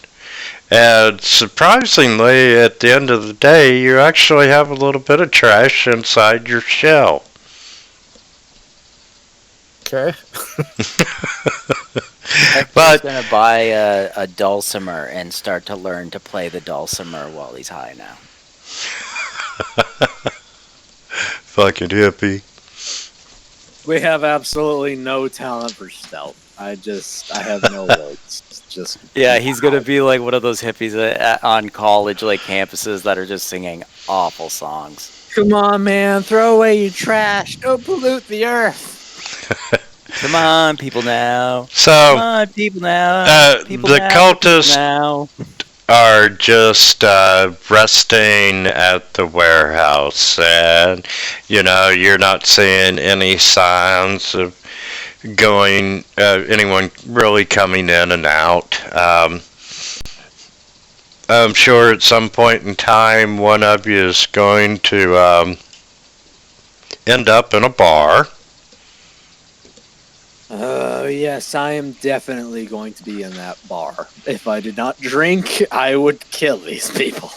S1: And surprisingly, at the end of the day, you actually have a little bit of trash inside your shell.
S4: Okay.
S3: Hector's
S1: But
S3: gonna buy a dulcimer and start to learn to play the dulcimer while he's high now.
S1: fucking hippie.
S2: We have absolutely no talent for stealth. I have no words. Just
S3: Yeah, he's gonna be like one of those hippies on college like campuses that are just singing awful songs.
S2: come on, man, throw away your trash. Don't pollute the earth.
S3: Come on, people now. Come
S1: So
S3: on, people now. People
S1: the
S3: now. People
S1: cultists
S3: now.
S1: are just resting at the warehouse, and you're not seeing any signs of anyone really coming in and out. I'm sure at some point in time one of you is going to end up in a bar.
S2: Yes, I am definitely going to be in that bar. If I did not drink, I would kill these people.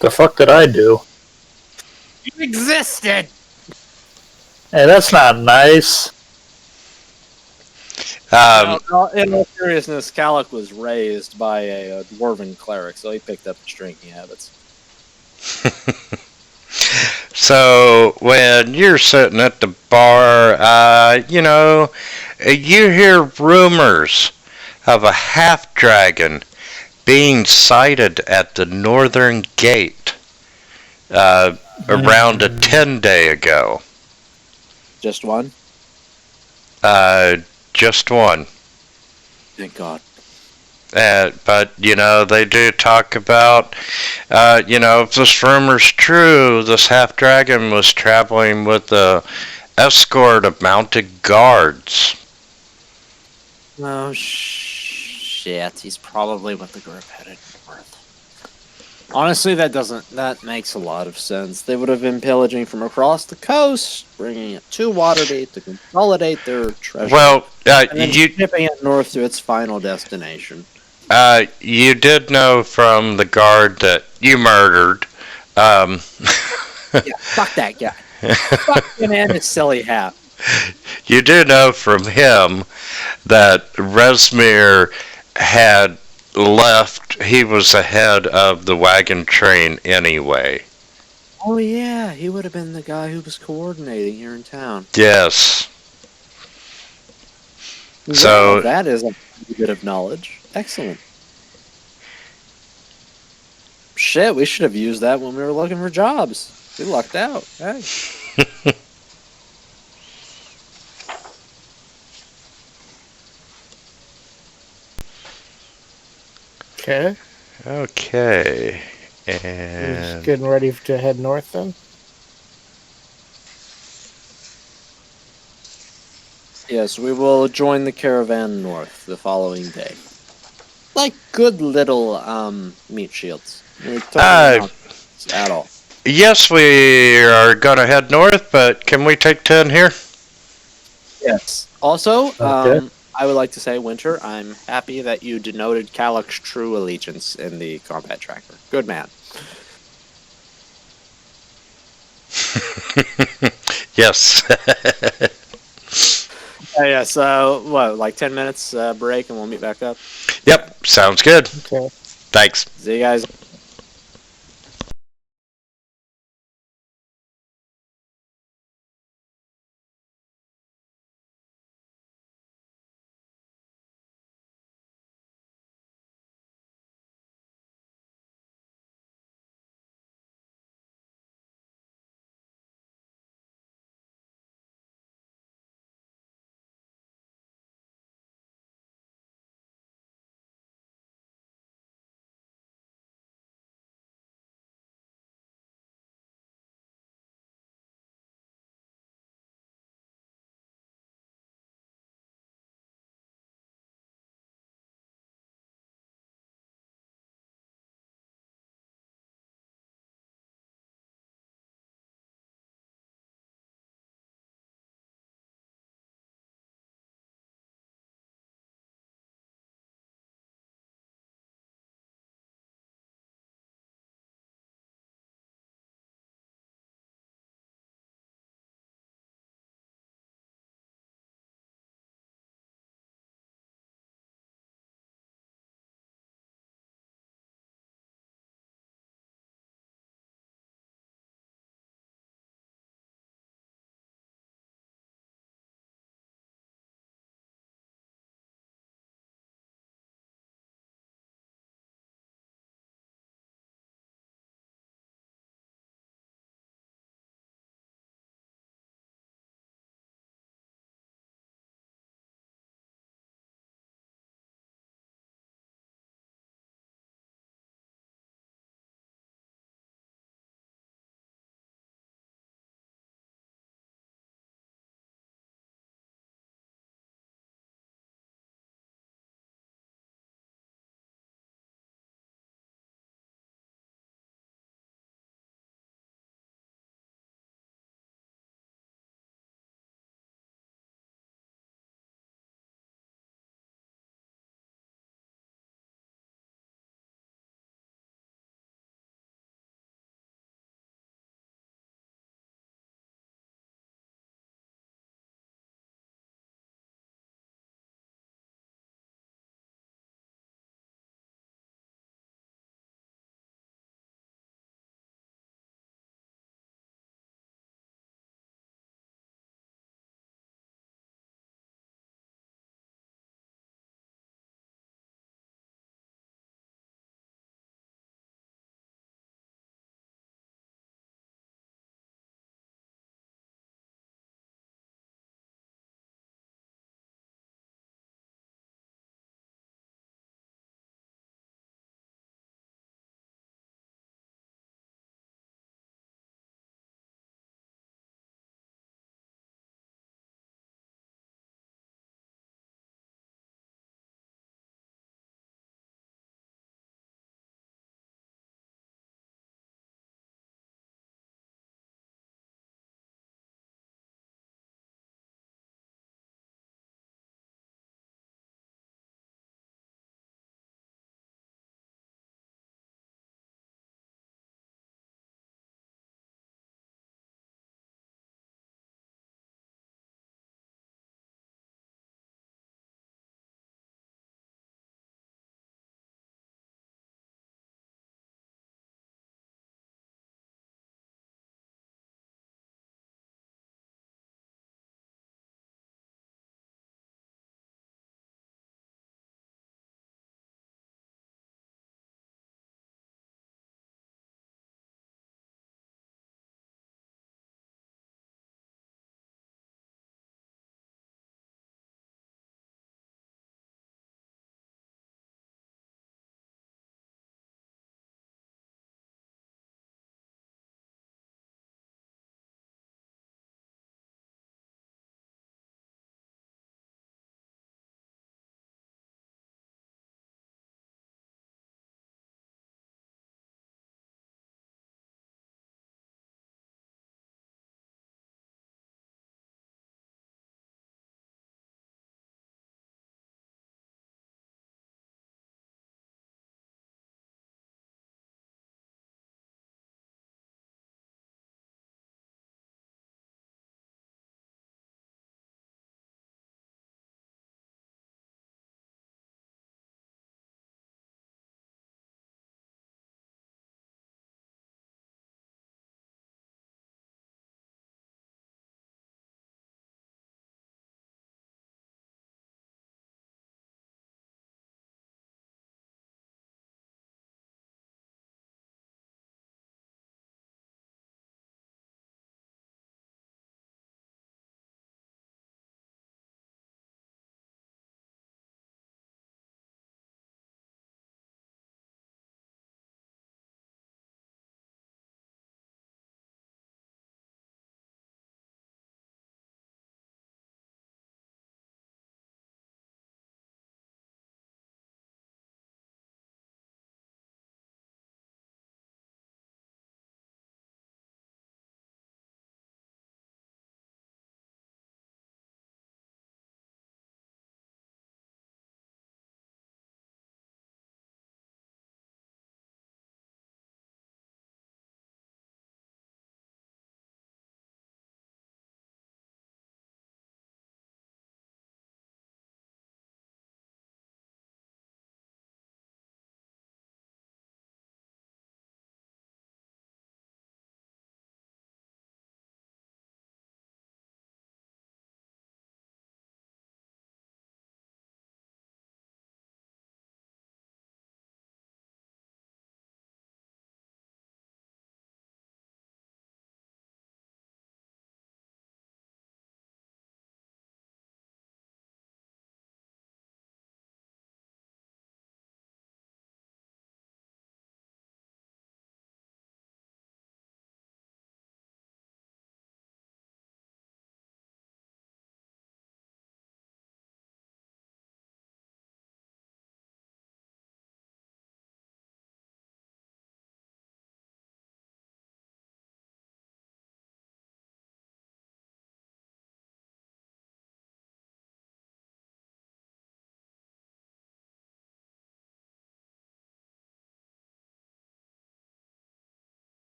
S5: The fuck did I do?
S2: You existed!
S5: Hey, that's not nice.
S2: In all seriousness, Calic was raised by a dwarven cleric, so he picked up his drinking habits.
S1: So when you're sitting at the bar, you hear rumors of a half dragon being sighted at the northern gate around a 10-day ago.
S2: Just one?
S1: Just one.
S2: Thank God.
S1: But they do talk about, if this rumor's true, this half dragon was traveling with a escort of mounted guards.
S2: Oh, shit. He's probably with the group headed north. Honestly, that makes a lot of sense. They would have been pillaging from across the coast, bringing it to Waterdeep to consolidate their treasure.
S1: Well,
S2: and then shipping it north to its final destination.
S1: You did know from the guard that you murdered.
S2: Yeah, fuck that guy. Fuck him and his silly hat.
S1: You do know from him that Resmir had left. He was ahead of the wagon train anyway.
S2: Oh yeah, he would have been the guy who was coordinating here in town.
S1: Yes.
S2: So
S1: So
S2: that is a bit of knowledge. Excellent. Shit, we should have used that when we were looking for jobs. We lucked out. Hey.
S4: Okay.
S1: Okay.
S4: Just
S1: And
S4: getting ready to head north then.
S2: Yes, we will join the caravan north the following day. Like good little meat shields. Totally not at all.
S1: yes, we are going to head north, but can we take 10 here?
S2: Yes. Also,
S5: Okay.
S2: I would like to say, Winter, I'm happy that you denoted Calic's true allegiance in the combat tracker. Good man.
S1: Yes.
S2: Yeah, so, like 10 minutes break and we'll meet back up?
S1: Yep, sounds good.
S4: Okay.
S1: Thanks.
S2: See you guys.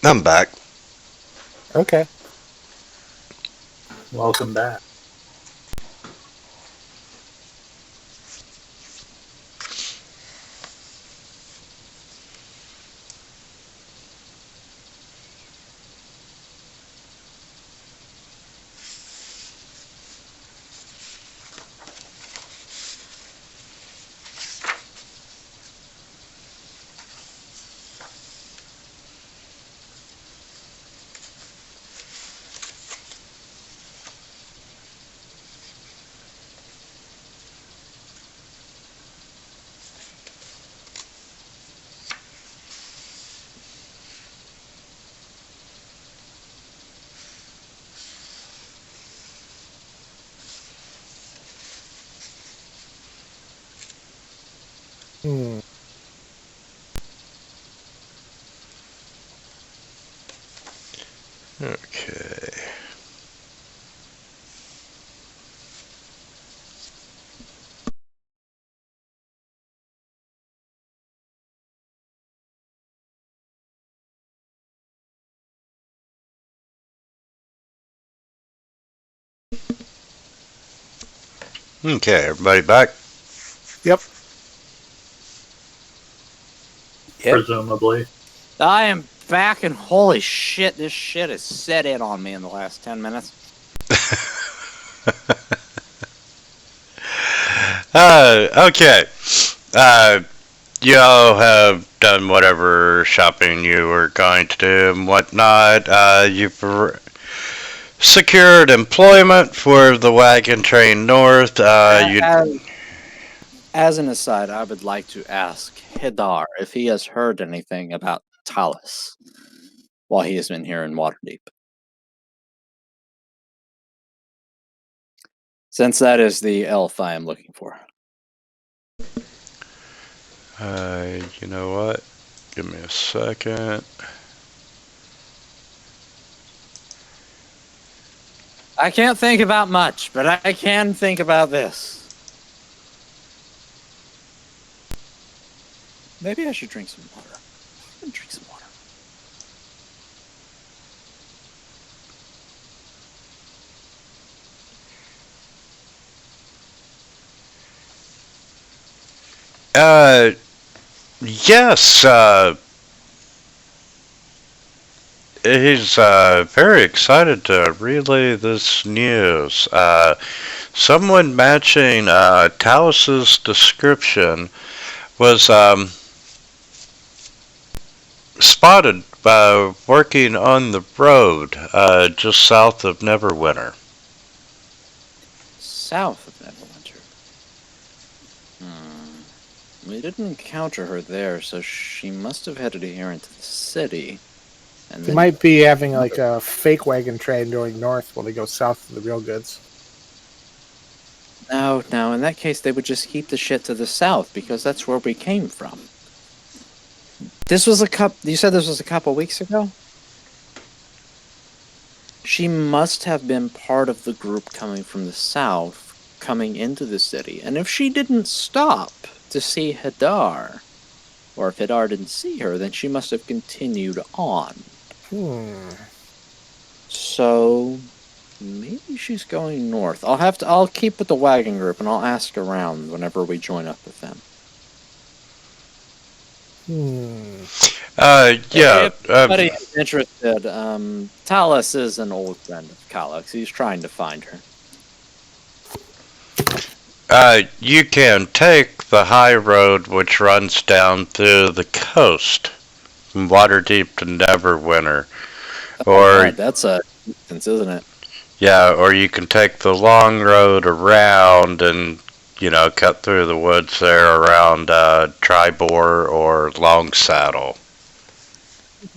S1: I'm back.
S4: Okay.
S5: Welcome back.
S4: Hmm.
S1: Okay. Okay, everybody back?
S4: Yep.
S3: Yep.
S5: Presumably.
S2: I am back, and holy shit, this shit has set in on me in the last 10 minutes.
S1: Okay. You all have done whatever shopping you were going to do and whatnot. You've secured employment for the wagon train north.
S2: As an aside, I would like to ask Hidar if he has heard anything about Talus while he has been here in Waterdeep. Since that is the elf I am looking for.
S1: You know what? Give me a second.
S2: I can't think about much, but I can think about this. Maybe I should drink some water. I'm gonna drink some water.
S1: Yes, he's very excited to relay this news. Someone matching Talus's description was spotted working on the road just south of Neverwinter.
S2: South of Neverwinter. We didn't encounter her there, so she must have headed here into the city. And
S4: They might be having like a fake wagon train going north while they go south of the real goods.
S2: No, in that case, they would just keep the shit to the south because that's where we came from. This was you said this was a couple weeks ago? She must have been part of the group coming from the south, coming into the city. And if she didn't stop to see Hidar, or if Hidar didn't see her, then she must have continued on. So maybe she's going north. I'll keep with the wagon group and I'll ask around whenever we join up with them.
S1: Yeah.
S2: If anybody's interested, Talus is an old friend of Kalux. He's trying to find her.
S1: You can take the high road which runs down through the coast from Waterdeep to Neverwinter. Or
S2: right, that's a distance, isn't it?
S1: Yeah, or you can take the long road around and, cut through the woods there around Tribor or Long Saddle.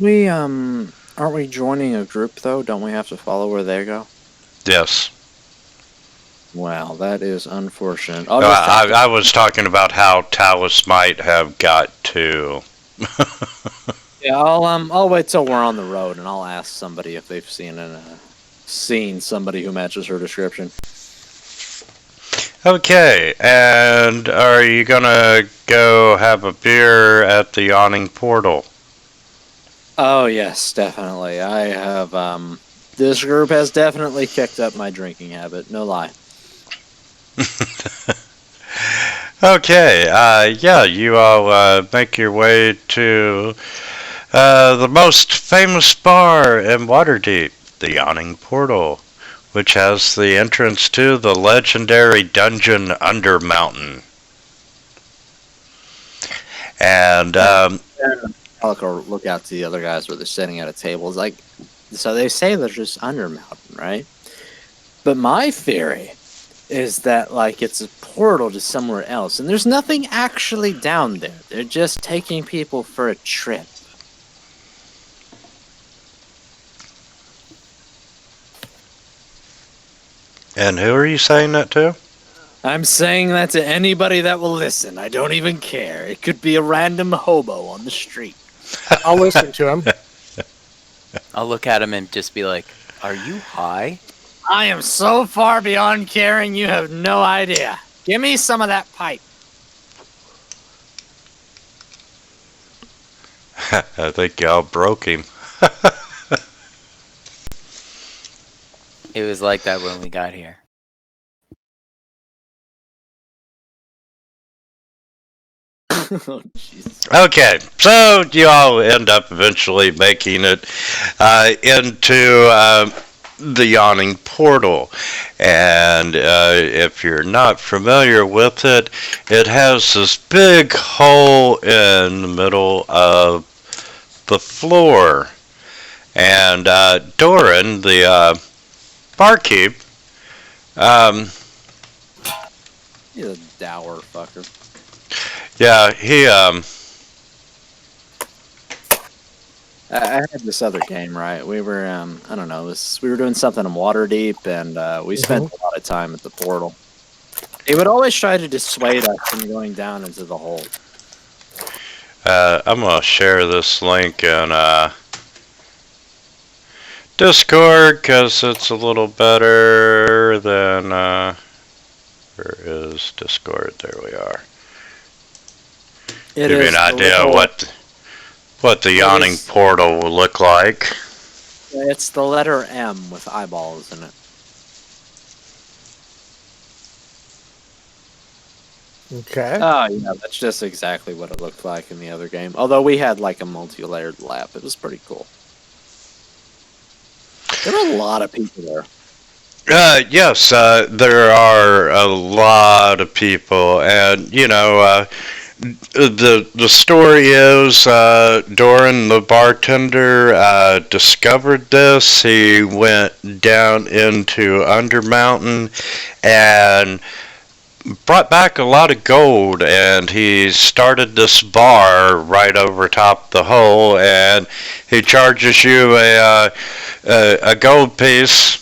S2: Aren't we joining a group though? Don't we have to follow where they go?
S1: Yes.
S2: Well, that is unfortunate.
S1: I was talking about how Talus might have got to.
S2: Yeah, I'll wait till we're on the road and I'll ask somebody if they've seen somebody who matches her description.
S1: Okay, and are you gonna go have a beer at the Yawning Portal?
S7: Oh yes, definitely. I have this group has definitely kicked up my drinking habit, no lie.
S1: Okay, yeah, you all make your way to the most famous bar in Waterdeep, the Yawning Portal, which has the entrance to the legendary dungeon under mountain. And
S7: I'll look out to the other guys where they're sitting at a table. It's like, so they say they're just under mountain, right? But my theory is that like it's a portal to somewhere else, and there's nothing actually down there. They're just taking people for a trip.
S1: and who are you saying that to?
S7: I'm saying that to anybody that will listen. I don't even care. It could be a random hobo on the street.
S4: I'll listen to him.
S3: I'll look at him and just be like, "Are you high?"
S2: I am so far beyond caring, you have no idea. Give me some of that pipe.
S1: I think y'all broke him.
S3: It was like that when we got here.
S7: Oh, Jesus.
S1: Okay, so you all end up eventually making it into the Yawning Portal. And if you're not familiar with it, it has this big hole in the middle of the floor. And Doran, the barkeep,
S7: He's a dour fucker.
S1: yeah, he
S7: I had this other game, right? We were, I don't know, we were doing something in Waterdeep, and we spent a lot of time at the portal. He would always try to dissuade us from going down into the hole.
S1: I'm gonna share this link in Discord because it's a little better than where is Discord? There we are.
S7: It
S1: Give you an idea of what the Yawning Portal will look like.
S7: It's the letter M with eyeballs in it.
S4: Okay.
S7: Oh, yeah, that's just exactly what it looked like in the other game. Although we had like a multi-layered lap. It was pretty cool. There were a lot of people there.
S1: Yes, there are a lot of people, and you know, the story is Doran, the bartender, discovered this. He went down into Undermountain and brought back a lot of gold, and he started this bar right over top the hole, and he charges you a gold piece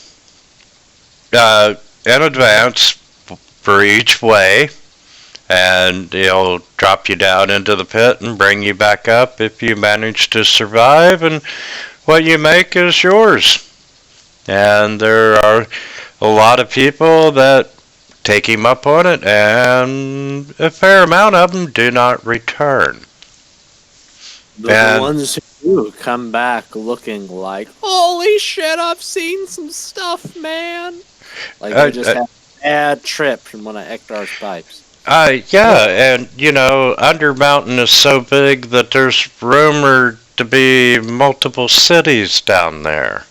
S1: in advance for each way, and he'll drop you down into the pit and bring you back up if you manage to survive, and what you make is yours. And there are a lot of people that take him up on it, and a fair amount of them do not return.
S7: The ones who do come back looking like, holy shit, I've seen some stuff, man. Like they just had a bad trip from one of Ektar's pipes.
S1: Yeah, and you know, Undermountain is so big that there's rumored to be multiple cities down there.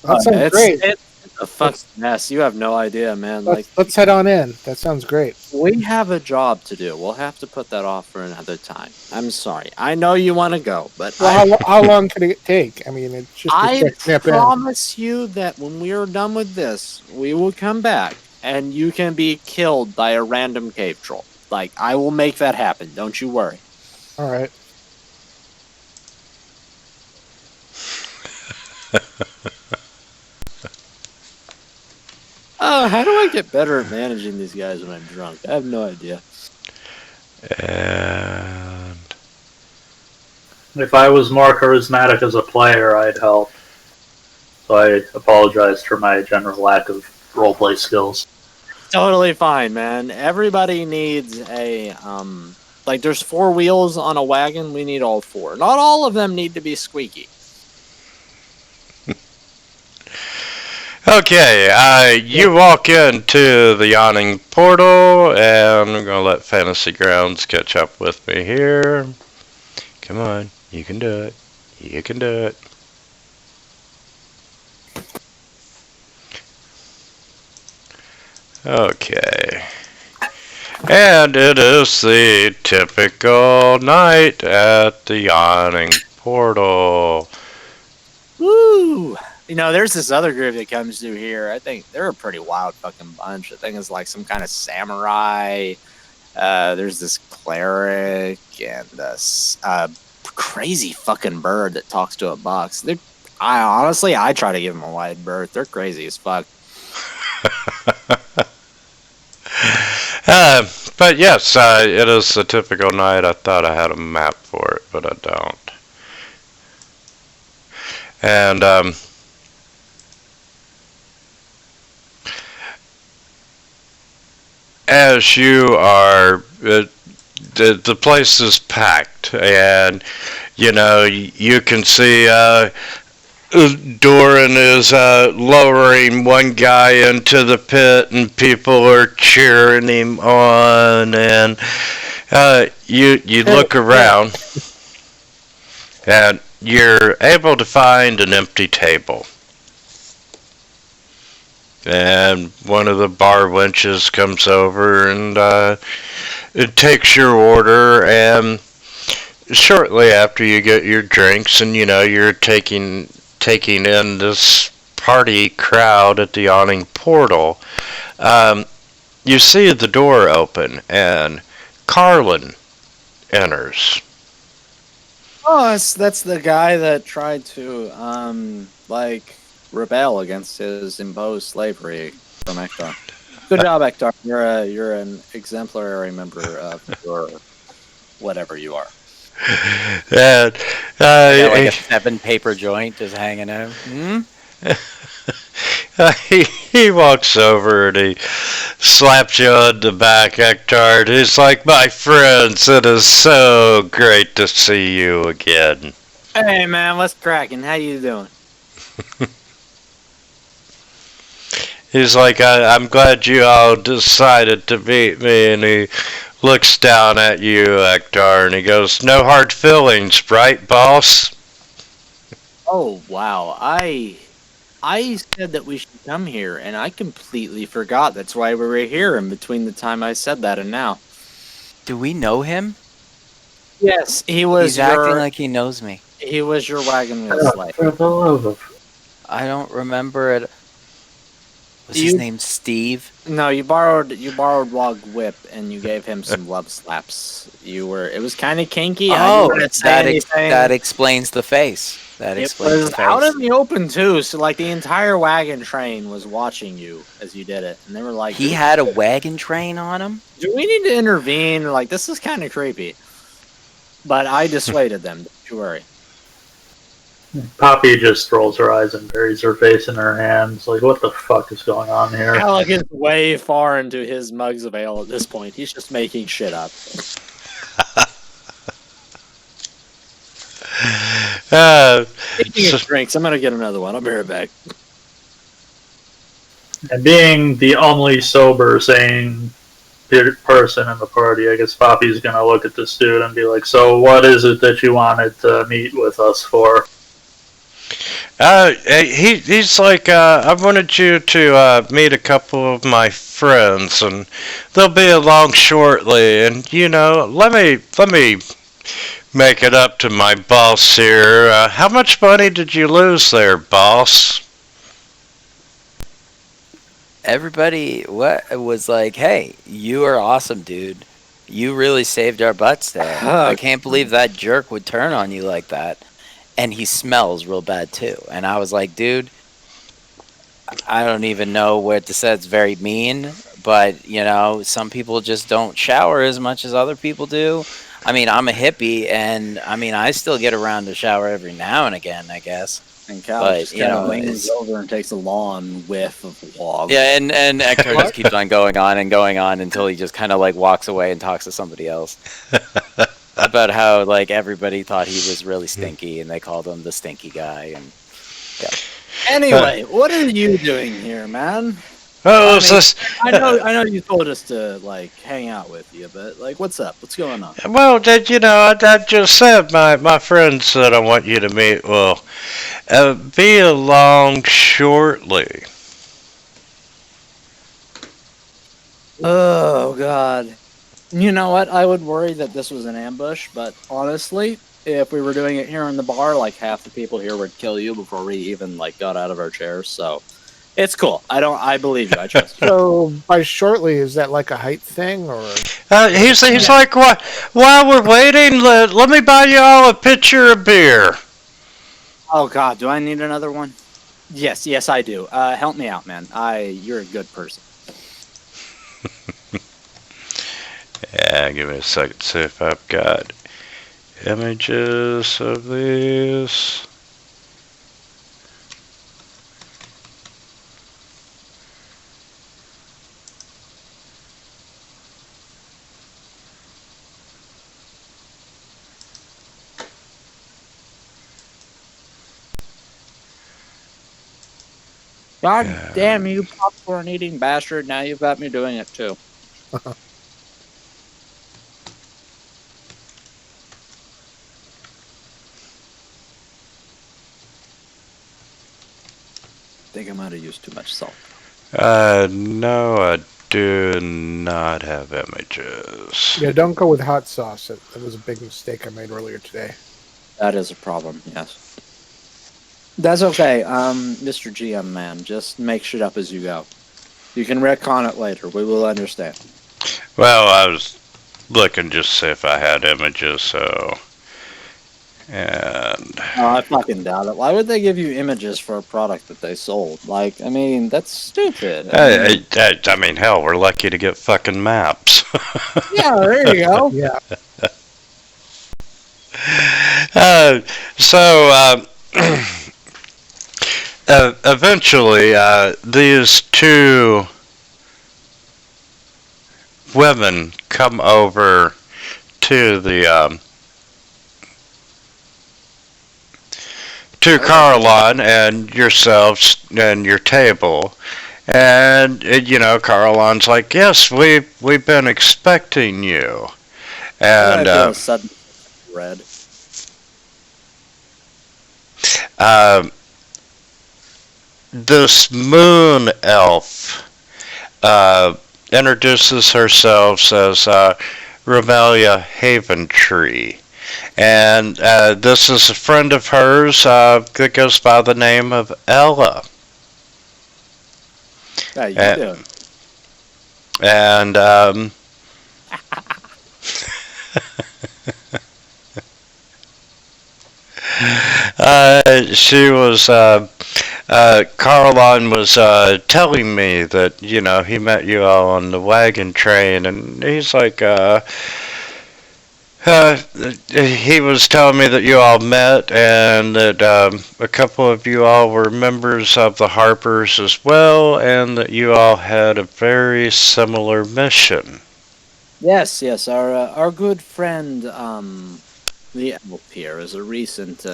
S4: That sounds great.
S7: It's a fucking mess. You have no idea, man.
S4: Let's head on in. That sounds great.
S7: We have a job to do. We'll have to put that off for another time. I'm sorry. I know you want to go, but
S4: how long could it take? I mean, it's just.
S7: I promise you that when we are done with this, we will come back and you can be killed by a random cave troll. Like, I will make that happen. Don't you worry.
S4: All right.
S7: Oh, how do I get better at managing these guys when I'm drunk? I have no idea.
S1: And
S5: if I was more charismatic as a player, I'd help. So I apologize for my general lack of roleplay skills.
S7: Totally fine, man. Everybody needs a
S2: Like, there's 4 wheels on a wagon. We need all 4. Not all of them need to be squeaky.
S1: Okay, you walk into the Yawning Portal, and I'm going to let Fantasy Grounds catch up with me here. Come on, you can do it. You can do it. Okay. And it is the typical night at the Yawning Portal.
S2: Woo! You know, there's this other group that comes through here. I think they're a pretty wild fucking bunch. I think it's like some kind of samurai. There's this cleric and this crazy fucking bird that talks to a box. I try to give them a wide berth. They're crazy as fuck.
S1: But yes, it is a typical night. I thought I had a map for it, but I don't. And as you are, the place is packed, and you know you can see Doran is lowering one guy into the pit, and people are cheering him on, and you look around, and you're able to find an empty table. And one of the bar wenches comes over and it takes your order, and shortly after you get your drinks, and you know you're taking in this party crowd at the Yawning Portal, you see the door open, and Carlon enters.
S2: Oh, that's the guy that tried to rebel against his imposed slavery from Ektar. Good job, Ektar. You're an exemplary member of your whatever you are.
S1: And
S3: Like a 7-paper joint just hanging out.
S1: he walks over and he slaps you on the back, Ektar. He's like, "My friends, it is so great to see you again."
S2: Hey man, what's cracking? How you doing?
S1: He's like, I'm glad you all decided to meet me, and he looks down at you, Ektar, and he goes, "No hard feelings, right, boss?"
S2: Oh wow, I said that we should come here, and I completely forgot. That's why we were here in between the time I said that and now.
S3: Do we know him?
S2: Yes, he was.
S3: He's acting like he knows me.
S2: He was your wagon wheel slave.
S5: For the love of...
S3: I don't remember it. Was his name Steve?
S2: No, you borrowed Wog Whip, and you gave him some love slaps. It was kind of kinky.
S3: Oh, that explains the face. That explains the face.
S2: It was out in the open too, so like the entire wagon train was watching you as you did it, and they were like,
S3: he had a wagon train on him?
S2: "Do we need to intervene? Like, this is kind of creepy." But I dissuaded them. Don't you worry.
S5: Poppy just rolls her eyes and buries her face in her hands. Like, what the fuck is going on here?
S2: Alec is way far into his mugs of ale at this point. He's just making shit up. Taking his drinks. I'm gonna get another one. I'll be right back.
S5: And being the only sober, sane person in the party, I guess Poppy's gonna look at this dude and be like, "So what is it that you wanted to meet with us for?"
S1: He's like, "I wanted you to meet a couple of my friends, and they'll be along shortly. And you know, let me make it up to my boss here. How much money did you lose there, boss?"
S3: Everybody was like, "Hey, you are awesome, dude. You really saved our butts there. I can't believe that jerk would turn on you like that. And he smells real bad too." And I was like, "Dude, I don't even know what to say. It's very mean, but you know, some people just don't shower as much as other people do. I mean, I'm a hippie, and I mean, I still get around to shower every now and again, I guess."
S2: And Cal
S3: But,
S2: just
S3: you
S2: kind
S3: know,
S2: of leans
S3: it's-
S2: over and takes a long whiff of log.
S3: Yeah, and Ecto just keeps on going on until he just kind of like walks away and talks to somebody else about how like everybody thought he was really stinky and they called him the stinky guy. And
S2: Anyway, what are you doing here, man?
S1: Oh,
S2: I
S1: it's
S2: mean,
S1: just,
S2: I know you told us to like hang out with you, but like, what's up? What's going on?
S1: well, I just said my friends that I want you to meet will be along shortly.
S2: Oh God. You know what? I would worry that this was an ambush, but honestly, if we were doing it here in the bar, like half the people here would kill you before we even like got out of our chairs. So it's cool. I believe you. I trust you.
S4: So by shortly, is that like a height thing or?
S1: He's like, while we're waiting, let me buy you all a pitcher of beer.
S2: Oh God, do I need another one? Yes, I do. Help me out, man. You're a good person.
S1: Yeah, give me a second. See if I've got images of these.
S2: God
S1: Yeah.
S2: damn you, popcorn eating bastard! Now you've got me doing it too. I think I might have used too much salt.
S1: No, I do not have images.
S4: Yeah, don't go with hot sauce. That was a big mistake I made earlier today.
S2: That is a problem. Yes. That's okay, Mr. GM man. Just make shit up as you go. You can retcon it later. We will understand.
S1: Well, I was looking just to see if I had images, so. And.
S2: Oh, I fucking doubt it. Why would they give you images for a product that they sold? Like, I mean, that's stupid.
S1: I mean, hell, we're lucky to get fucking maps.
S2: Yeah, there you go.
S4: Yeah.
S1: Eventually, these two women come over to the to Carlon and yourselves and your table, and Carlon's like, yes, we've been expecting you, and
S2: I feel a sudden red.
S1: This moon elf introduces herself as Remallia Haventree. And this is a friend of hers that goes by the name of Ella.
S2: How you doing?
S1: And she was Carlon was telling me that he met you all on the wagon train, and he's like he was telling me that you all met and that a couple of you all were members of the Harpers as well, and that you all had a very similar mission.
S2: Yes. Our good friend, the elf here, is a recent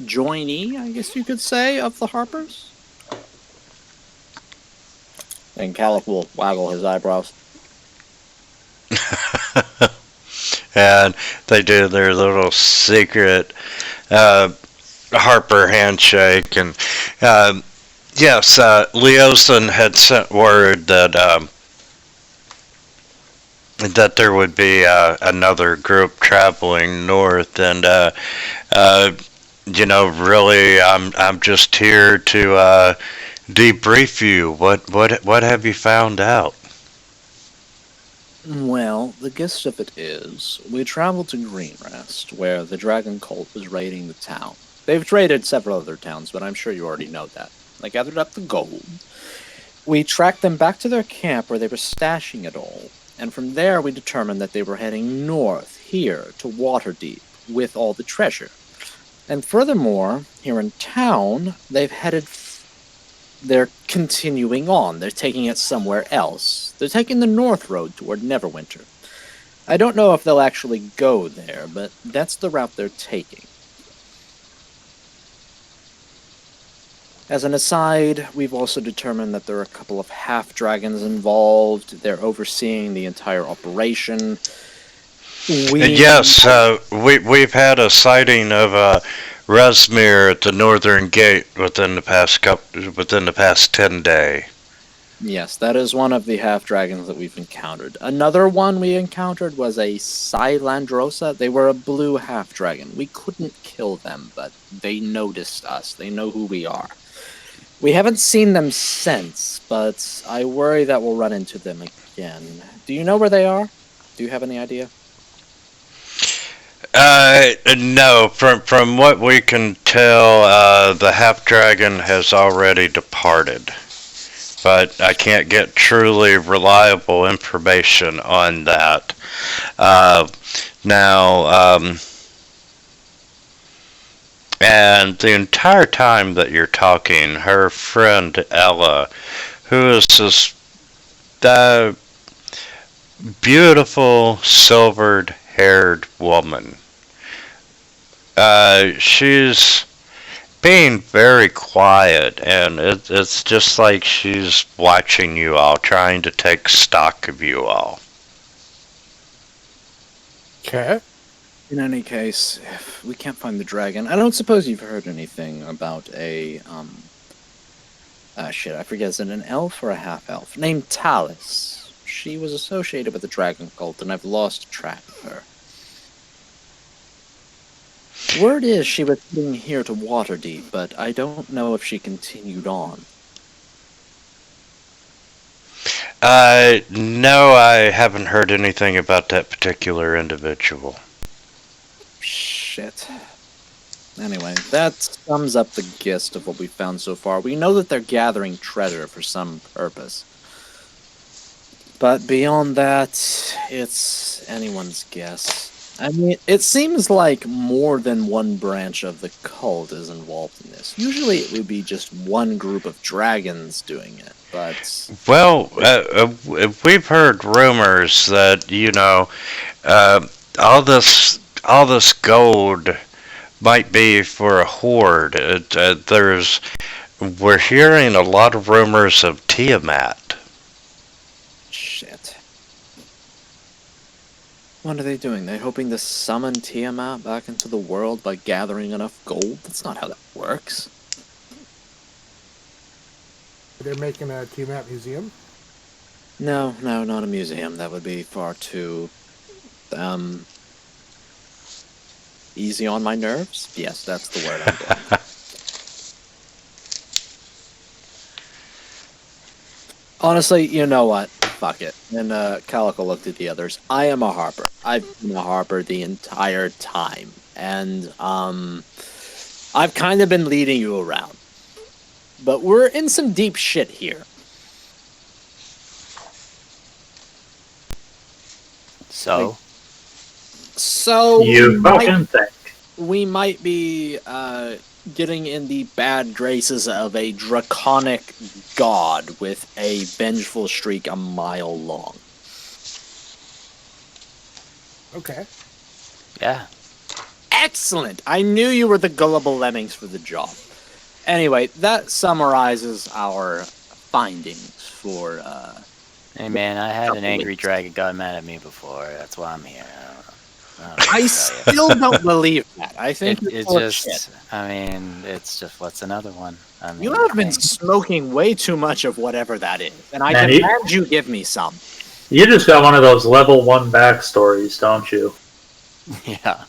S2: joinee, I guess you could say, of the Harpers. And Calic will waggle his eyebrows.
S1: And they do their little secret Harper handshake. And yes, Leosin had sent word that that there would be another group traveling north, and really, I'm just here to debrief you. What have you found out?
S2: Well, the gist of it is, we traveled to Greenrest, where the Dragon Cult was raiding the town. They've raided several other towns, but I'm sure you already know that. They gathered up the gold. We tracked them back to their camp where they were stashing it all, and from there we determined that they were heading north, here, to Waterdeep, with all the treasure. And furthermore, here in town, they're continuing on. They're taking it somewhere else. They're taking the north road toward Neverwinter. I don't know if they'll actually go there, but that's the route they're taking. As an aside, we've also determined that there are a couple of half-dragons involved. They're overseeing the entire operation.
S1: Yes, we've had a sighting of Resmir at the northern gate within the past 10 days.
S2: Yes, that is one of the half-dragons that we've encountered. Another one we encountered was a Silandrosa. They were a blue half-dragon. We couldn't kill them, but they noticed us. They know who we are. We haven't seen them since, but I worry that we'll run into them again. Do you know where they are? Do you have any idea?
S1: No. From what we can tell, the half-dragon has already departed. But I can't get truly reliable information on that. And the entire time that you're talking, her friend Ella, who is this beautiful silvered-haired woman, she's being very quiet, and it's just like she's watching you all, trying to take stock of you all.
S4: Okay.
S2: In any case, if we can't find the dragon, I don't suppose you've heard anything about a, I forget, is it an elf or a half-elf? Named Talus. She was associated with the dragon cult, and I've lost track of her. Word is she was heading here to Waterdeep, but I don't know if she continued on.
S1: No, I haven't heard anything about that particular individual.
S2: Shit. Anyway, that sums up the gist of what we found so far. We know that they're gathering treasure for some purpose. But beyond that, it's anyone's guess. I mean, it seems like more than one branch of the cult is involved in this. Usually it would be just one group of dragons doing it, but...
S1: Well, we've heard rumors that, all this gold might be for a hoard. We're hearing a lot of rumors of Tiamat.
S2: Shit. What are they doing? They're hoping to summon Tiamat back into the world by gathering enough gold? That's not how that works.
S4: They're making a Tiamat museum?
S2: No, not a museum. That would be far too, easy on my nerves? Yes, that's the word I'm going with. Honestly, you know what? Fuck it. And Calico looked at the others. I am a harper. I've been a harper the entire time. And I've kind of been leading you around. But we're in some deep shit here.
S3: So?
S2: So
S5: You fucking think.
S2: we might be getting in the bad graces of a draconic god with a vengeful streak a mile long.
S4: Okay.
S3: Yeah.
S2: Excellent! I knew you were the gullible lemmings for the job. Anyway, that summarizes our findings for,
S3: Hey man, I had an angry dragon got mad at me before. That's why I'm here. I don't know what to tell you.
S2: still don't believe that. I think
S3: It's
S2: full of
S3: just,
S2: shit.
S3: I mean, it's just, what's another one? I mean,
S2: You have been smoking way too much of whatever that is, and I
S5: Man,
S2: demand you give me some.
S5: You just got one of those level 1 backstories, don't you?
S3: Yeah.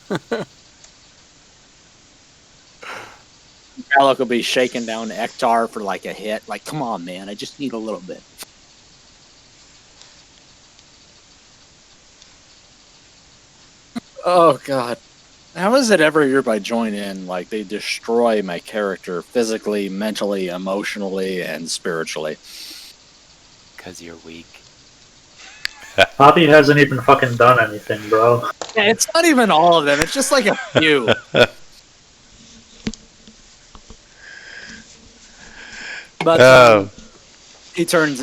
S2: Alec will be shaking down Ektar for like a hit. Like, come on, man, I just need a little bit. Oh, God. How is it every year I join in, like, they destroy my character physically, mentally, emotionally, and spiritually?
S3: Because you're weak.
S5: Poppy hasn't even fucking done anything, bro.
S2: Yeah, it's not even all of them. It's just like a few. But
S1: Oh,
S2: he turns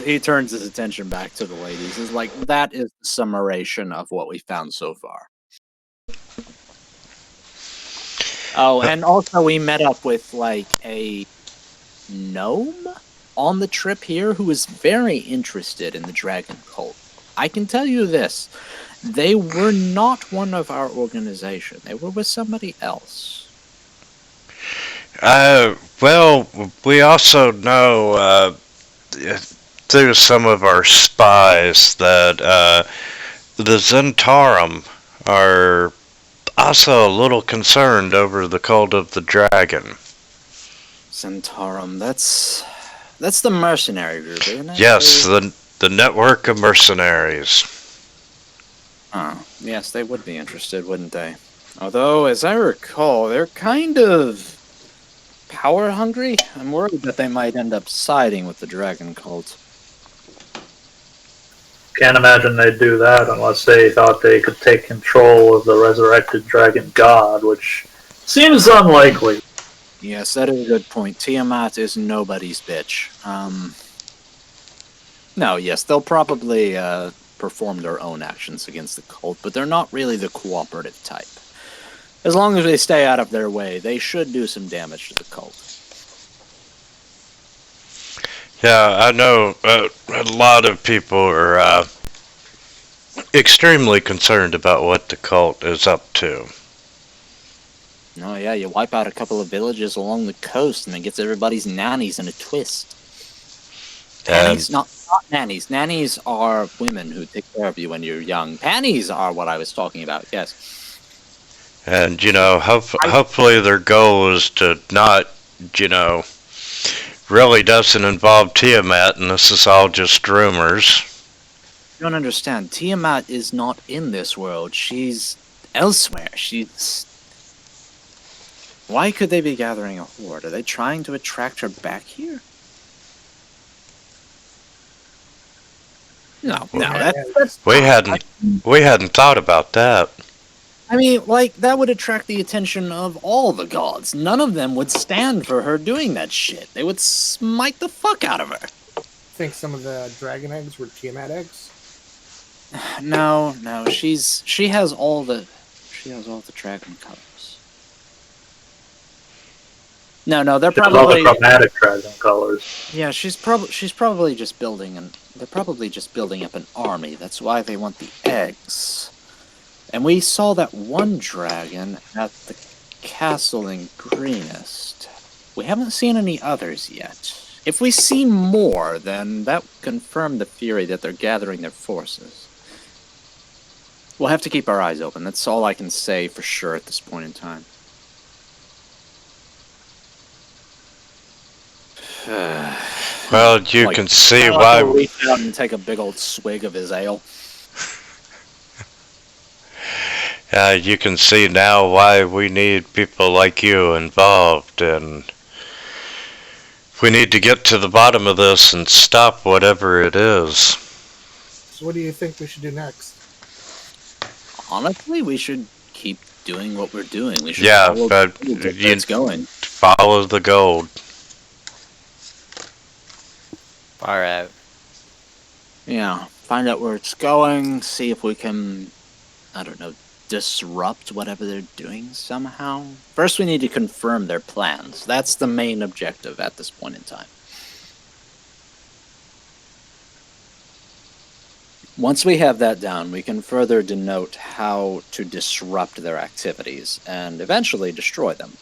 S2: his attention back to the ladies. He's like, that is the summation of what we found so far. Oh, and also we met up with like a gnome on the trip here who was very interested in the dragon cult. I can tell you this. They were not one of our organization. They were with somebody else.
S1: well, we also know through some of our spies that the Zentarum are also a little concerned over the cult of the dragon.
S2: Zentarum, that's the mercenary group, isn't it?
S1: Yes, the network of mercenaries.
S2: Oh, yes, they would be interested, wouldn't they? Although, as I recall, they're kind of power hungry. I'm worried that they might end up siding with the dragon cult.
S5: Can't imagine they'd do that unless they thought they could take control of the resurrected dragon god, which seems unlikely.
S2: Yes, that is a good point. Tiamat is nobody's bitch. No, yes, they'll probably perform their own actions against the cult, but they're not really the cooperative type. As long as they stay out of their way, they should do some damage to the cult.
S1: Yeah, I know a lot of people are extremely concerned about what the cult is up to.
S2: Oh yeah, you wipe out a couple of villages along the coast and it gets everybody's nannies in a twist. Nannies, not nannies. Nannies are women who take care of you when you're young. Pannies are what I was talking about, yes.
S1: And, hopefully their goal is to not, really doesn't involve Tiamat, and this is all just rumors.
S2: You don't understand. Tiamat is not in this world. She's elsewhere. Why could they be gathering a horde? Are they trying to attract her back here? No,
S1: We hadn't thought about that.
S2: I mean, that would attract the attention of all the gods. None of them would stand for her doing that shit. They would smite the fuck out of her.
S4: I think some of the dragon eggs were Tiamat eggs.
S2: No, she has all the dragon colors. No, they're probably
S5: all the chromatic dragon colors.
S2: Yeah, she's probably just building they're probably just building up an army. That's why they want the eggs. And we saw that one dragon at the castle in Greenest. We haven't seen any others yet. If we see more, then that would confirm the theory that they're gathering their forces. We'll have to keep our eyes open. That's all I can say for sure at this point in time.
S1: Well, you can see why.
S2: I'll reach out and take a big old swig of his ale.
S1: You can see now why we need people like you involved, and we need to get to the bottom of this and stop whatever it is.
S4: So what do you think we should do next?
S2: Honestly, we should keep doing what we're doing. We should
S1: Yeah, but
S2: it's going.
S1: Follow the gold.
S3: Far out.
S2: Yeah, find out where it's going, see if we can, I don't know, disrupt whatever they're doing somehow. First, we need to confirm their plans. That's the main objective at this point in time. Once we have that down, we can further denote how to disrupt their activities and eventually destroy them.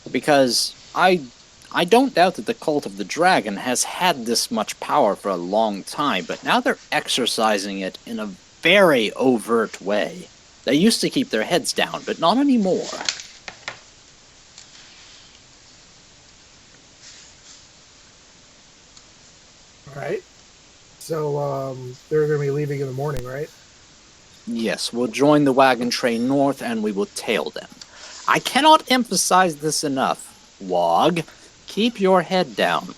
S2: Because I don't doubt that the Cult of the Dragon has had this much power for a long time, but now they're exercising it in a very overt way. They used to keep their heads down, but not anymore.
S4: Alright. So, they're going to be leaving in the morning, right?
S2: Yes, we'll join the wagon train north and we will tail them. I cannot emphasize this enough. Wog, keep your head down.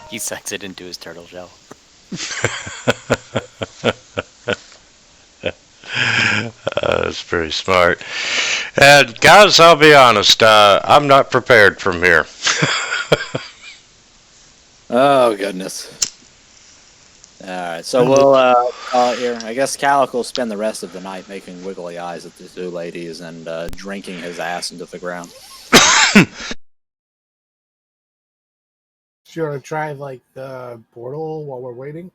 S3: He sucks it into his turtle shell.
S1: That's pretty smart. And guys, I'll be honest, I'm not prepared from here.
S2: Oh, goodness. Alright, so we'll call it here. I guess Calic will spend the rest of the night making wiggly eyes at the two ladies and drinking his ass into the ground.
S4: So you want to try, like, the portal while we're waiting?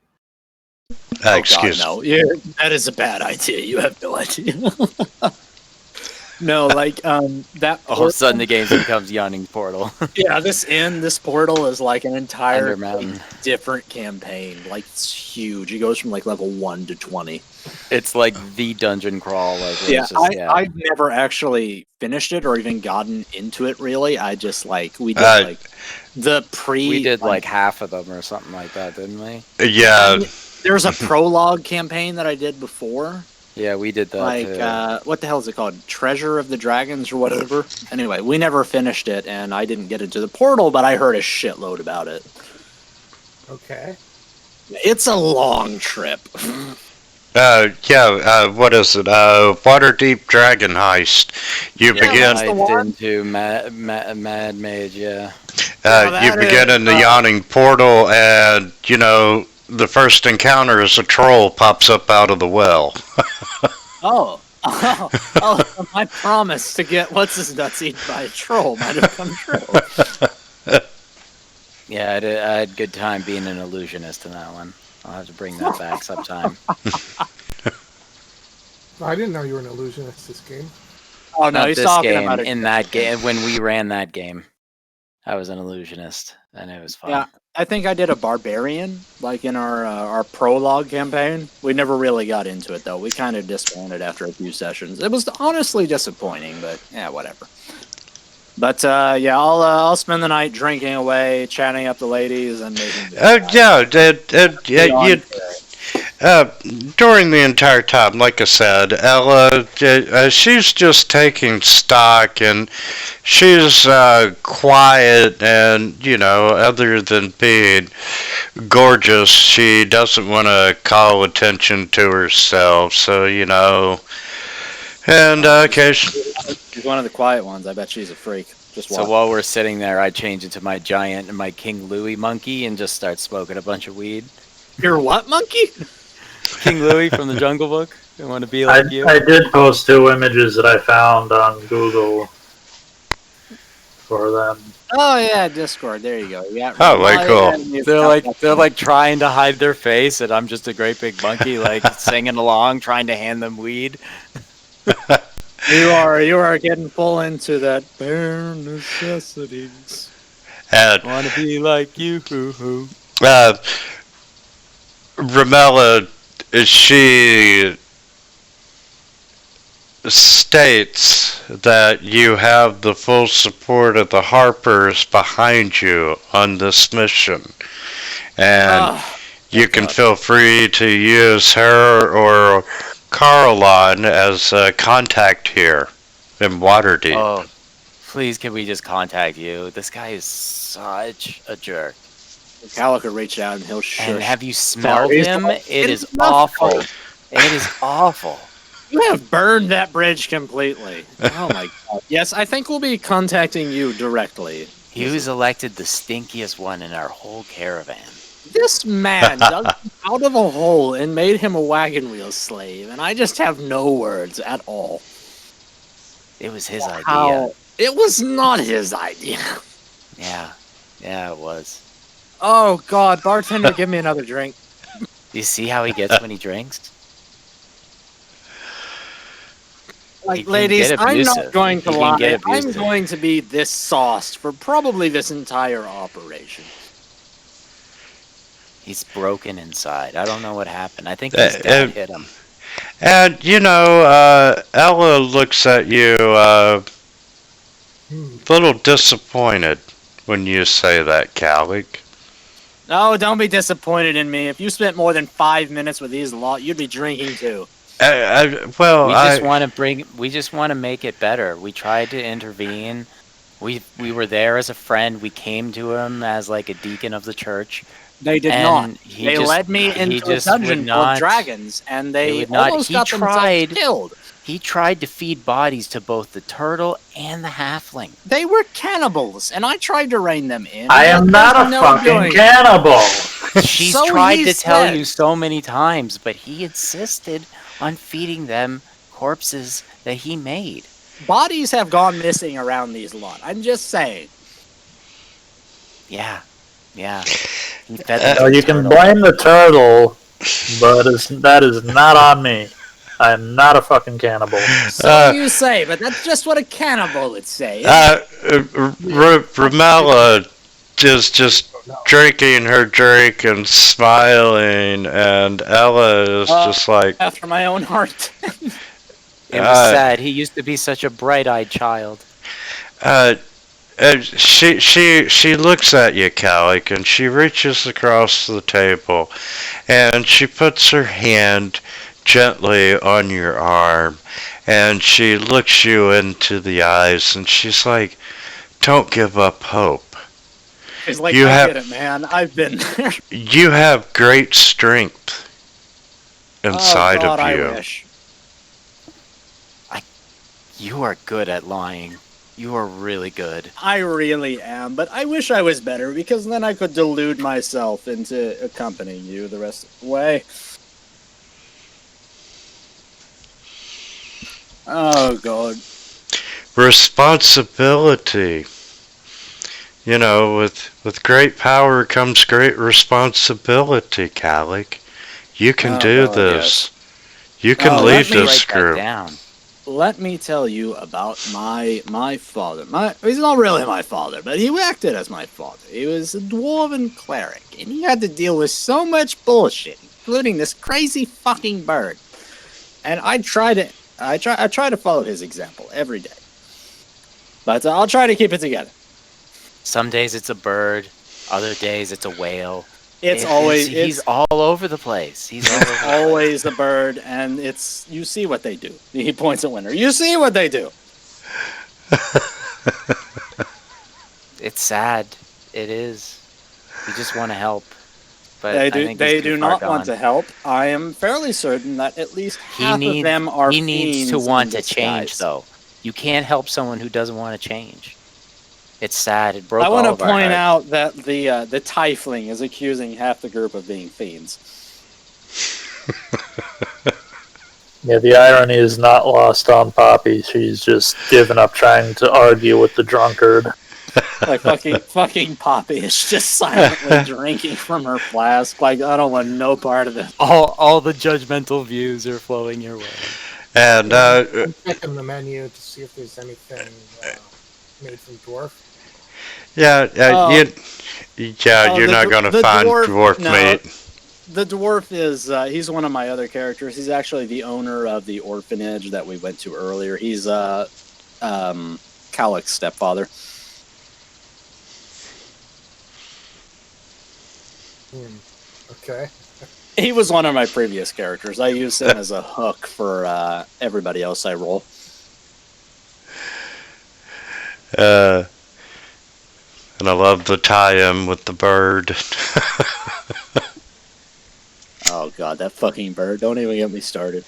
S1: Excuse me.
S2: God, no. Yeah, that is a bad idea. You have no idea. No, like, that...
S3: All of a sudden the game becomes Yawning Portal.
S2: Yeah, this portal is like an entire
S3: Undermountain.
S2: different campaign. Like, it's huge. It goes from, like, level 1 to 20.
S3: It's like the dungeon crawl. Like, where
S2: Yeah,
S3: it's just,
S2: I've never actually finished it or even gotten into it, really. I just, like, we did, like, the pre...
S3: We did, like, half of them or something like that, didn't we?
S1: Yeah.
S2: There was a prologue campaign that I did before.
S3: Yeah, we did that,
S2: Like,
S3: too.
S2: what the hell is it called? Treasure of the Dragons or whatever? Anyway, we never finished it, and I didn't get into the portal, but I heard a shitload about it.
S4: Okay.
S2: It's a long trip.
S1: What is it? Waterdeep Dragon Heist. You begin.
S3: Dived into Mad Mage, yeah.
S1: You begin in the Yawning Portal, and you know the first encounter is a troll pops up out of the well.
S2: Oh, my promise to get what's his nuts eaten by a troll might have come true.
S3: Yeah, I had a good time being an illusionist in that one. I'll have to bring that back sometime.
S4: I didn't know you were an illusionist this game.
S2: Oh no,
S3: Not
S2: he's
S3: this
S2: talking
S3: game,
S2: about it.
S3: in that game, when we ran that game, I was an illusionist, and it was fun.
S2: Yeah, I think I did a barbarian, like in our prologue campaign. We never really got into it though. We kind of disbanded after a few sessions. It was honestly disappointing, but yeah, whatever. But yeah, I'll spend the night drinking away, chatting up the ladies, and making.
S1: During the entire time, like I said, Ella, she's just taking stock, and she's quiet, and, you know, other than being gorgeous, she doesn't want to call attention to herself, so, you know, and occasionally...
S2: She's one of the quiet ones. I bet she's a freak. Just
S3: So
S2: watch.
S3: while we're sitting there, I change into my giant and my King Louis monkey and just start smoking a bunch of weed.
S2: Your what monkey?
S3: King Louis from the Jungle Book. I want to be like you.
S5: I did post 2 images that I found on Google for them.
S2: Oh yeah, Discord. There you go. Yeah.
S1: Oh, very cool.
S3: They're like trying to hide their face, and I'm just a great big monkey, like singing along, trying to hand them weed.
S2: You are getting full into that bare necessities.
S3: Want to be like you.
S1: Remallia, she states that you have the full support of the Harpers behind you on this mission. And you can feel free to use her or Carlon as a contact here in Waterdeep.
S3: Oh, please, can we just contact you? This guy is such a jerk.
S2: Calic will reach out and he'll shush.
S3: And have you smelled
S2: Sorry.
S3: him? It is awful. It is awful.
S2: You have burned that bridge completely. Oh my god. Yes, I think we'll be contacting you directly.
S3: He was elected the stinkiest one in our whole caravan.
S2: This man dug him out of a hole and made him a wagon wheel slave, and I just have no words at all.
S3: It was his idea.
S2: How? It was not his idea.
S3: Yeah, it was.
S2: Oh god, bartender, give me another drink.
S3: You see how he gets when he drinks?
S2: Like,
S3: can
S2: ladies,
S3: get
S2: I'm not
S3: abusive.
S2: going to
S3: He can
S2: lie.
S3: get
S2: I'm
S3: abusive.
S2: going to be this sauced for probably this entire operation.
S3: He's broken inside. I don't know what happened. I think his dad hit him.
S1: And, you know, Ella looks at you a little disappointed when you say that, Calic.
S2: No, don't be disappointed in me. If you spent more than 5 minutes with these lot, you'd be drinking too.
S3: We just want to make it better. We tried to intervene. We were there as a friend. We came to him as like a deacon of the church.
S2: They did
S3: And
S2: not.
S3: he
S2: They
S3: just-
S2: led me
S3: he
S2: into a
S3: just
S2: dungeon
S3: would
S2: full of
S3: not-
S2: dragons, and they
S3: would not-
S2: almost
S3: he
S2: got
S3: tried-
S2: themselves killed.
S3: He tried to feed bodies to both the turtle and the halfling.
S2: They were cannibals, and I tried to rein them in.
S5: I am not a
S2: There's no
S5: fucking
S2: doing it.
S5: cannibal.
S3: She's
S2: So
S3: tried
S2: he
S3: to tell
S2: said.
S3: you so many times, but he insisted on feeding them corpses that he made.
S2: Bodies have gone missing around these lot. I'm just saying.
S3: Yeah. He fed them to
S5: So
S3: the
S5: you can
S3: turtle.
S5: blame the turtle, but that is not on me. I am not a fucking cannibal.
S2: So you say, but that's just what a cannibal would say.
S1: Remallia is just drinking her drink and smiling, and Ella is just like,
S2: After my own heart.
S3: It was sad. He used to be such a bright-eyed child.
S1: she looks at you, Calic, and she reaches across the table, and she puts her hand gently on your arm, and she looks you into the eyes, and she's like, "Don't give up hope.
S2: It's like,
S1: You
S2: I
S1: have-
S2: get it, man. I've been there.
S1: You have great strength inside
S2: oh, God,
S1: of you."
S2: I wish.
S3: You are good at lying. You are really good.
S2: I really am, but I wish I was better, because then I could delude myself into accompanying you the rest of the way. Oh, God.
S1: Responsibility. You know, with great power comes great responsibility, Calic. You can
S2: Oh,
S1: do
S2: God,
S1: this. You can
S2: Oh,
S1: lead
S2: let me
S1: this
S3: Write that
S1: group.
S3: down.
S2: Let me tell you about my father. He's not really my father, but he acted as my father. He was a dwarven cleric, and he had to deal with so much bullshit, including this crazy fucking bird. And I try to follow his example every day. But I'll try to keep it together.
S3: Some days it's a bird. Other days it's a whale.
S2: He's
S3: He's all over the place. He's all over the place.
S2: always the bird, and you see what they do. He points at Winter. You see what they do.
S3: It's sad. It is. We just want to help. But
S2: They
S3: I
S2: do.
S3: think
S2: They
S3: he's too
S2: do
S3: far
S2: not want
S3: gone.
S2: to help. I am fairly certain that at least half of them are.
S3: He needs to
S2: fiends
S3: want
S2: in
S3: to change,
S2: disguise.
S3: though. You can't help someone who doesn't want to change. It's sad. It broke
S2: I want
S3: all
S2: to
S3: of our
S2: point
S3: hearts.
S2: out that the tiefling is accusing half the group of being fiends.
S5: Yeah, the irony is not lost on Poppy. She's just given up trying to argue with the drunkard.
S2: Like fucking Poppy is just silently drinking from her flask. Like, I don't want no part of this.
S3: All the judgmental views are flowing your way.
S1: And
S4: I'm checking the menu to see if there's anything made from dwarf.
S1: yeah, you're
S2: the
S1: not
S2: dw-
S1: going to
S2: the
S1: find
S2: dwarf-
S1: dwarf
S2: no.
S1: meat.
S2: The dwarf is he's one of my other characters. He's actually the owner of the orphanage that we went to earlier. He's Calic's stepfather.
S4: Okay.
S2: He was one of my previous characters. I use him as a hook for everybody else I roll.
S1: And I love the tie-in with the bird.
S2: Oh god, that fucking bird! Don't even get me started.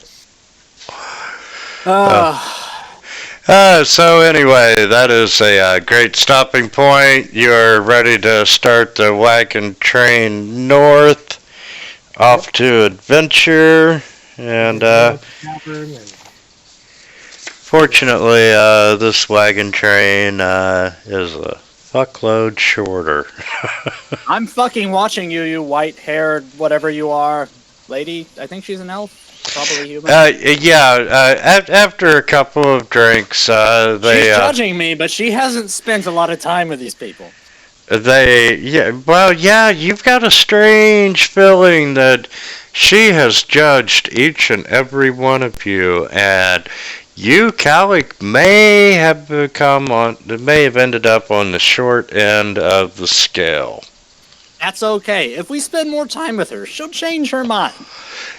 S1: So anyway, that is a great stopping point. You're ready to start the wagon train north, off to adventure, and fortunately, this wagon train is a fuckload shorter.
S2: I'm fucking watching you, you white-haired whatever you are, lady. I think she's an elf. Probably human.
S1: After a couple of drinks,
S2: She's
S1: they
S2: judging me, but she hasn't spent a lot of time with these people.
S1: you've got a strange feeling that she has judged each and every one of you, and you, Calic, may have ended up on the short end of the scale.
S2: That's okay. If we spend more time with her, she'll change her mind.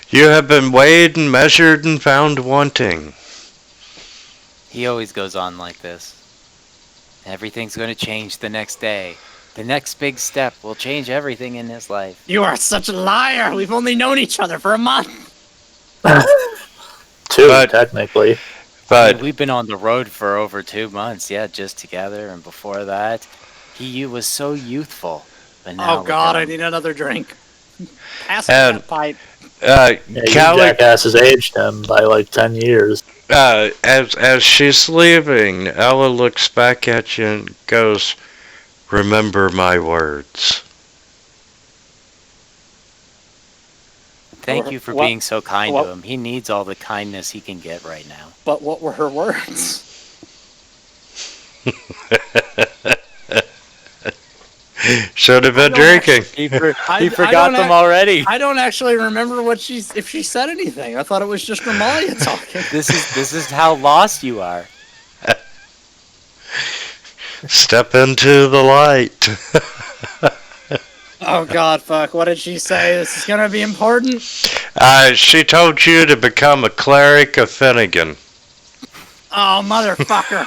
S1: You have been weighed and measured and found wanting.
S3: He always goes on like this. Everything's going to change the next day. The next big step will change everything in his life.
S2: You are such a liar. We've only known each other for a month.
S5: 2,
S1: But-
S5: technically.
S3: I
S1: But
S3: mean, we've been on the road for over 2 months, yeah, just together. And before that, he was so youthful. But now
S2: Oh God,
S3: look
S2: I
S3: at him.
S2: need another drink. Pass me
S1: And-
S2: that pipe.
S5: Yeah, you
S1: Callie,
S5: jackasses aged him by like 10 years.
S1: as she's leaving, Ella looks back at you and goes, "Remember my words."
S3: Thank you for
S2: What-
S3: being so kind
S2: what-
S3: to him. He needs all the kindness he can get right now.
S2: But what were her words?
S1: Should have been
S2: don't
S1: drinking.
S3: He
S2: I
S3: forgot
S2: don't
S3: them
S2: act-
S3: already.
S2: I don't actually remember if she said anything. I thought it was just Remallia talking.
S3: This is how lost you are.
S1: Step into the light.
S2: Oh God, fuck! What did she say? This is gonna be important.
S1: She told you to become a cleric of Finnegan.
S2: Oh motherfucker!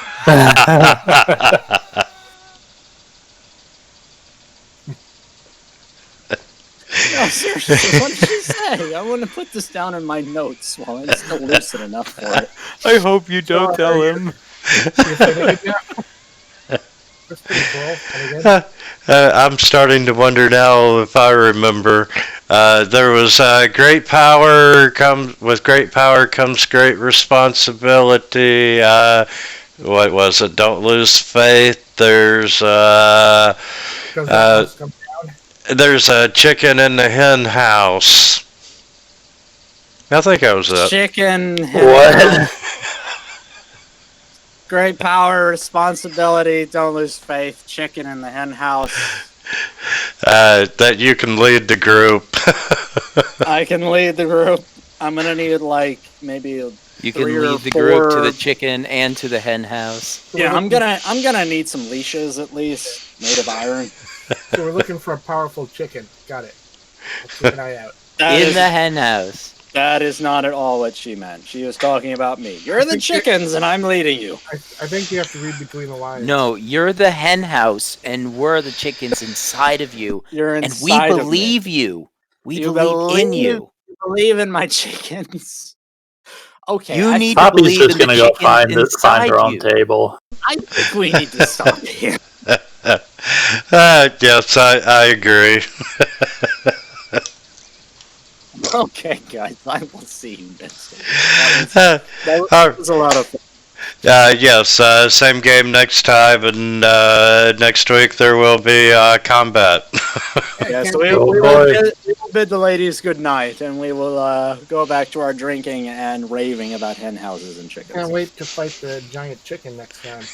S2: No, seriously, what did she say? I want to put this down in my notes while I'm still lucid enough for it.
S3: I hope you don't tell him.
S4: That's pretty cool. Finnegan.
S1: I'm starting to wonder now if I remember. There was great power. With great power comes great responsibility. What was it? Don't lose faith.
S4: Goes up, comes down.
S1: There's a chicken in the hen house. I think that was it.
S2: Chicken.
S5: What?
S2: Great power, responsibility. Don't lose faith. Chicken in the hen house.
S1: That you can lead the group.
S2: I can lead the group. I'm gonna need like maybe.
S3: You can
S2: 3 or
S3: lead the group to
S2: 4
S3: the chicken and to the hen house.
S2: Yeah, I'm gonna need some leashes at least, made of iron.
S4: So we're looking for a powerful chicken. Got it. I'll keep an eye out.
S3: In the hen house.
S2: That is not at all what she meant. She was talking about me. You're the chickens, and I'm leading you.
S4: I think you have to read between the lines.
S3: No, you're the hen house, and we're the chickens inside of you.
S2: You're
S3: And
S2: inside
S3: we
S2: of me.
S3: believe you. We
S2: You
S3: believe in you.
S2: You believe in my chickens. Okay,
S3: You
S2: I
S3: need to
S5: Poppy's
S3: believe
S5: just
S3: in the
S5: gonna go
S3: chickens
S5: find
S3: inside
S5: her own
S3: you.
S5: table.
S2: I think we need to stop here.
S1: Yes, I agree.
S2: Okay, guys, I will see you next week.
S1: Uh,
S2: That was a lot of fun.
S1: yes, same game next time, and next week there will be combat.
S2: Yeah, so
S5: Oh,
S2: we
S5: boy.
S2: will bid the ladies good night, and we will go back to our drinking and raving about hen houses and chickens.
S4: Can't wait to fight the giant chicken next time.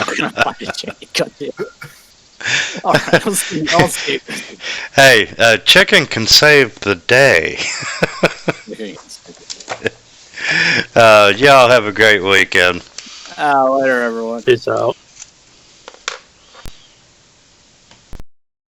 S2: We're gonna find a chicken. Goddamn. All right, I'll see.
S1: Hey, chicken can save the day. Y'all have a great weekend.
S2: Later, everyone.
S5: Peace out.